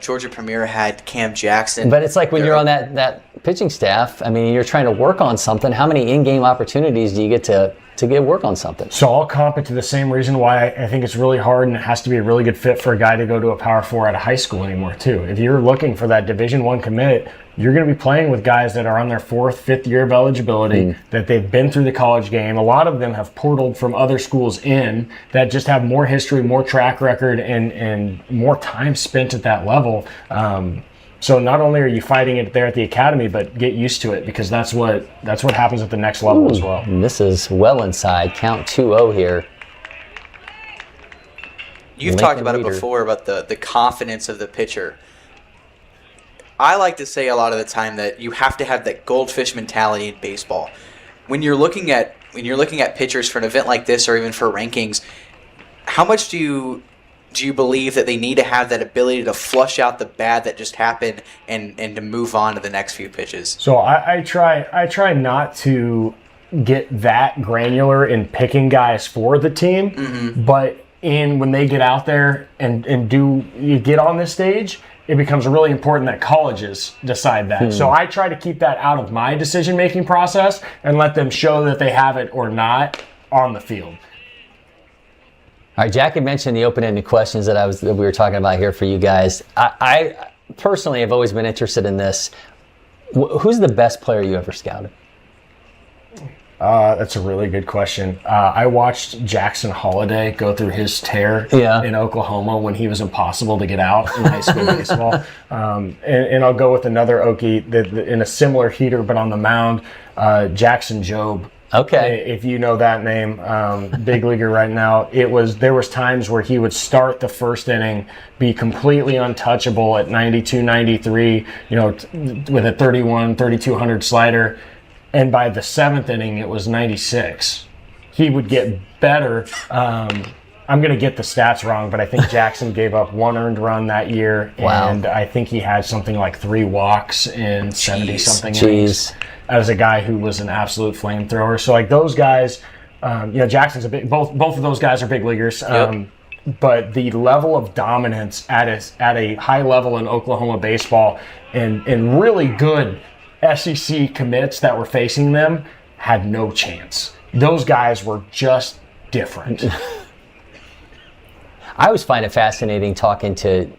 Georgia Premier had Cam Jackson. But it's like when you're on that pitching staff, I mean, you're trying to work on something. How many in-game opportunities do you get to to get work on something. So I'll comp it to the same reason why I think it's really hard and it has to be a really good fit for a guy to go to a Power 4 out of high school anymore too. If you're looking for that Division I commit, you're going to be playing with guys that are on their 4th, 5th year of eligibility, that they've been through the college game. A lot of them have portaled from other schools in that just have more history, more track record, and more time spent at that level. So not only are you fighting it there at the academy, but get used to it, because that's what happens at the next level as well. And this is well inside. Count 2-0 here. You've talked about it before, about the confidence of the pitcher. I like to say a lot of the time that you have to have that goldfish mentality in baseball. When you're looking at pitchers for an event like this, or even for rankings, how much do you believe that they need to have that ability to flush out the bad that just happened and to move on to the next few pitches? So I try not to get that granular in picking guys for the team, but when they get out there and you get on this stage, it becomes really important that colleges decide that. So I try to keep that out of my decision-making process and let them show that they have it or not on the field. All right, Jack had mentioned the open-ended questions that we were talking about here for you guys. I personally have always been interested in this. Who's the best player you ever scouted? That's a really good question. I watched Jackson Holliday go through his tear in Oklahoma when he was impossible to get out in high school baseball. And I'll go with another Okie that in a similar heater, but on the mound, Jackson Jobe. Okay. If you know that name, big leaguer right now. There was times where he would start the first inning, be completely untouchable at 92, 93, with a 3,200 slider. And by the 7th inning, it was 96. He would get better. I'm going to get the stats wrong, but I think Jackson gave up 1 earned run that year. Wow. And I think he had something like 3 walks in 70-something innings. As a guy who was an absolute flamethrower. So like those guys, Jackson's both of those guys are big leaguers. But the level of dominance at a high level in Oklahoma baseball and really good SEC commits that were facing them had no chance. Those guys were just different. I always find it fascinating talking to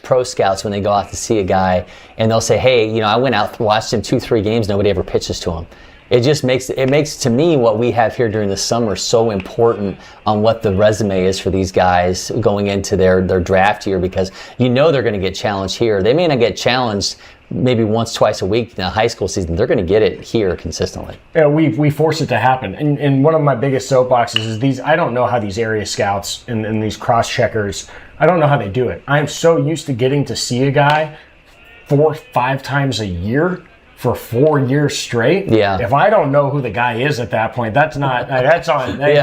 pro scouts when they go out to see a guy and they'll say, hey, I went out, watched him 2-3 games, nobody ever pitches to him. It just makes to me what we have here during the summer so important on what the resume is for these guys going into their draft year, because they're going to get challenged here. They may not get challenged maybe once, twice a week in a high school season. They're going to get it here consistently. Yeah, we force it to happen. And one of my biggest soapboxes is I don't know how these area scouts and these cross-checkers, I don't know how they do it. I am so used to getting to see a guy 4-5 times a year for 4 years straight. Yeah. If I don't know who the guy is at that point, that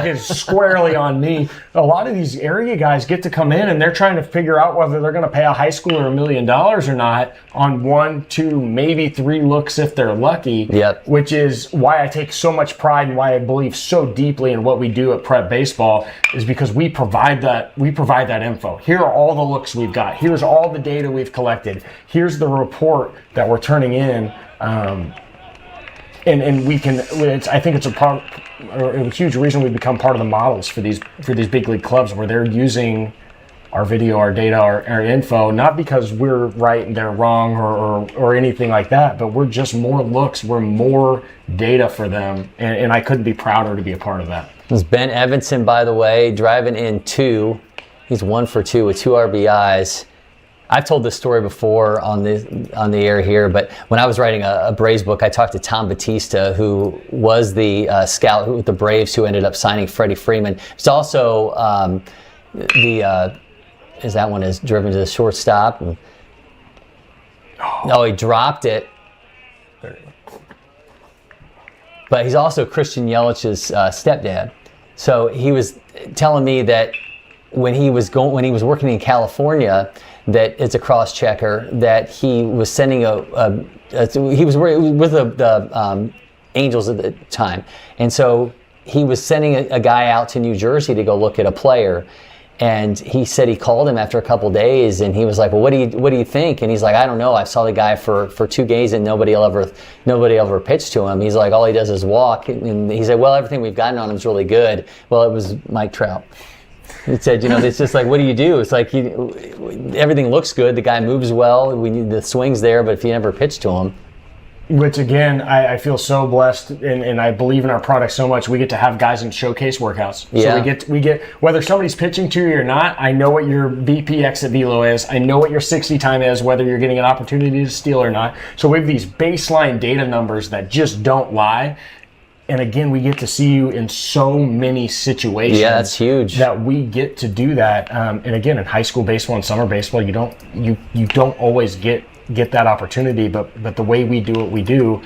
is squarely on me. A lot of these area guys get to come in and they're trying to figure out whether they're going to pay a high schooler $1 million or not on 1, 2, maybe 3 looks if they're lucky. Yep. Which is why I take so much pride and why I believe so deeply in what we do at Prep Baseball, is because we provide that info. Here are all the looks we've got. Here's all the data we've collected. Here's the report that we're turning in. And we can. I think it's a huge reason we become part of the models for these big league clubs, where they're using our video, our data, our info, not because we're right and they're wrong or anything like that, but we're just more looks, we're more data for them, and I couldn't be prouder to be a part of that. This is Ben Evanson, by the way, driving in 2. He's 1 for 2 with 2 RBIs. I've told this story before on the air here, but when I was writing a Braves book, I talked to Tom Batista, who was the scout with the Braves who ended up signing Freddie Freeman. He's also that one is driven to the shortstop. He dropped it. But he's also Christian Yelich's stepdad. So he was telling me that when he was working in California, that it's a cross-checker, that he was sending he was with the Angels at the time. And so he was sending a guy out to New Jersey to go look at a player. And he said he called him after a couple days, and he was like, "Well, what do you think?" And he's like, "I don't know. I saw the guy for 2 games, and nobody ever pitched to him." He's like, "All he does is walk." And he said, "Well, everything we've gotten on him is really good." Well, it was Mike Trout. He said, it's just like, what do? It's like everything looks good. The guy moves well. We need the swings there, but if you never pitch to him. Which again, I feel so blessed, and I believe in our product so much. We get to have guys in showcase workouts. Yeah. So we get whether somebody's pitching to you or not. I know what your BP exit velo is. I know what your 60 time is, whether you're getting an opportunity to steal or not. So we have these baseline data numbers that just don't lie. And again, we get to see you in so many situations. Yeah, that's huge. That we get to do that. And again, in high school baseball and summer baseball, you don't always get that opportunity, but the way we do what we do,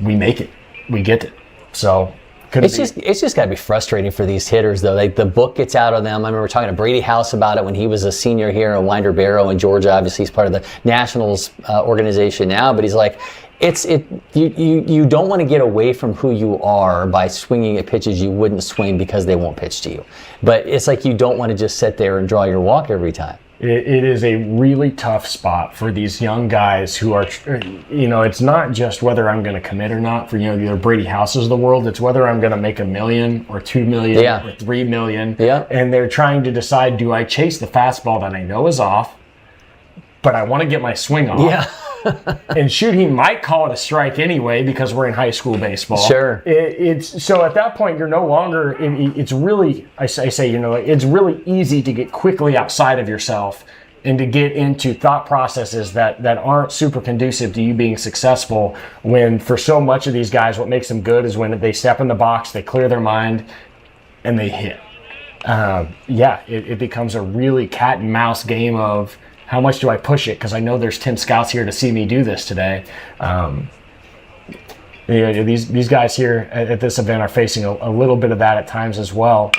we make it, we get it. So it's just got to be frustrating for these hitters, though. Like, the book gets out of them. I remember talking to Brady House about it when he was a senior here in Winder Barrow in Georgia. Obviously, he's part of the Nationals organization now, but he's like, you don't want to get away from who you are by swinging at pitches you wouldn't swing because they won't pitch to you. But it's like you don't want to just sit there and draw your walk every time. It is a really tough spot for these young guys who are, it's not just whether I'm going to commit or not for, the Brady Houses of the world. It's whether I'm going to make $1 million or $2 million or $3 million. Yeah. And they're trying to decide, do I chase the fastball that I know is off, but I want to get my swing off? Yeah. And shoot, he might call it a strike anyway because we're in high school baseball. Sure. It's so at that point you're no longer. It's really it's really easy to get quickly outside of yourself and to get into thought processes that aren't super conducive to you being successful. When for so much of these guys, what makes them good is when they step in the box, they clear their mind, and they hit. It becomes a really cat and mouse game of, how much do I push it? Because I know there's 10 scouts here to see me do this today. These guys here at this event are facing a little bit of that at times as well.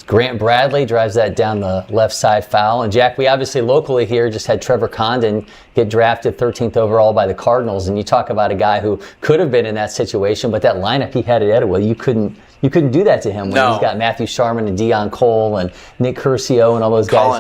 Grant Bradley drives that down the left side foul. And Jack, we obviously locally here just had Trevor Condon get drafted 13th overall by the Cardinals. And you talk about a guy who could have been in that situation, but that lineup he had at Etowah, you couldn't do that to him when he's got Matthew Sharman and Deion Cole and Nick Curcio and all those guys.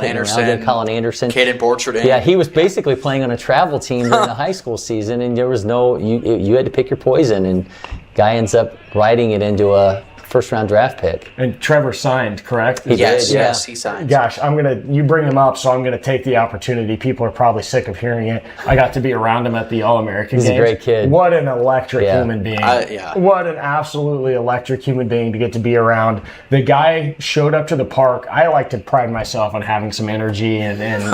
Colin Anderson. Caden Borchard. Yeah, he was basically playing on a travel team during the high school season, and there was you had to pick your poison, and guy ends up riding it into a first-round draft pick. And Trevor signed, correct? Yes, he signed. Gosh, you bring him up, so I'm going to take the opportunity. People are probably sick of hearing it. I got to be around him at the All-American games. He's a great kid. What an electric human being. What an absolutely electric human being to get to be around. The guy showed up to the park. I like to pride myself on having some energy and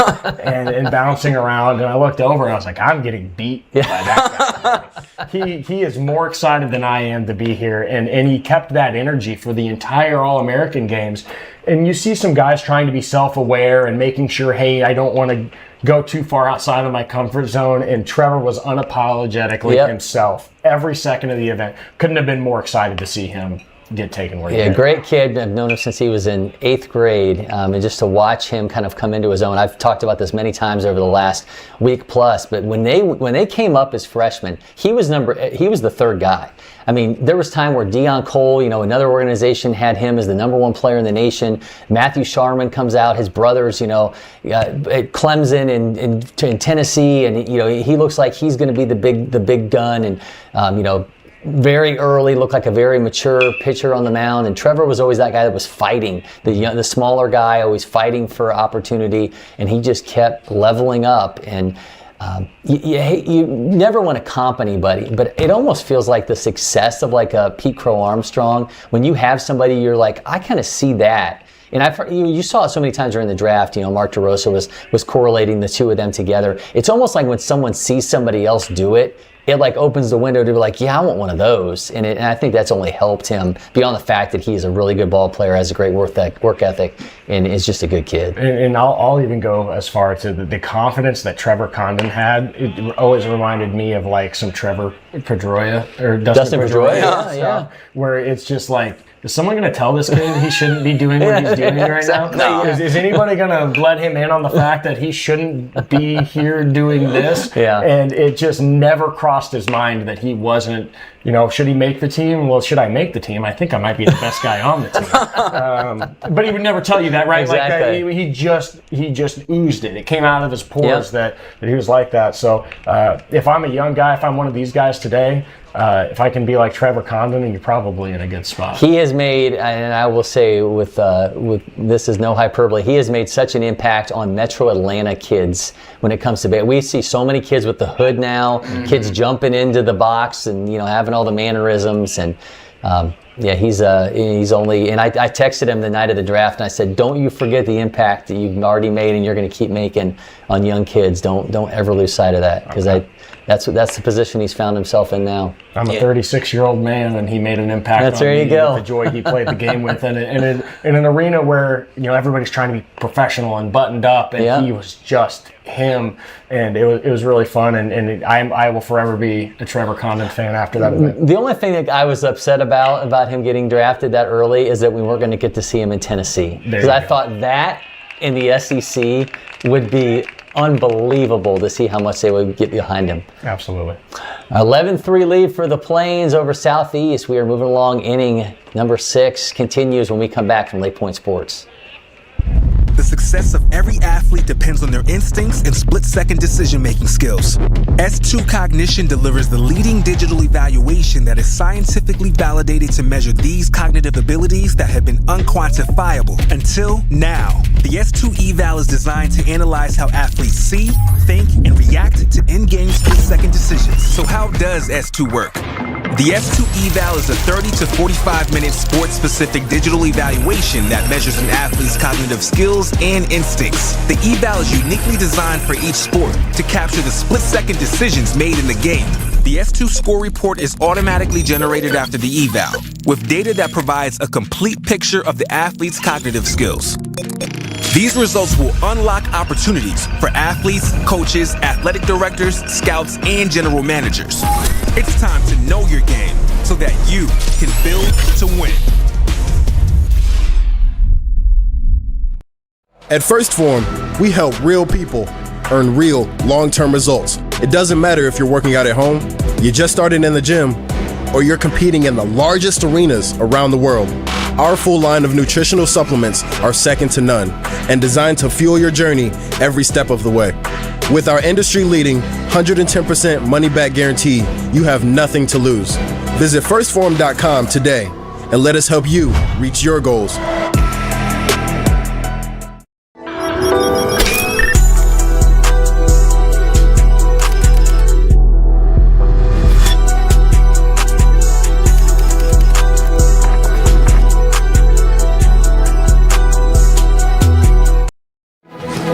bouncing around. And I looked over and I was like, I'm getting beat by that guy. He is more excited than I am to be here. And he kept that energy for the entire All-American games. And you see some guys trying to be self-aware and making sure, hey, I don't want to go too far outside of my comfort zone. And Trevor was unapologetically himself every second of the event. Couldn't have been more excited to see him get taken where he did. Great kid. I've known him since he was in 8th grade, and just to watch him kind of come into his own. I've talked about this many times over the last week plus, but when they came up as freshmen, he was the third guy. I mean, there was time where Deion Cole, another organization had him as the number 1 player in the nation. Matthew Sharman comes out, his brothers, at Clemson in Tennessee, and he looks like he's going to be the big gun, and very early, looked like a very mature pitcher on the mound. And Trevor was always that guy that was fighting, the smaller guy, always fighting for opportunity, and he just kept leveling up. And you never want to comp anybody, but it almost feels like the success of like a Pete Crow Armstrong, when you have somebody you're like, I kind of see that. And you saw it so many times during the draft. Mark DeRosa was correlating the two of them together. It's almost like when someone sees somebody else do it, it like opens the window to be like, yeah, I want one of those. And I think that's only helped him beyond the fact that he's a really good ball player, has a great work ethic, and is just a good kid. And I'll even go as far to the confidence that Trevor Condon had. It always reminded me of like some Trevor Pedroia or Dustin Pedroia, stuff, yeah. where it's just like, is someone going to tell this kid he shouldn't be doing what he's doing right exactly. now? Is anybody going to let him in on the fact that he shouldn't be here doing this? Yeah. And it just never crossed his mind that he wasn't, should he make the team? Well, should I make the team? I think I might be the best guy on the team. But he would never tell you that, right? Exactly. Like he just oozed it. It came out of his pores that he was like that. So if I'm a young guy, if I'm one of these guys today, if I can be like Trevor Condon, then you're probably in a good spot. He has made, and I will say with this is no hyperbole, he has made such an impact on Metro Atlanta kids when it comes to baseball. We see so many kids with the hood now, kids jumping into the box and having all the mannerisms and. He's only, and I texted him the night of the draft and I said, don't you forget the impact that you've already made and you're going to keep making on young kids. Don't ever lose sight of that, because that's the position he's found himself in now. I'm a 36-year-old man, and he made an impact on me with the joy he played the game with, and in an arena where everybody's trying to be professional and buttoned up, and he was just him, and it was really fun, and I will forever be a Trevor Condon fan after that event. The only thing that I was upset about him getting drafted that early is that we weren't going to get to see him in Tennessee, because I thought that in the SEC would be unbelievable to see how much they would get behind him. Absolutely. 11-3 lead for the Plains over Southeast. We are moving along. Inning number 6 continues when we come back from LakePoint Sports. The success of every athlete depends on their instincts and split-second decision-making skills. S2 Cognition delivers the leading digital evaluation that is scientifically validated to measure these cognitive abilities that have been unquantifiable until now. The S2 eval is designed to analyze how athletes see, think, and react to in-game split-second decisions. So how does S2 work? The S2 eval is a 30 to 45-minute sports-specific digital evaluation that measures an athlete's cognitive skills and instincts. The eval is uniquely designed for each sport to capture the split-second decisions made in the game. The S2 score report is automatically generated after the eval, with data that provides a complete picture of the athlete's cognitive skills. These results will unlock opportunities for athletes, coaches, athletic directors, scouts, and general managers. It's time to know your game so that you can build to win. At First Form, we help real people earn real long-term results. It doesn't matter if you're working out at home, you just started in the gym, or you're competing in the largest arenas around the world. Our full line of nutritional supplements are second to none and designed to fuel your journey every step of the way. With our industry-leading 110% money-back guarantee, you have nothing to lose. Visit firstform.com today and let us help you reach your goals.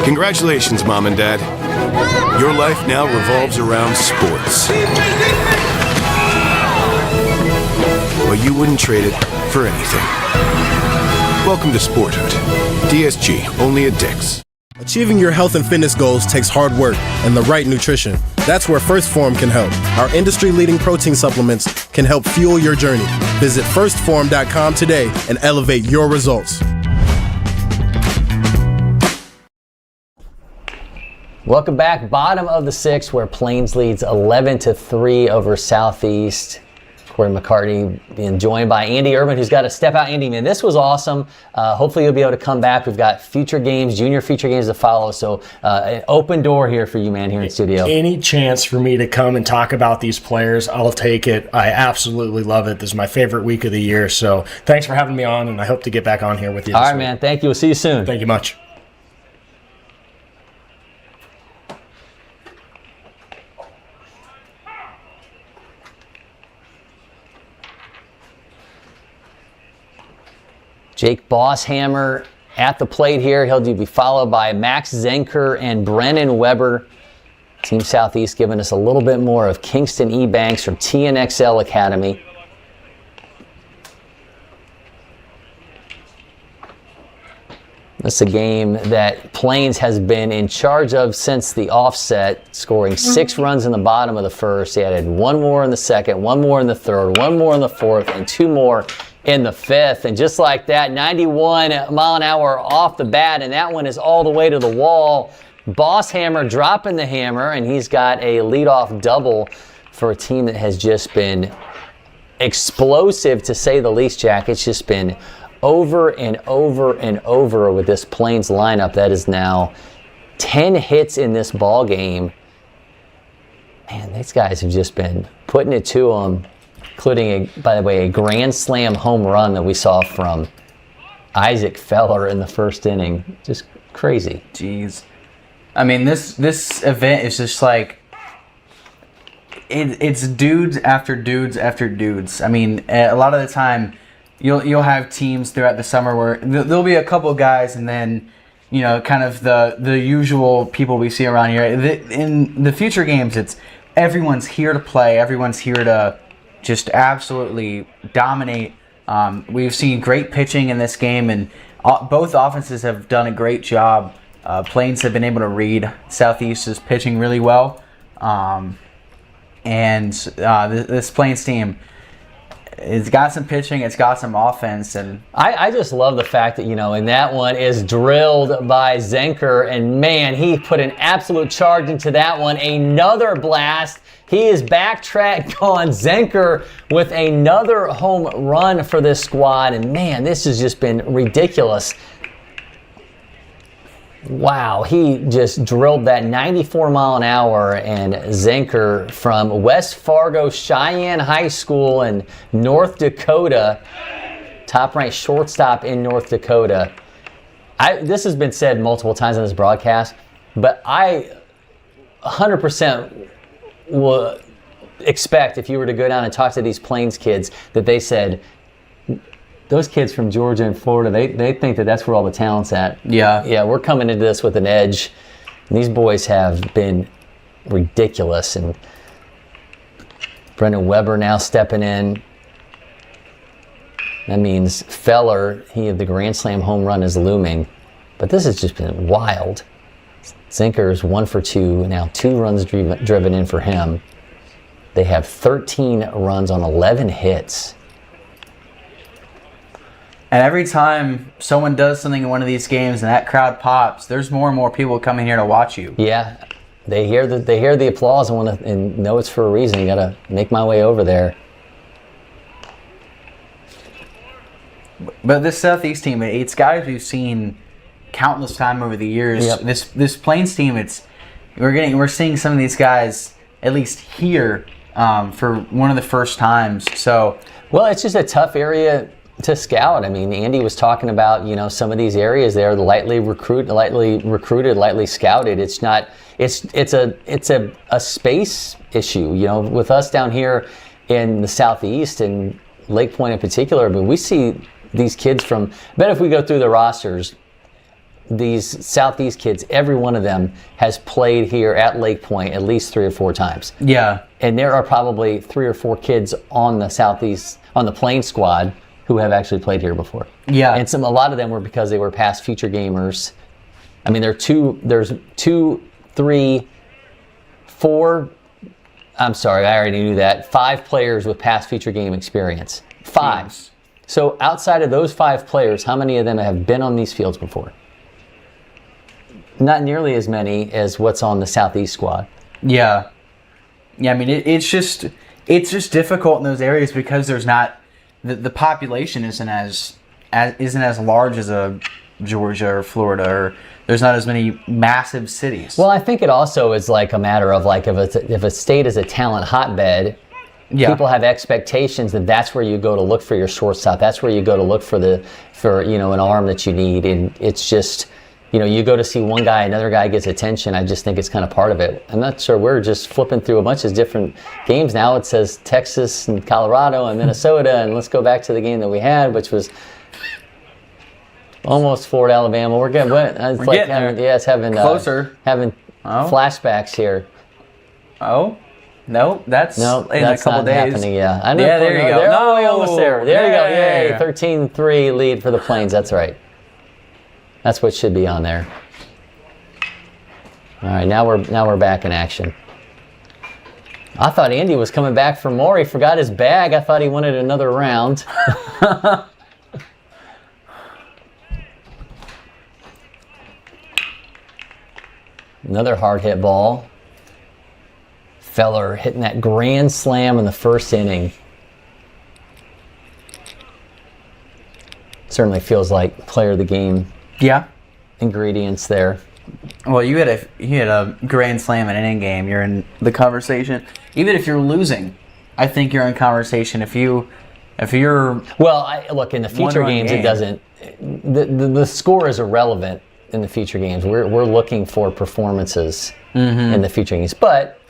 Congratulations, Mom and Dad. Your life now revolves around sports. Well, you wouldn't trade it for anything. Welcome to Sporthood. DSG, only at Dick's. Achieving your health and fitness goals takes hard work and the right nutrition. That's where First Form can help. Our industry-leading protein supplements can help fuel your journey. Visit firstform.com today and elevate your results. Welcome back. Bottom of the 6th, where Plains leads 11-3 over Southeast. Cory McCartney being joined by Andy Urban, who's got to step out. Andy, man, this was awesome. Hopefully you'll be able to come back. We've got future games, junior feature games to follow. So an open door here for you, man, here in studio. Any chance for me to come and talk about these players, I'll take it. I absolutely love it. This is my favorite week of the year. So thanks for having me on, and I hope to get back on here with you. All right, man. Thank you. We'll see you soon. Thank you much. Jake Bosshammer at the plate here. He'll be followed by Max Zenker and Brennan Weber. Team Southeast giving us a little bit more of Kingston E. Banks from TNXL Academy. It's a game that Plains has been in charge of since the offset, scoring 6 runs in the bottom of the first. They added 1 more in the second, 1 more in the third, 1 more in the fourth, and 2 more in the fifth. And just like that, 91 mile an hour off the bat, and that one is all the way to the wall. Boss Hammer dropping the hammer, and he's got a leadoff double for a team that has just been explosive, to say the least, Jack. It's just been over and over and over with this Plains lineup. That is now 10 hits in this ball game. Man, these guys have just been putting it to them, including, by the way, a grand slam home run that we saw from Isaac Feller in the first inning. Just crazy. Jeez. I mean, this event is just like, it's dudes after dudes after dudes. I mean, a lot of the time, you'll have teams throughout the summer where there'll be a couple of guys, and then, you know, kind of the usual people we see around here. In the future games, it's everyone's here to play. Everyone's here to just absolutely dominate. We've seen great pitching in this game, and both offenses have done a great job. Plains have been able to read Southeast is pitching really well. And this Plains team, it's got some pitching, it's got some offense, and I just love the fact that, you know, and that one is drilled by Zenker, and man, he put an absolute charge into that one. Another blast. He is backtracked on Zenker with another home run for this squad, and man, this has just been ridiculous. Wow, he just drilled that 94 mile an hour, and Zenker from West Fargo Cheyenne High School in North Dakota, top-ranked shortstop in North Dakota. This has been said multiple times on this broadcast, but I 100% will expect, if you were to go down and talk to these Plains kids, that they said, those kids from Georgia and Florida, they think that that's where all the talent's at. Yeah, we're coming into this with an edge. And these boys have been ridiculous. And Brendan Weber now stepping in. That means Feller, the grand slam home run is looming. But this has just been wild. Zenker's 1 for 2, now 2 runs driven in for him. They have 13 runs on 11 hits. And every time someone does something in one of these games and that crowd pops, there's more and more people coming here to watch you. Yeah, they hear the applause and know it's for a reason. You gotta make my way over there. But this Southeast team, it's guys we've seen countless time over the years. Yep. This Plains team, we're seeing some of these guys at least here for one of the first times. So, well, it's just a tough area to scout. I mean, Andy was talking about, you know, some of these areas there, lightly recruited, lightly scouted. It's not. It's a space issue. You know, with us down here in the Southeast and LakePoint in particular, but we see these kids from. I bet if we go through the rosters, these Southeast kids, every one of them has played here at LakePoint at least 3 or 4 times. Yeah, and there are probably 3 or 4 kids on the Southeast, on the Plains squad, who have actually played here before. Yeah. And a lot of them were because they were past future gamers. I mean, there's 2, 3, 4, I'm sorry, I already knew that. 5 players with past feature game experience. 5. Yes. So outside of those 5 players, how many of them have been on these fields before? Not nearly as many as what's on the Southeast squad. Yeah. Yeah, I mean, it's just difficult in those areas because there's not, the population isn't as large as a Georgia or Florida, or there's not as many massive cities. Well, I think it also is like a matter of like if a state is a talent hotbed, people have expectations that that's where you go to look for your shortstop. That's where you go to look for an arm that you need, and it's just, you know, you go to see one guy, another guy gets attention. I just think it's kind of part of it. I'm not sure. We're just flipping through a bunch of different games now. It says Texas and Colorado and Minnesota, and let's go back to the game that we had, which was almost Florida, Alabama. We're getting having closer, having flashbacks here. Oh. No, that's in a couple not days. Happening, yeah. I know, yeah, there you go. They're almost there. There you go. Yay. 13-3 lead for the Plains. That's right. That's what should be on there. All right, now we're back in action. I thought Andy was coming back for more. He forgot his bag. I thought he wanted another round. Another hard hit ball. Feller hitting that grand slam in the first inning. Certainly feels like player of the game. Yeah. Ingredients there. Well, you had a grand slam in an inning game. You're in the conversation. Even if you're losing, I think you're in conversation. If you're look, in the feature games, it doesn't. The score is irrelevant in the feature games. We're looking for performances in the feature games. But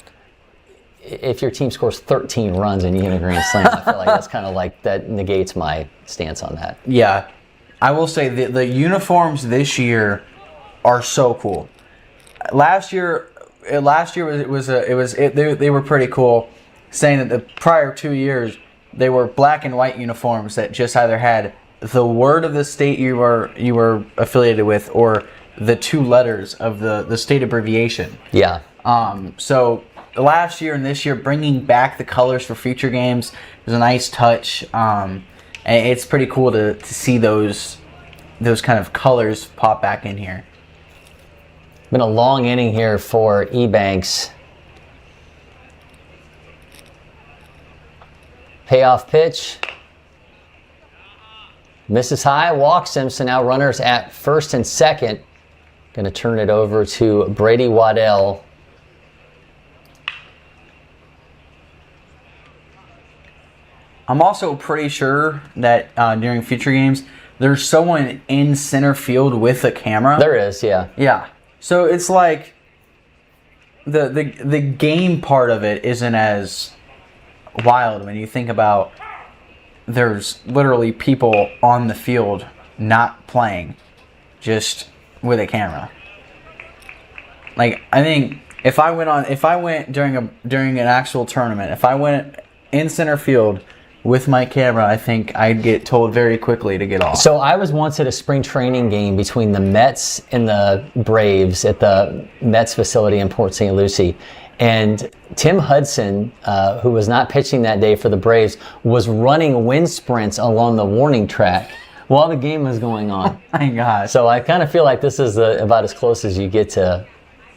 if your team scores 13 runs and you hit a grand slam, I feel like that's kind of like that negates my stance on that. Yeah, I will say the uniforms this year are so cool. Last year they were pretty cool, saying that the prior 2 years they were black and white uniforms that just either had the word of the state you were affiliated with or the 2 letters of the state abbreviation. Yeah. So last year and this year, bringing back the colors for future games was a nice touch. And it's pretty cool to see those kind of colors pop back in here. Been a long inning here for Ebanks. Payoff pitch. Misses high, walks him, so now runners at first and second. Going to turn it over to Brady Waddell. I'm also pretty sure that during future games, there's someone in center field with a camera. There is, yeah. Yeah. So it's like the game part of it isn't as wild when you think about there's literally people on the field not playing, just with a camera. Like, I think if I went during an actual tournament, if I went in center field with my camera, I think I'd get told very quickly to get off. So I was once at a spring training game between the Mets and the Braves at the Mets facility in Port St. Lucie. And Tim Hudson, who was not pitching that day for the Braves, was running wind sprints along the warning track while the game was going on. Oh my God. So I kind of feel like this is about as close as you get to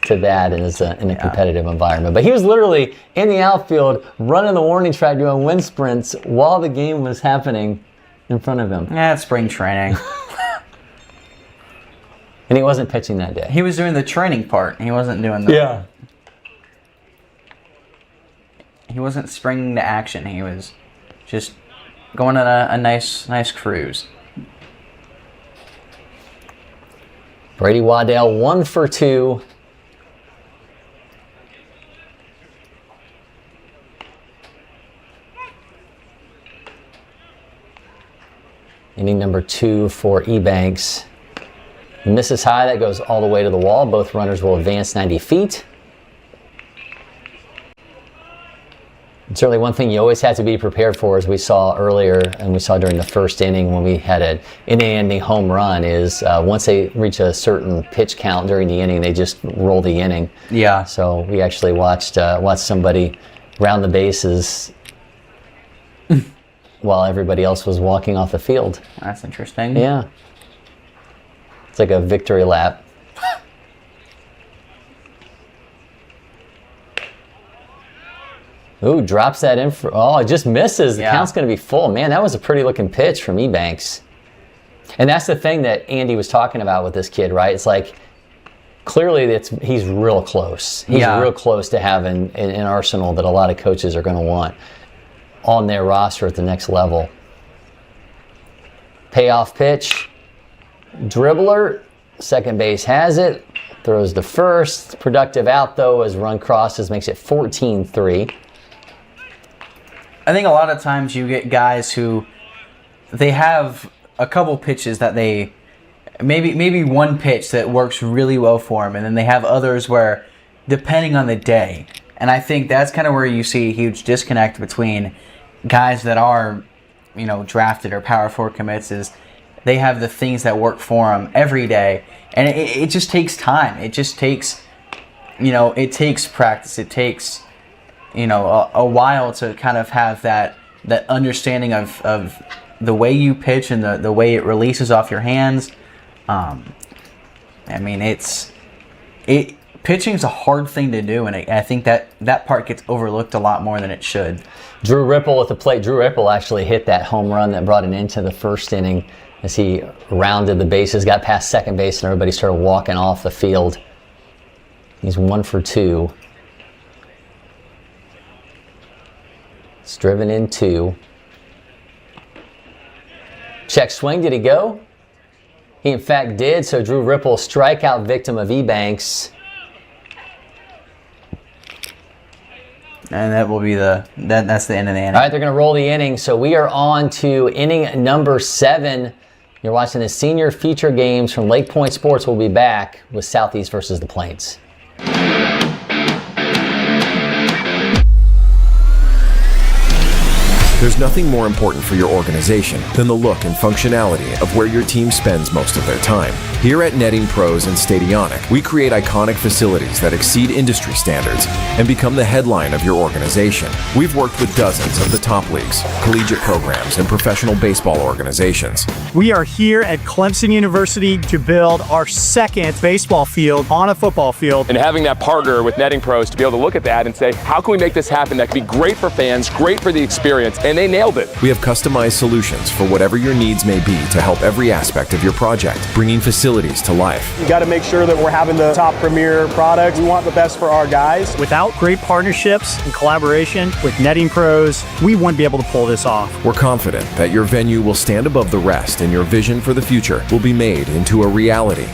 that in a competitive environment. But he was literally in the outfield running the warning track doing wind sprints while the game was happening in front of him. Yeah, it's spring training. And he wasn't pitching that day. He was doing the training part. He wasn't doing the... Yeah. He wasn't springing to action. He was just going on a nice cruise. Brady Waddell 1 for 2. Inning number 2 for Ebanks. He misses high, that goes all the way to the wall. Both runners will advance 90 feet. And certainly one thing you always have to be prepared for, as we saw earlier and we saw during the first inning when we had an inning-ending home run, is once they reach a certain pitch count during the inning, they just roll the inning. Yeah. So we actually watched somebody round the bases while everybody else was walking off the field. That's interesting. Yeah. It's like a victory lap. Ooh, drops that in for... Oh, it just misses. The count's going to be full. Man, that was a pretty looking pitch from Ebanks. And that's the thing that Andy was talking about with this kid, right? It's like, clearly he's real close. He's real close to having an arsenal that a lot of coaches are going to want on their roster at the next level. Payoff pitch. Dribbler. Second base has it. Throws to first. Productive out, though, as run crosses, makes it 14-3. I think a lot of times you get guys who they have a couple pitches that they maybe one pitch that works really well for them, and then they have others where, depending on the day, and I think that's kind of where you see a huge disconnect between guys that are, drafted or power forward commits, is they have the things that work for them every day, and it just takes time. It just takes, it takes practice. It takes, a while to kind of have that understanding of the way you pitch and the way it releases off your hands. Pitching is a hard thing to do, and I think that part gets overlooked a lot more than it should. Drew Ripple at the plate. Drew Ripple actually hit that home run that brought it into the first inning as he rounded the bases, got past second base, and everybody started walking off the field. He's 1 for 2. It's driven in 2. Check swing, did he go? He in fact did, so Drew Ripple, strikeout victim of Ebanks. And that will be that's the end of the inning. All right, they're going to roll the inning. So we are on to inning number 7. You're watching the senior feature games from LakePoint Sports. We'll be back with Southeast versus the Plains. There's nothing more important for your organization than the look and functionality of where your team spends most of their time. Here at Netting Pros and Stadionic, we create iconic facilities that exceed industry standards and become the headline of your organization. We've worked with dozens of the top leagues, collegiate programs, and professional baseball organizations. We are here at Clemson University to build our second baseball field on a football field. And having that partner with Netting Pros to be able to look at that and say, how can we make this happen that can be great for fans, great for the experience, and they nailed it. We have customized solutions for whatever your needs may be to help every aspect of your project, bringing facilities to life. You got to make sure that we're having the top premier product. We want the best for our guys. Without great partnerships and collaboration with Netting Pros, we wouldn't be able to pull this off. We're confident that your venue will stand above the rest and your vision for the future will be made into a reality.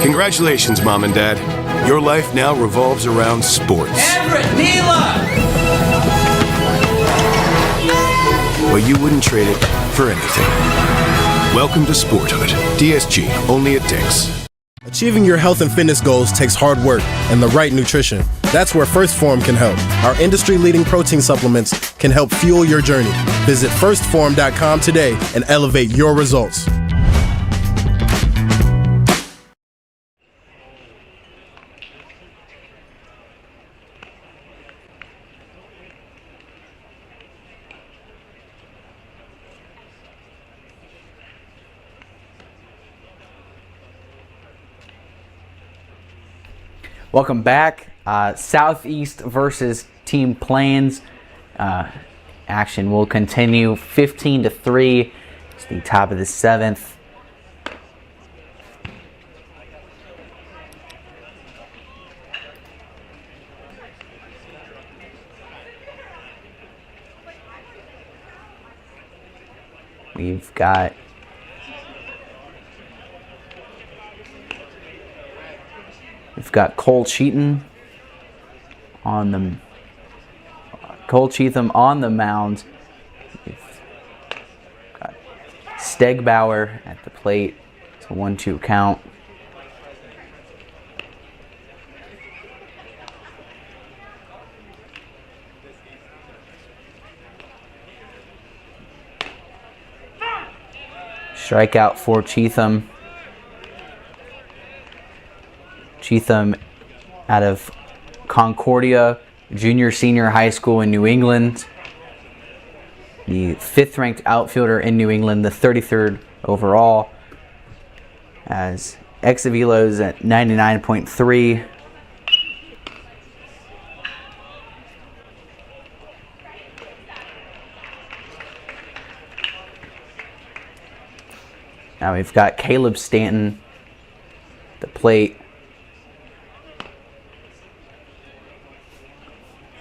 Congratulations, Mom and Dad. Your life now revolves around sports. Everett, Nila! But you wouldn't trade it for anything. Welcome to Sporthood. DSG, only at Dick's. Achieving your health and fitness goals takes hard work and the right nutrition. That's where First Form can help. Our industry-leading protein supplements can help fuel your journey. Visit firstform.com today and elevate your results. Welcome back. Southeast versus Team Plains. Action will continue 15-3. It's the top of the 7th. We've got Cole Cheatham on the mound. We've got Stegbauer at the plate. It's a 1-2 count. Strikeout for Cheatham. Cheatham out of Concordia Junior-Senior High School in New England. The 5th-ranked outfielder in New England, the 33rd overall. As exit velos at 99.3. Now we've got Caleb Stanton, the plate.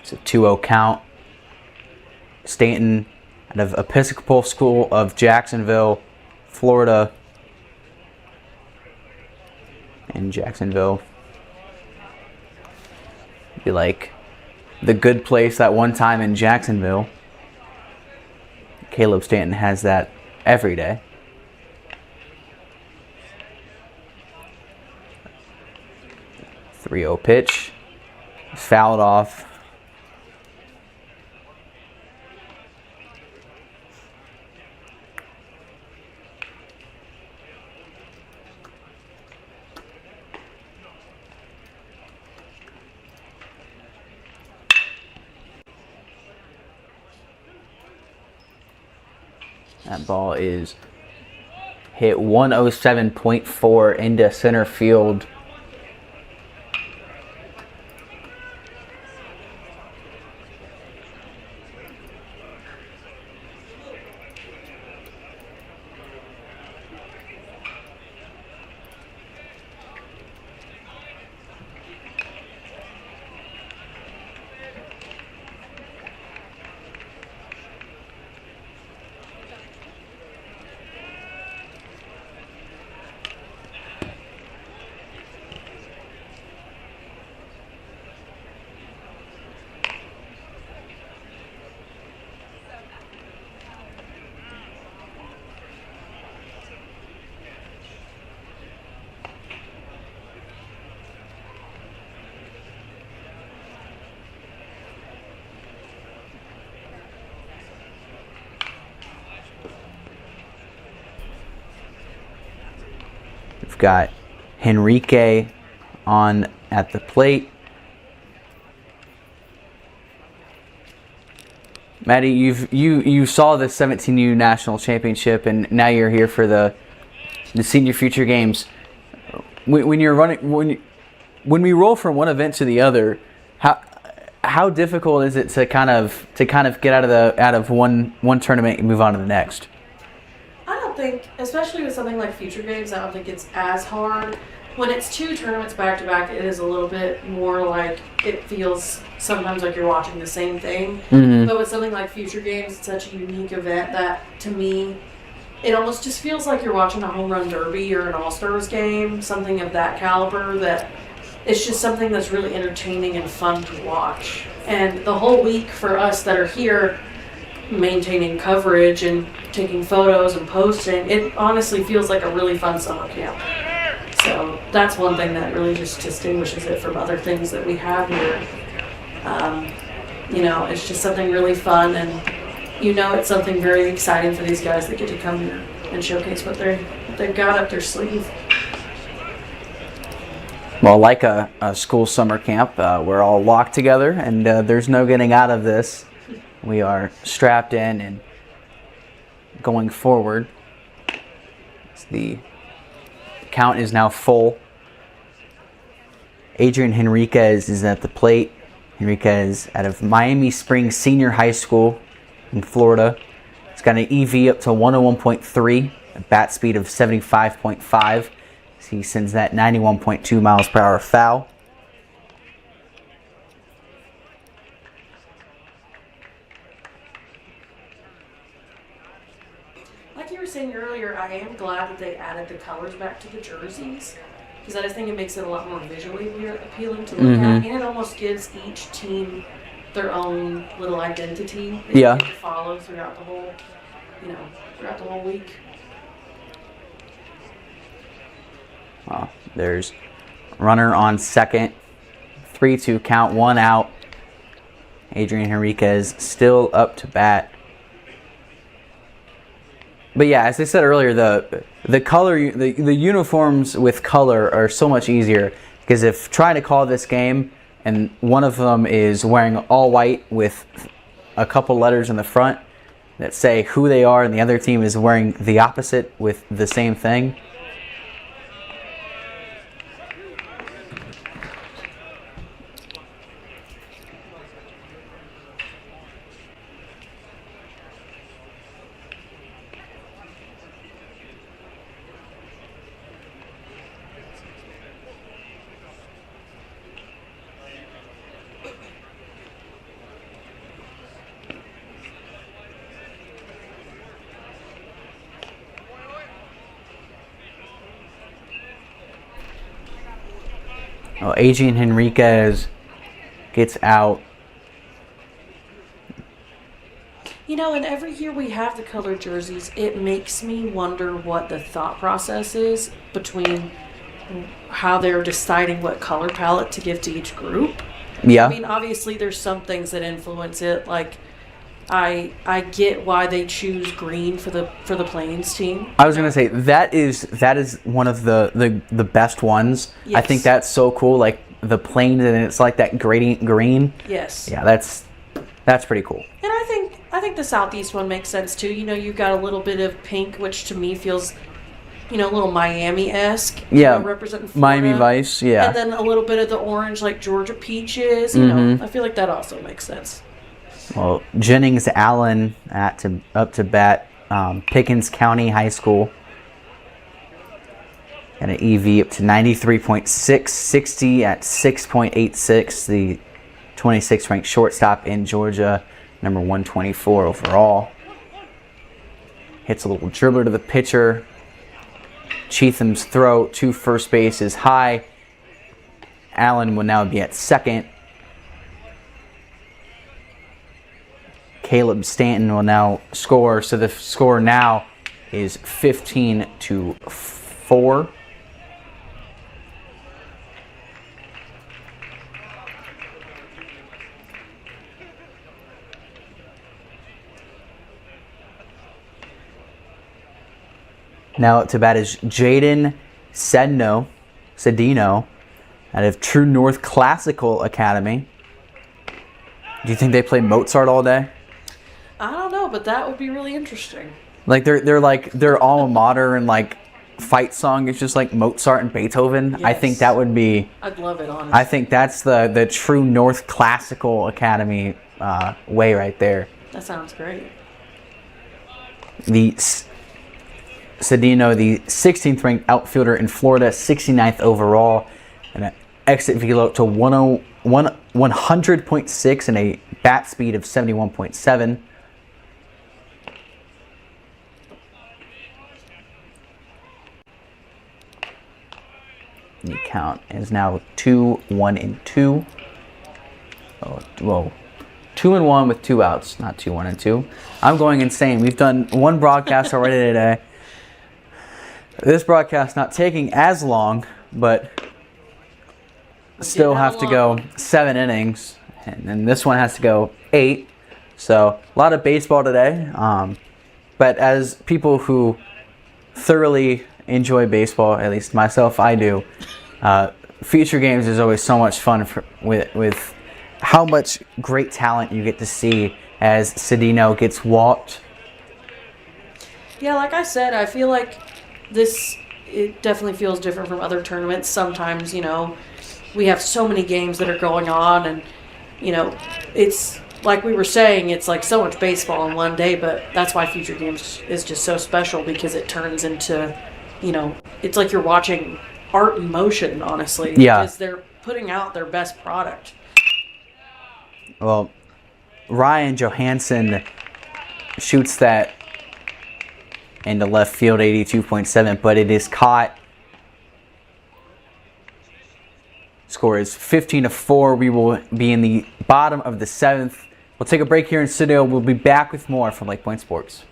It's a 2-0 count. Stanton out of Episcopal School of Jacksonville, Florida. In Jacksonville. Be like the good place that one time in Jacksonville. Caleb Stanton has that every day. .30 pitch. He's fouled off. That ball is hit 107.4 into center field. We've got Henrique on at the plate. Maddie, you saw the 17U National Championship, and now you're here for the Senior Future Games. When you're running, when we roll from one event to the other, how difficult is it to kind of get out of one tournament and move on to the next? I don't think, especially with something like Future Games, I don't think it's as hard. When it's two tournaments back to back, it is a little bit more like it feels sometimes like you're watching the same thing. Mm-hmm. But with something like Future Games, it's such a unique event that, to me, it almost just feels like you're watching a home run derby or an All-Stars game, something of that caliber, that it's just something that's really entertaining and fun to watch. And the whole week for us that are here, maintaining coverage and taking photos and posting, it honestly feels like a really fun summer camp. So that's one thing that really just distinguishes it from other things that we have here. It's just something really fun, and it's something very exciting for these guys that get to come here and showcase what they've got up their sleeve. Well, like a school summer camp, we're all locked together, and there's no getting out of this. We are strapped in and going forward. The count is now full. Adrian Henriquez is at the plate. Henriquez out of Miami Springs Senior High School in Florida. He's got an EV up to 101.3, a bat speed of 75.5. He sends that 91.2 miles per hour foul. Like you were saying earlier, I am glad that they added the colors back to the jerseys, because I just think it makes it a lot more visually appealing to look at, and it almost gives each team their own little identity that you get to follow throughout the whole week. Well, there's runner on second, 3-2 count, 1 out. Adrian Henriquez still up to bat. But yeah, as I said earlier, the color, the uniforms with color are so much easier, because if trying to call this game and one of them is wearing all white with a couple letters in the front that say who they are, and the other team is wearing the opposite with the same thing, Adrian Henriquez gets out. You know, and every year we have the colored jerseys, it makes me wonder what the thought process is between how they're deciding what color palette to give to each group. Yeah. I mean, obviously there's some things that influence it. Like, I get why they choose green for the Plains team. I was gonna say that is one of the best ones. Yes. I think that's so cool. Like the Plains, and it's like that gradient green. Yes. Yeah, that's pretty cool. And I think the Southeast one makes sense too. You know, you've got a little bit of pink, which to me feels, you know, a little Miami-esque. Yeah, you know, representing Florida. Miami Vice. Yeah, and then a little bit of the orange, like Georgia peaches. You know, I feel like that also makes sense. Well, Jennings Allen up to bat. Pickens County High School. And an EV up to 93.6, 60 at 6.86. The 26th ranked shortstop in Georgia, number 124 overall. Hits a little dribbler to the pitcher. Chetham's throw to first base is high. Allen will now be at second. Caleb Stanton will now score. So the score now is 15-4. Now up to bat is Jaden Cedino out of True North Classical Academy. Do you think they play Mozart all day? I don't know, but that would be really interesting. Like they're like their alma mater and like fight song is just like Mozart and Beethoven. Yes. I think that would be. I'd love it, honestly. I think that's the True North Classical Academy way right there. That sounds great. The Cedino, the 16th ranked outfielder in Florida, 69th overall, and an exit velo to 100.6 and a bat speed of 71.7. The count is now 2-1-2. Oh, whoa. 2-1 with 2 outs, not 2-1-2. I'm going insane. We've done one broadcast already today. This broadcast not taking as long, but still have to go 7 innings. And then this one has to go 8. So a lot of baseball today. But as people who thoroughly enjoy baseball, at least myself, I do. Feature games is always so much fun with how much great talent you get to see as Cedino gets walked. Yeah, like I said, I feel like it definitely feels different from other tournaments. Sometimes, you know, we have so many games that are going on, and, you know, it's like we were saying, it's like so much baseball in one day, but that's why Future Games is just so special, because it turns into, you know, it's like you're watching art in motion, honestly. Yeah. Because they're putting out their best product. Well, Ryan Johansson shoots that into left field, 82.7, but it is caught. Score is 15-4. We will be in the bottom of the 7th. We'll take a break here in studio. We'll be back with more from LakePoint Sports.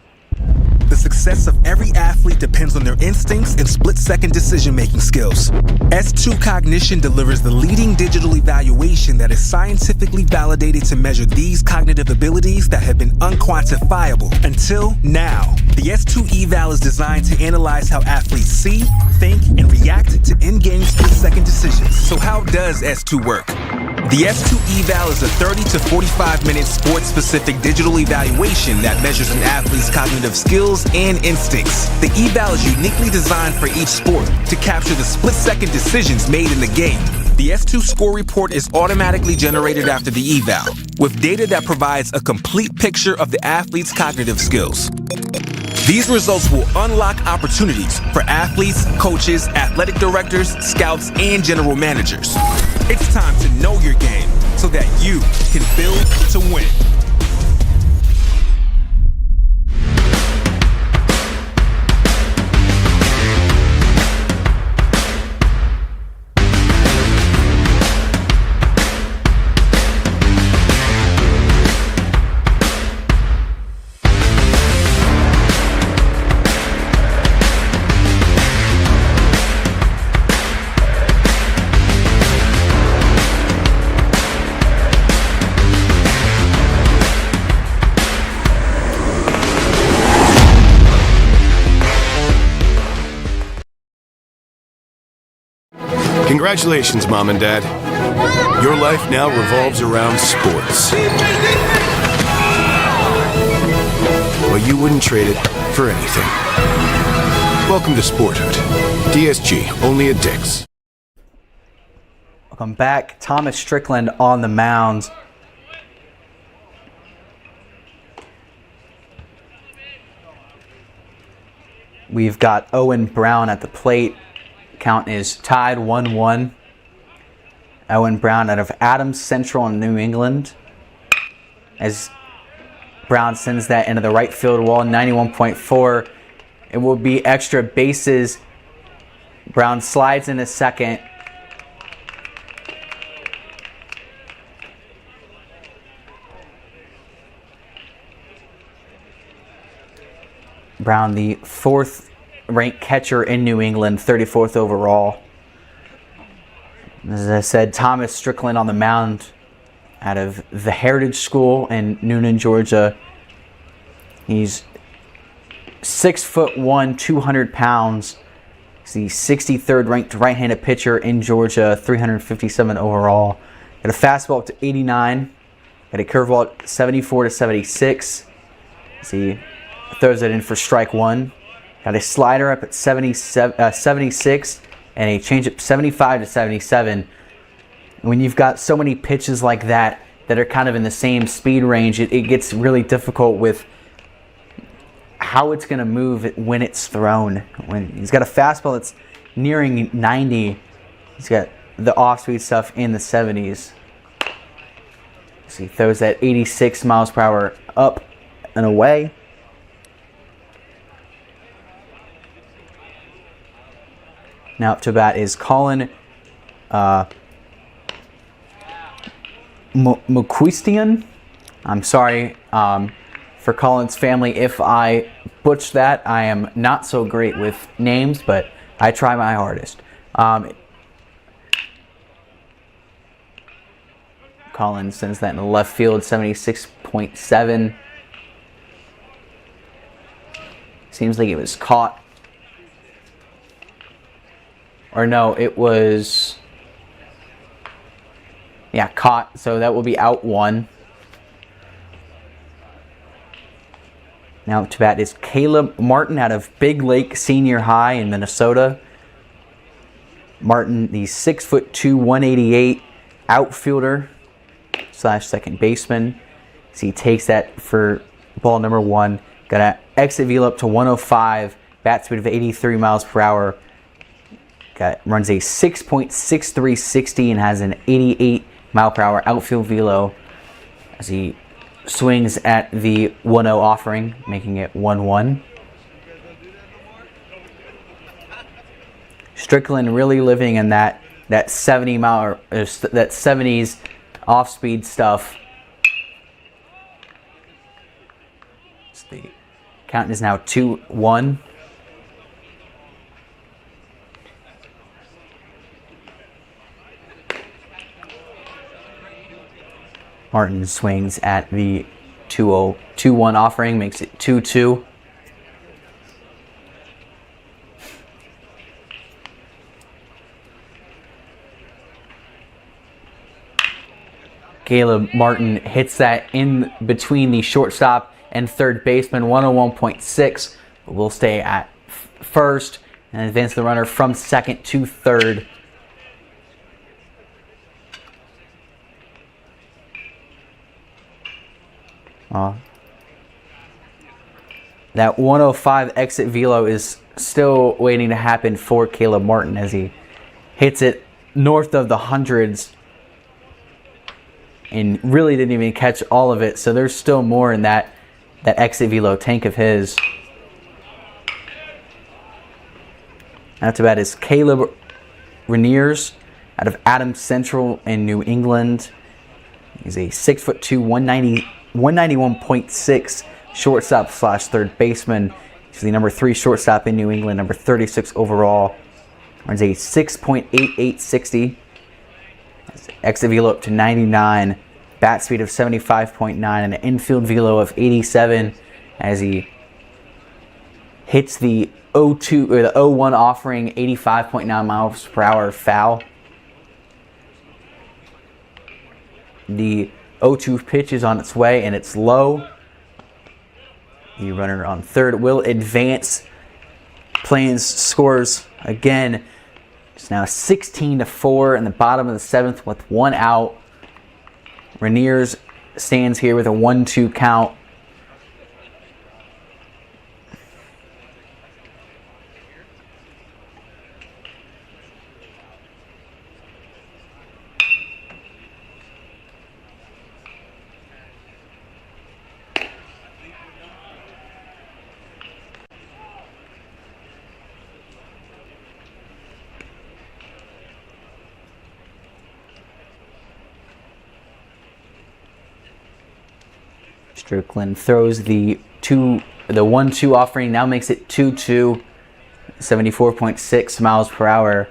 The success of every athlete depends on their instincts and split-second decision-making skills. S2 Cognition delivers the leading digital evaluation that is scientifically validated to measure these cognitive abilities that have been unquantifiable until now. The S2 eval is designed to analyze how athletes see, think, and react to in-game split-second decisions. So how does S2 work? The S2 eval is a 30 to 45-minute sports-specific digital evaluation that measures an athlete's cognitive skills and instincts. The eval is uniquely designed for each sport to capture the split-second decisions made in the game. The S2 score report is automatically generated after the eval, with data that provides a complete picture of the athlete's cognitive skills. These results will unlock opportunities for athletes, coaches, athletic directors, scouts, and general managers. It's time to know your game so that you can build to win. Congratulations, Mom and Dad. Your life now revolves around sports. Well, you wouldn't trade it for anything. Welcome to Sporthood. DSG, only at Dick's. Welcome back. Thomas Strickland on the mound. We've got Owen Brown at the plate. Count is tied 1-1. Owen Brown out of Adams Central in New England. As Brown sends that into the right field wall, 91.4. It will be extra bases. Brown slides into second. Brown, the 4th ranked catcher in New England, 34th overall. As I said, Thomas Strickland on the mound out of the Heritage School in Noonan, Georgia. He's 6'1", 200 pounds. He's the 63rd ranked right-handed pitcher in Georgia, 357 overall. Got a fastball up to 89. Got a curveball at 74 to 76. See, throws it in for strike one. Got a slider up at 76 and a changeup 75 to 77. When you've got so many pitches like that that are kind of in the same speed range, it gets really difficult with how it's going to move when it's thrown. When he's got a fastball that's nearing 90, he's got the off-speed stuff in the 70s. So he throws that 86 miles per hour up and away. Now up to bat is Colin McQuistian. I'm sorry for Colin's family if I butch that. I am not so great with names, but I try my hardest. Colin sends that in the left field, 76.7. Seems like it was caught. Or no, it was, yeah, caught. So that will be out one. Now to bat is Caleb Martin out of Big Lake Senior High in Minnesota. Martin, the 6'2", 188 outfielder / second baseman. So he takes that for ball number one. Got an exit velo up to 105, bat speed of 83 miles per hour. Runs a 6.6360 and has an 88 mile per hour outfield velo as he swings at the 1-0 offering, making it 1-1. Strickland really living in that 70s off-speed stuff. So the count is now 2-1. Martin swings at the 2-1 offering, makes it 2-2. Caleb Martin hits that in between the shortstop and third baseman, 101.6. But will stay at first and advance the runner from second to third. That 105 exit velo is still waiting to happen for Caleb Martin as he hits it north of the hundreds and really didn't even catch all of it. So there's still more in that exit velo tank of his. That's about is Caleb Reniers out of Adams Central in New England. He's a 6'2", 191.6 shortstop / third baseman. He's the number 3 shortstop in New England, number 36 overall. Runs a 6.8860. Exit velo up to 99. Bat speed of 75.9 and an infield velo of 87 as he hits the 0-2 or the 0-1 offering, 85.9 miles per hour foul. The 0-2 pitch is on its way, and it's low. The runner on third will advance. Plains scores again. It's now 16-4 in the bottom of the 7th with 1 out. Rainiers stands here with a 1-2 count. Strickland throws the 1-2 offering, now makes it 2-2, 74.6 miles per hour.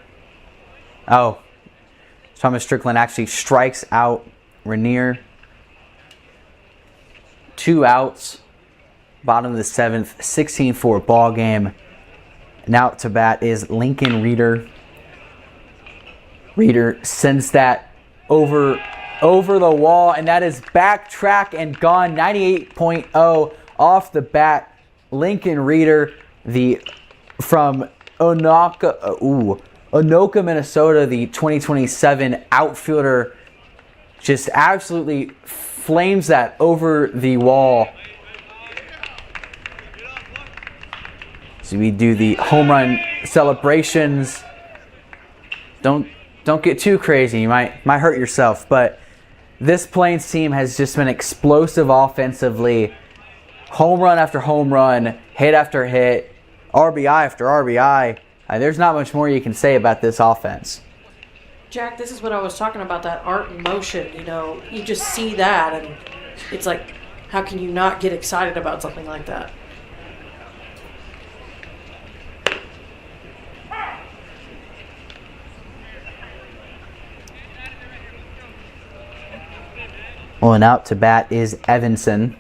Oh, Thomas Strickland actually strikes out Rainier. 2 outs, bottom of the 7th, 16-4 ball game. Now to bat is Lincoln Reeder. Reeder sends that over the wall, and that is backtrack and gone. 98.0 off the bat. Lincoln Reeder, from Anoka, Minnesota, the 2027 outfielder, just absolutely flames that over the wall. So we do the home run celebrations. Don't get too crazy. You might hurt yourself, but this Plains team has just been explosive offensively. Home run after home run, hit after hit, RBI after RBI. There's not much more you can say about this offense. Jack, this is what I was talking about, that art in motion. You just see that, and it's like, how can you not get excited about something like that? Well, and out to bat is Evanson.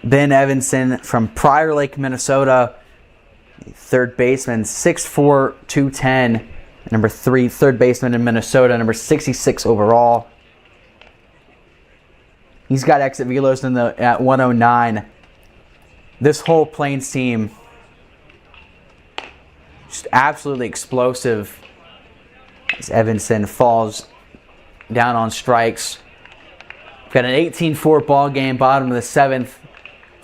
Ben Evanson from Prior Lake, Minnesota. Third baseman, 6'4", 210. Number 3, third baseman in Minnesota, number 66 overall. He's got exit velos at 109. This whole Plains team, just absolutely explosive. As Evanson falls down on strikes. We've got an 18-4 ball game, bottom of the 7th.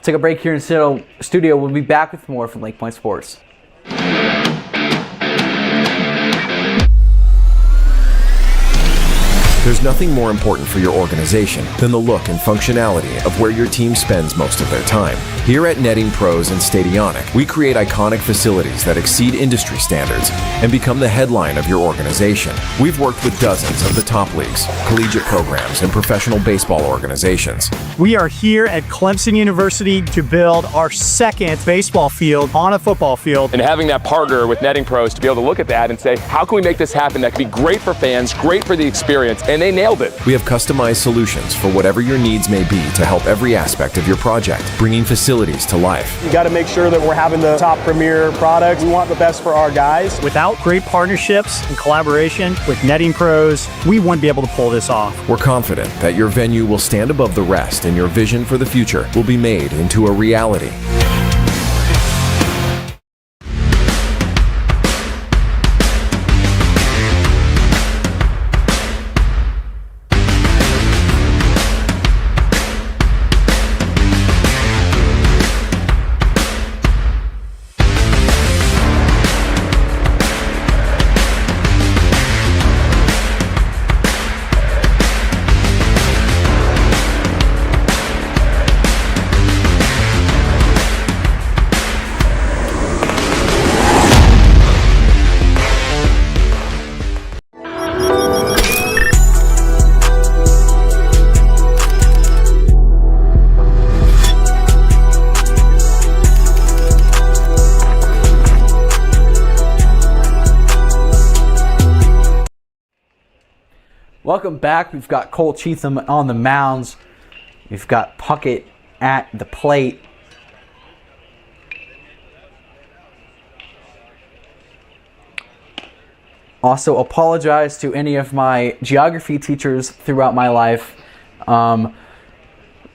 Take a break here in studio. We'll be back with more from LakePoint Sports. There's nothing more important for your organization than the look and functionality of where your team spends most of their time. Here at Netting Pros and Stadionic, we create iconic facilities that exceed industry standards and become the headline of your organization. We've worked with dozens of the top leagues, collegiate programs, and professional baseball organizations. We are here at Clemson University to build our second baseball field on a football field. And having that partner with Netting Pros to be able to look at that and say, how can we make this happen that can be great for fans, great for the experience, and they nailed it. We have customized solutions for whatever your needs may be to help every aspect of your project, bringing facilities to life. You got to make sure that we're having the top premier product. We want the best for our guys. Without great partnerships and collaboration with Netting Pros, we wouldn't be able to pull this off. We're confident that your venue will stand above the rest and your vision for the future will be made into a reality. Welcome back. We've got Cole Cheatham on the mounds. We've got Puckett at the plate. Also apologize to any of my geography teachers throughout my life.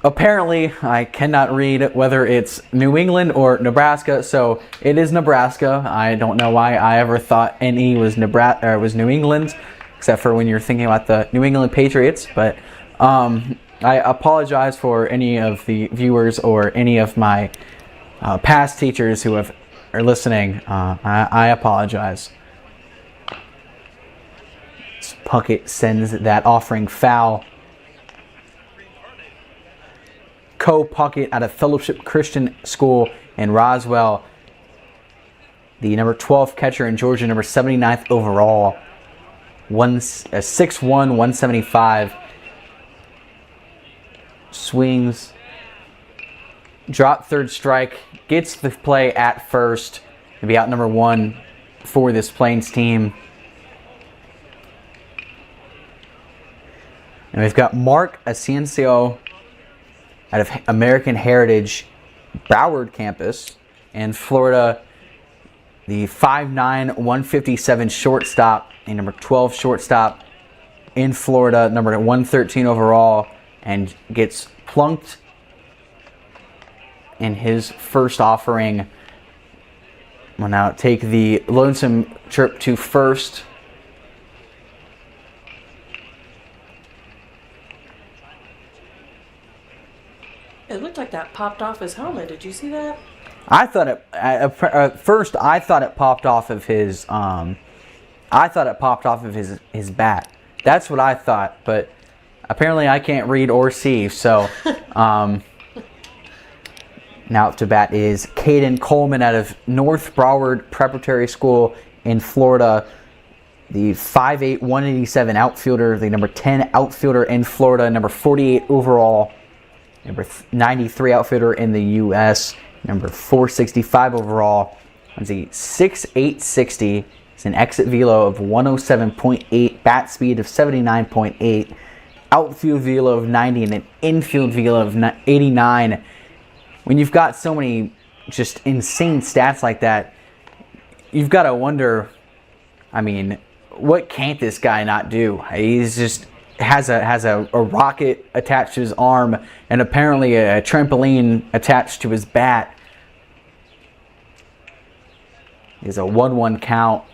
Apparently, I cannot read whether it's New England or Nebraska, so it is Nebraska. I don't know why I ever thought NE was Nebraska or was New England, except for when you're thinking about the New England Patriots. But I apologize for any of the viewers or any of my past teachers who are listening. I apologize. Puckett sends that offering foul. Puckett out of Fellowship Christian School in Roswell. The number 12 catcher in Georgia, number 79th overall. 6'1", 175. Swings. Drop third strike. Gets the play at first. To be out number 1 for this Plains team. And we've got Mark Asensio out of American Heritage Broward campus in Florida. The 5'9", 157 shortstop, the number 12 shortstop in Florida, number 113 overall, and gets plunked in his first offering. Will now take the lonesome trip to first. It looked like that popped off his helmet. Did you see that? I thought it at first. I thought it popped off of his. I thought it popped off of his bat. That's what I thought, but apparently I can't read or see. So now up to bat is Caden Coleman out of North Broward Preparatory School in Florida. The 5'8", 187 outfielder, the number 10 outfielder in Florida, number 48 overall. Number 93 outfielder in the U.S. Number 465 overall. That's a 6'8", 60. It's an exit velo of 107.8. Bat speed of 79.8. Outfield velo of 90 and an infield velo of 89. When you've got so many just insane stats like that, you've got to wonder, I mean, what can't this guy not do? He's just has a rocket attached to his arm and apparently a trampoline attached to his bat. Is a 1-1 count.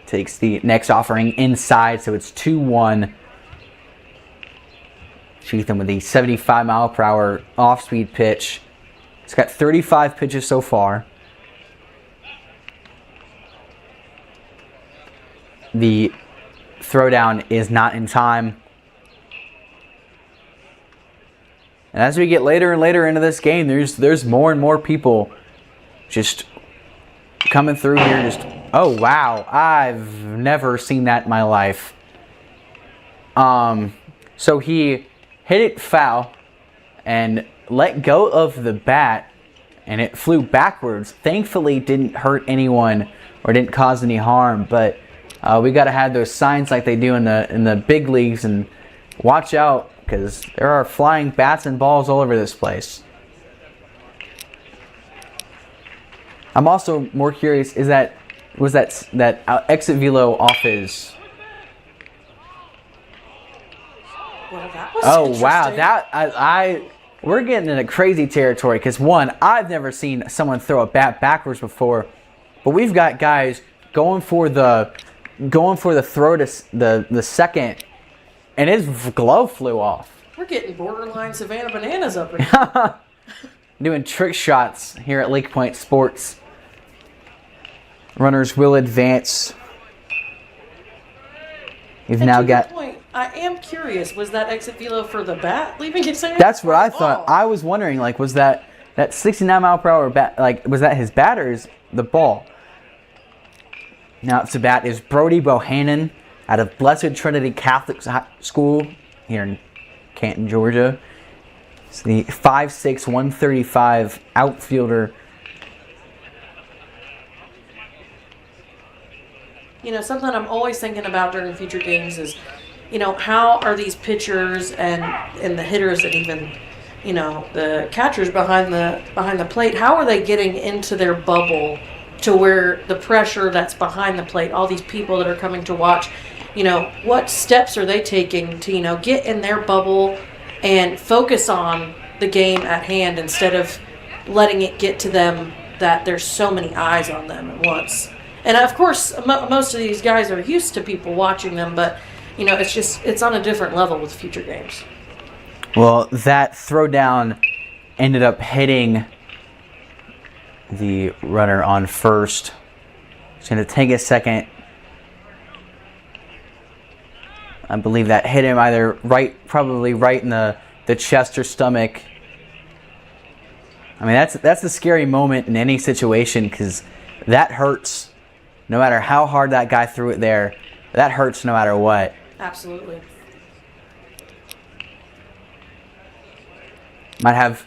Takes the next offering inside, so it's 2-1. Sheatham with the 75-mile-per-hour off-speed pitch. He's got 35 pitches so far. The throwdown is not in time. And as we get later and later into this game, there's more and more people just coming through here. Just, oh wow, I've never seen that in my life. So he hit it foul and let go of the bat, and it flew backwards. Thankfully, didn't hurt anyone or didn't cause any harm, but we got to have those signs like they do in the big leagues, and watch out because there are flying bats and balls all over this place. I'm also more curious: was that exit velo off his? Well, that was Oh interesting. wow, that we're getting into crazy territory because one, I've never seen someone throw a bat backwards before, but we've got guys going for the throw to the second, and his glove flew off. We're getting borderline Savannah Bananas up in here. Doing trick shots here at LakePoint Sports. Runners will advance. We've And now to your got. point, I am curious. Was that exit velo for the bat leaving his hand? That's what I thought. I was wondering, like, was that 69-mile-per-hour bat? Like, was that his bat or the ball? Now up to bat is Brody Bohannon out of Blessed Trinity Catholic School here in Canton, Georgia. It's the 5'6", 135 outfielder. You know, something I'm always thinking about during future games is, you know, how are these pitchers and the hitters and even, you know, the catchers behind the plate, how are they getting into their bubble to where the pressure that's behind the plate, all these people that are coming to watch, what steps are they taking to, get in their bubble and focus on the game at hand instead of letting it get to them that there's so many eyes on them at once. And of course, most of these guys are used to people watching them, but it's on a different level with future games. Well, that throwdown ended up hitting the runner on first. It's going to take a second. I believe that hit him either probably right in the chest or stomach. I mean, that's a scary moment in any situation because that hurts. No matter how hard that guy threw it there, that hurts no matter what. Absolutely. Might have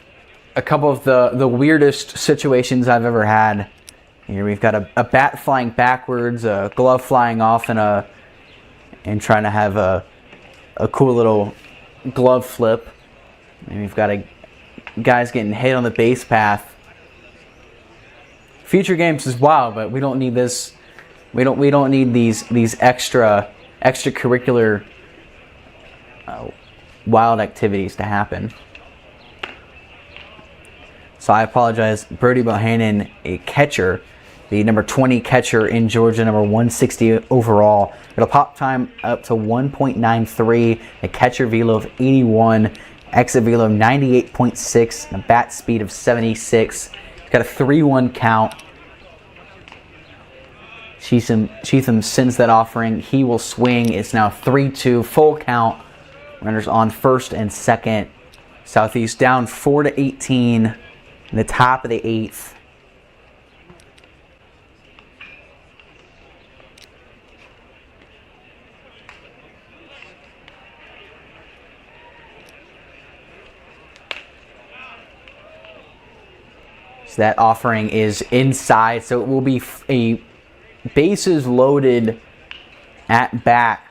a couple of the weirdest situations I've ever had. Here we've got a bat flying backwards, a glove flying off, and trying to have a cool little glove flip. And we've got guys getting hit on the base path. Future games is wild, but we don't need this. We don't need these extracurricular wild activities to happen. So I apologize. Brody Bohannon, a catcher, the number 20 catcher in Georgia, number 160 overall. It'll pop time up to 1.93, a catcher velo of 81, exit velo of 98.6, and a bat speed of 76. He's got a 3-1 count. Cheatham sends that offering. He will swing. It's now 3-2, full count. Runners on first and second. Southeast down 4-18 in the top of the 8th. So that offering is inside, so it will be a bases loaded at bat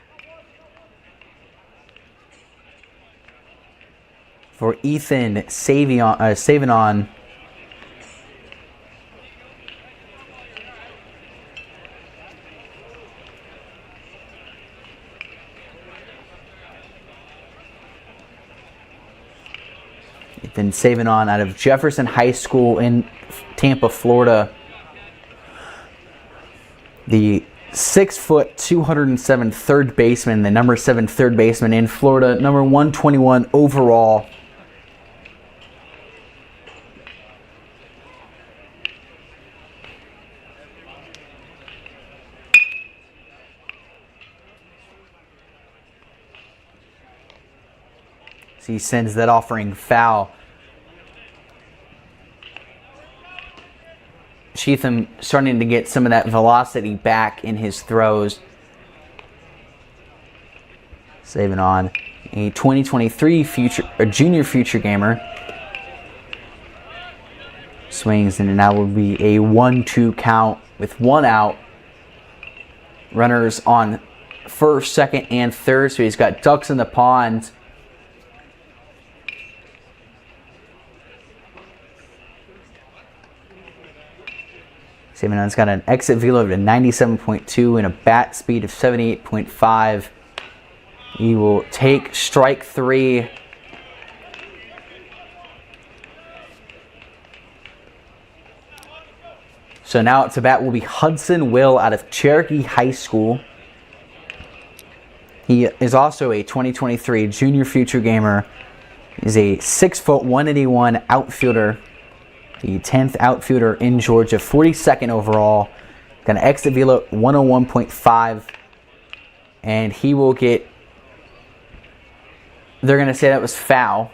for Ethan Savinon. Ethan Savinon out of Jefferson High School in Tampa, Florida. The 6', 207 third baseman, the number 7 third baseman in Florida, number 121 overall. So he sends that offering foul. Cheatham starting to get some of that velocity back in his throws. Saving on a 2023 junior future gamer. Swings, and now will be a 1-2 count with 1 out. Runners on first, second, and third, so he's got ducks in the pond. Savinon's got an exit velo of 97.2 and a bat speed of 78.5. He will take strike 3. So now to bat will be Hudson Will out of Cherokee High School. He is also a 2023 junior future gamer. He's a 6', 181 outfielder. The 10th outfielder in Georgia, 42nd overall. Got an exit velo 101.5. And he will get... They're going to say that was foul.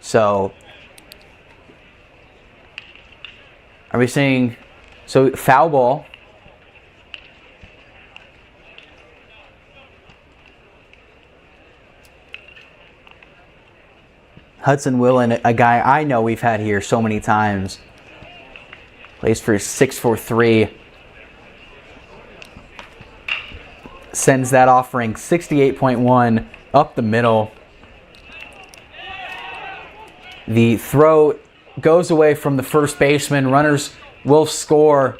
So... Are we saying... So, foul ball. Hudson Will, and a guy I know we've had here so many times. Plays for 6'3". Sends that offering 68.1 up the middle. The throw goes away from the first baseman. Runners will score.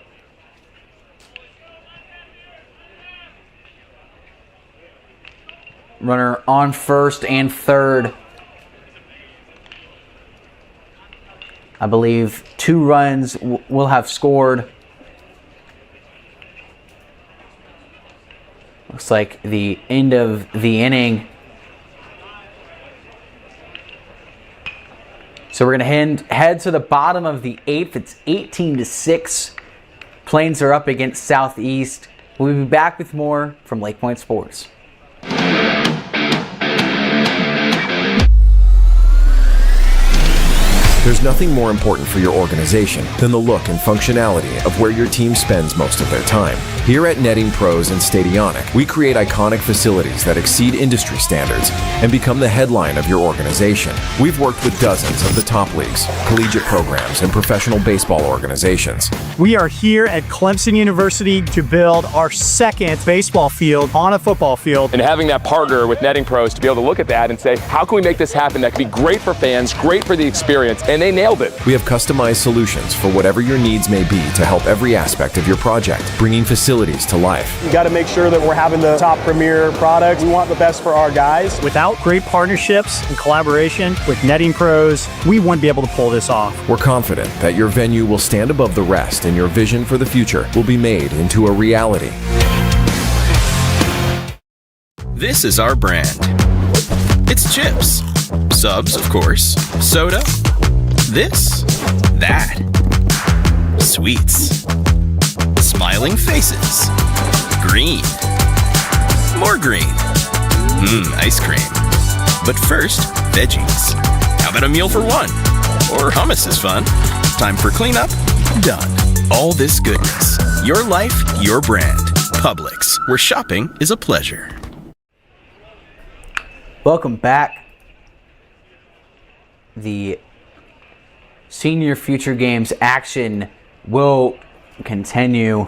Runner on first and third. I believe 2 runs will have scored. Looks like the end of the inning. So we're going to head to the bottom of the 8th. It's 18-6. Plains are up against Southeast. We'll be back with more from LakePoint Sports. There's nothing more important for your organization than the look and functionality of where your team spends most of their time. Here at Netting Pros and Stadionic, we create iconic facilities that exceed industry standards and become the headline of your organization. We've worked with dozens of the top leagues, collegiate programs, and professional baseball organizations. We are here at Clemson University to build our second baseball field on a football field. And having that partner with Netting Pros to be able to look at that and say, how can we make this happen that can be great for fans, great for the experience, and they nailed it. We have customized solutions for whatever your needs may be to help every aspect of your project, bringing facilities to life. We got to make sure that we're having the top premier product. We want the best for our guys. Without great partnerships and collaboration with Netting Pros, we wouldn't be able to pull this off. We're confident that your venue will stand above the rest and your vision for the future will be made into a reality. This is our brand. It's chips. Subs, of course. Soda. This. That. Sweets. Smiling faces. Green. More green. Ice cream. But first, veggies. How about a meal for one? Or hummus is fun. Time for cleanup? Done. All this goodness. Your life, your brand. Publix, where shopping is a pleasure. Welcome back. The Senior Future Games action will continue.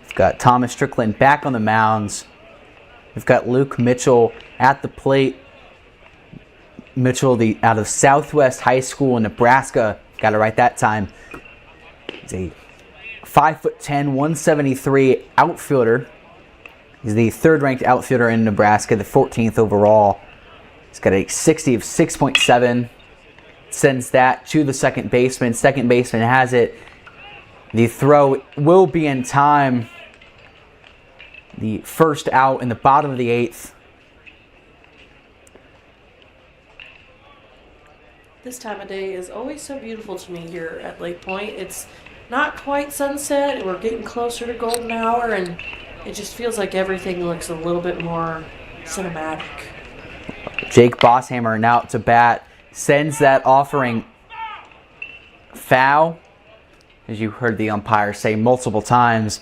We've got Thomas Strickland back on the mounds. We've got Luke Mitchell at the plate. Mitchell, out of Southwest High School in Nebraska, got it right that time. He's a 5'10", 173 outfielder. He's the third-ranked outfielder in Nebraska, the 14th overall. He's got a 60 of 6.7. Sends that to the second baseman. Second baseman has it. The throw will be in time. The first out in the bottom of the 8th. This time of day is always so beautiful to me here at LakePoint. It's not quite sunset, and we're getting closer to golden hour, and it just feels like everything looks a little bit more cinematic. Jake Bosshammer now to bat, sends that offering foul, as you heard the umpire say multiple times.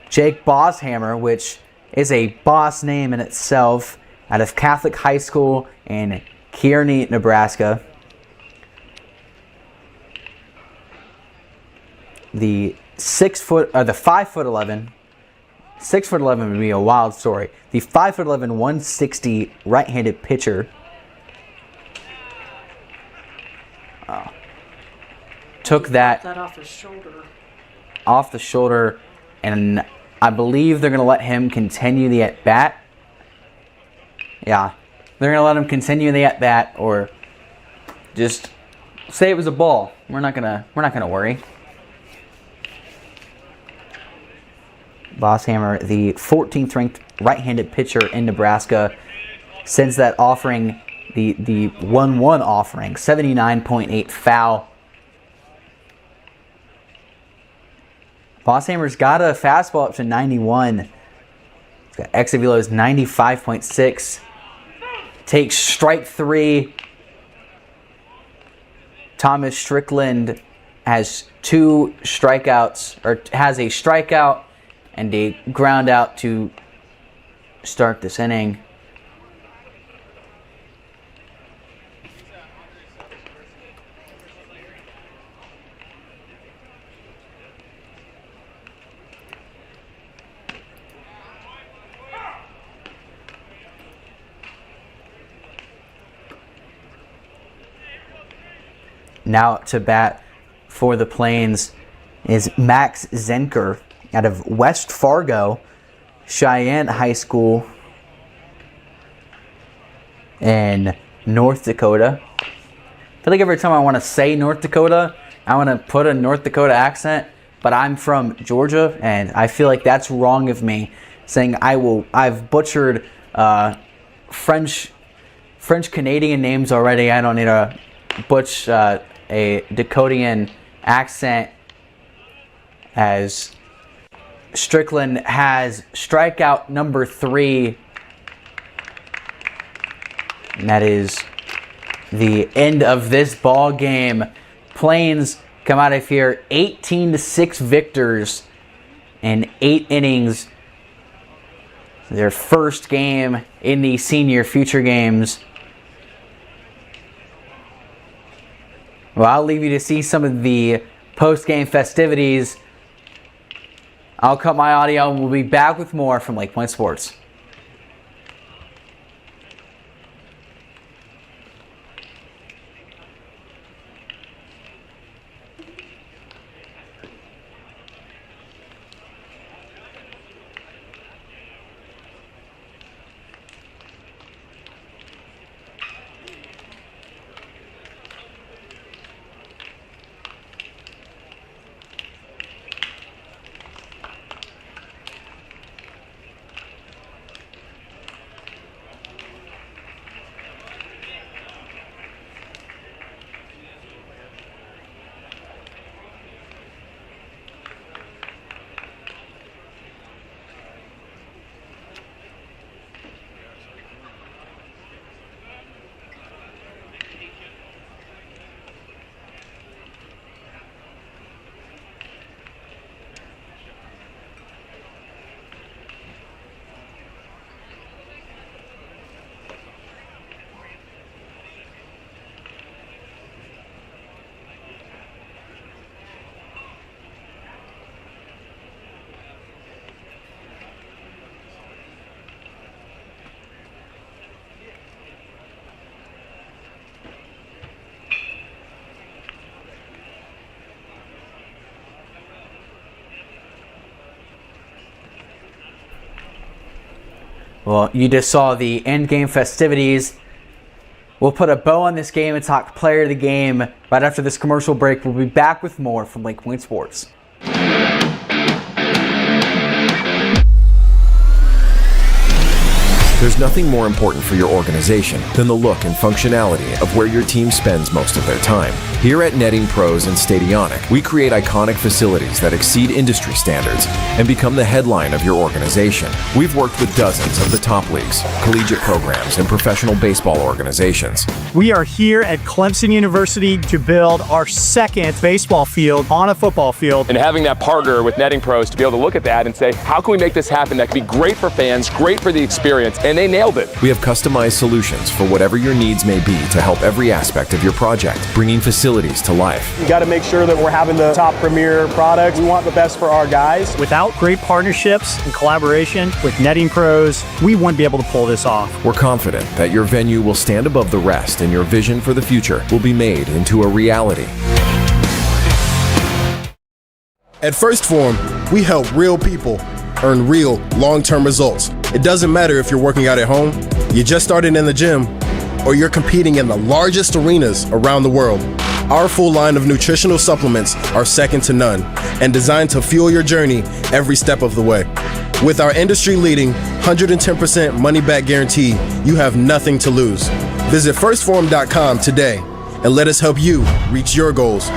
Jake Bosshammer, which is a boss name in itself, out of Catholic High School in Kearney, Nebraska. The 5'11", 6'11" would be a wild story. The 5'11", 160 right-handed pitcher. Took that off his shoulder. Off the shoulder, and I believe they're going to let him continue the at-bat. Yeah, they're going to let him continue the at-bat, or just say it was a ball. We're not gonna worry. Bosshammer, the 14th ranked right-handed pitcher in Nebraska, sends that offering, the 1-1 offering, 79.8 foul. Bosshammer's got a fastball up to 91. He's got exit velos 95.6. Takes strike 3. Thomas Strickland has 2 strikeouts, or has a strikeout and a ground out to start this inning. now to bat for the Plains is Max Zenker out of West Fargo, Cheyenne High School in North Dakota. I feel like every time I want to say North Dakota, I want to put a North Dakota accent, but I'm from Georgia, and I feel like that's wrong of me, saying I've butchered French Canadian names already. I don't need to butch a Dakotian accent, as Strickland has strikeout number 3. And that is the end of this ball game. Plains come out of here 18-6 victors in 8 innings. Their first game in the senior future games. Well, I'll leave you to see some of the post-game festivities. I'll cut my audio and we'll be back with more from LakePoint Sports. Well, you just saw the end game festivities. We'll put a bow on this game and talk player of the game right after this commercial break. We'll be back with more from LakePoint Sports. There's nothing more important for your organization than the look and functionality of where your team spends most of their time. Here at Netting Pros and Stadionic, we create iconic facilities that exceed industry standards and become the headline of your organization. We've worked with dozens of the top leagues, collegiate programs, and professional baseball organizations. We are here at Clemson University to build our second baseball field on a football field. And having that partner with Netting Pros to be able to look at that and say, how can we make this happen that can be great for fans, great for the experience, and they nailed it. We have customized solutions for whatever your needs may be to help every aspect of your project, bringing facilities to life. We got to make sure that we're having the top premier products. We want the best for our guys. Without great partnerships and collaboration with Netting Pros, we wouldn't be able to pull this off. We're confident that your venue will stand above the rest and your vision for the future will be made into a reality. At First Form, we help real people earn real long-term results. It doesn't matter if you're working out at home, you just started in the gym, or you're competing in the largest arenas around the world. Our full line of nutritional supplements are second to none and designed to fuel your journey every step of the way. With our industry-leading 110% money-back guarantee, you have nothing to lose. Visit firstform.com today and let us help you reach your goals.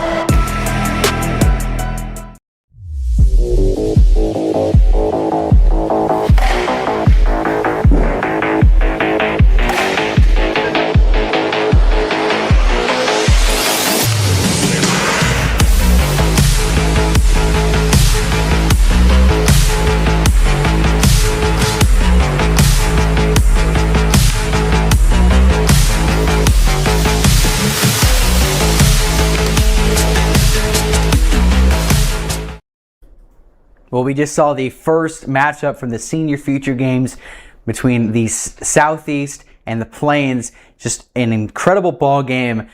Well, we just saw the first matchup from the Senior Future Games between the Southeast and the Plains. Just an incredible ball game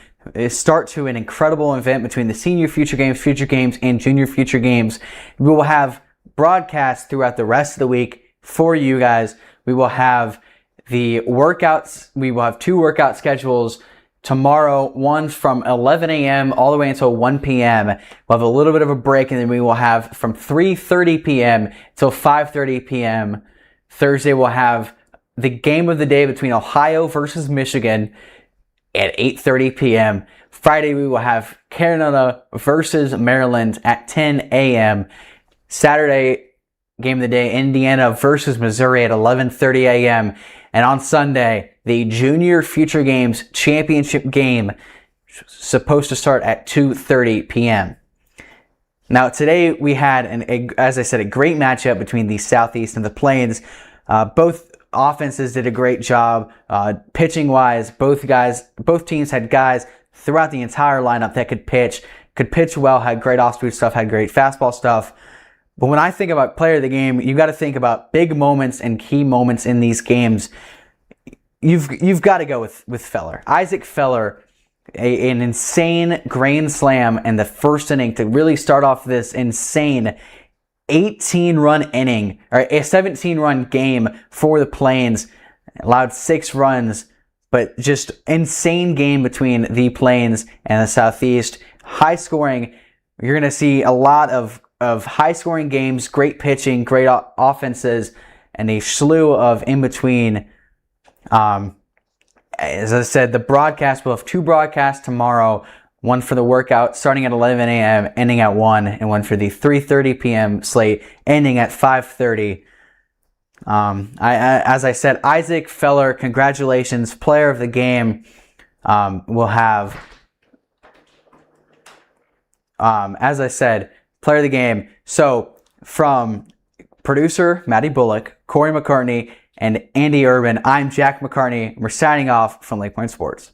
start to an incredible event between the Senior Future Games, and Junior Future Games. We will have broadcasts throughout the rest of the week for you guys. We will have the workouts. We will have 2 workout schedules tomorrow, one from 11 a.m. all the way until 1 p.m. We'll have a little bit of a break, and then we will have from 3:30 p.m. till 5:30 p.m. Thursday, we'll have the game of the day between Ohio versus Michigan at 8:30 p.m. Friday, we will have Canada versus Maryland at 10 a.m. Saturday, game of the day, Indiana versus Missouri at 11:30 a.m. And on Sunday, the Junior Future Games championship game supposed to start at 2:30 p.m. Now, today we had, as I said, a great matchup between the Southeast and the Plains. Both offenses did a great job. Pitching-wise, both teams had guys throughout the entire lineup that could pitch well, had great off-speed stuff, had great fastball stuff. But when I think about player of the game, you got to think about big moments and key moments in these games. You've got to go with Feller. Isaac Feller, an insane grand slam in the first inning to really start off this insane 18-run inning, or a 17-run game for the Plains. Allowed 6 runs, but just insane game between the Plains and the Southeast. High scoring. You're going to see a lot of high-scoring games, great pitching, great offenses, and a slew of in-between. As I said, the broadcast, we'll have 2 broadcasts tomorrow, one for the workout starting at 11 a.m., ending at 1, and one for the 3:30 p.m. slate, ending at 5:30. As I said, Isaac Feller, congratulations, player of the game. We'll have, as I said, player of the game. So from producer Maddie Bullock, Cory McCartney, and Andy Urban, I'm Jack McCartney. We're signing off from LakePoint Sports.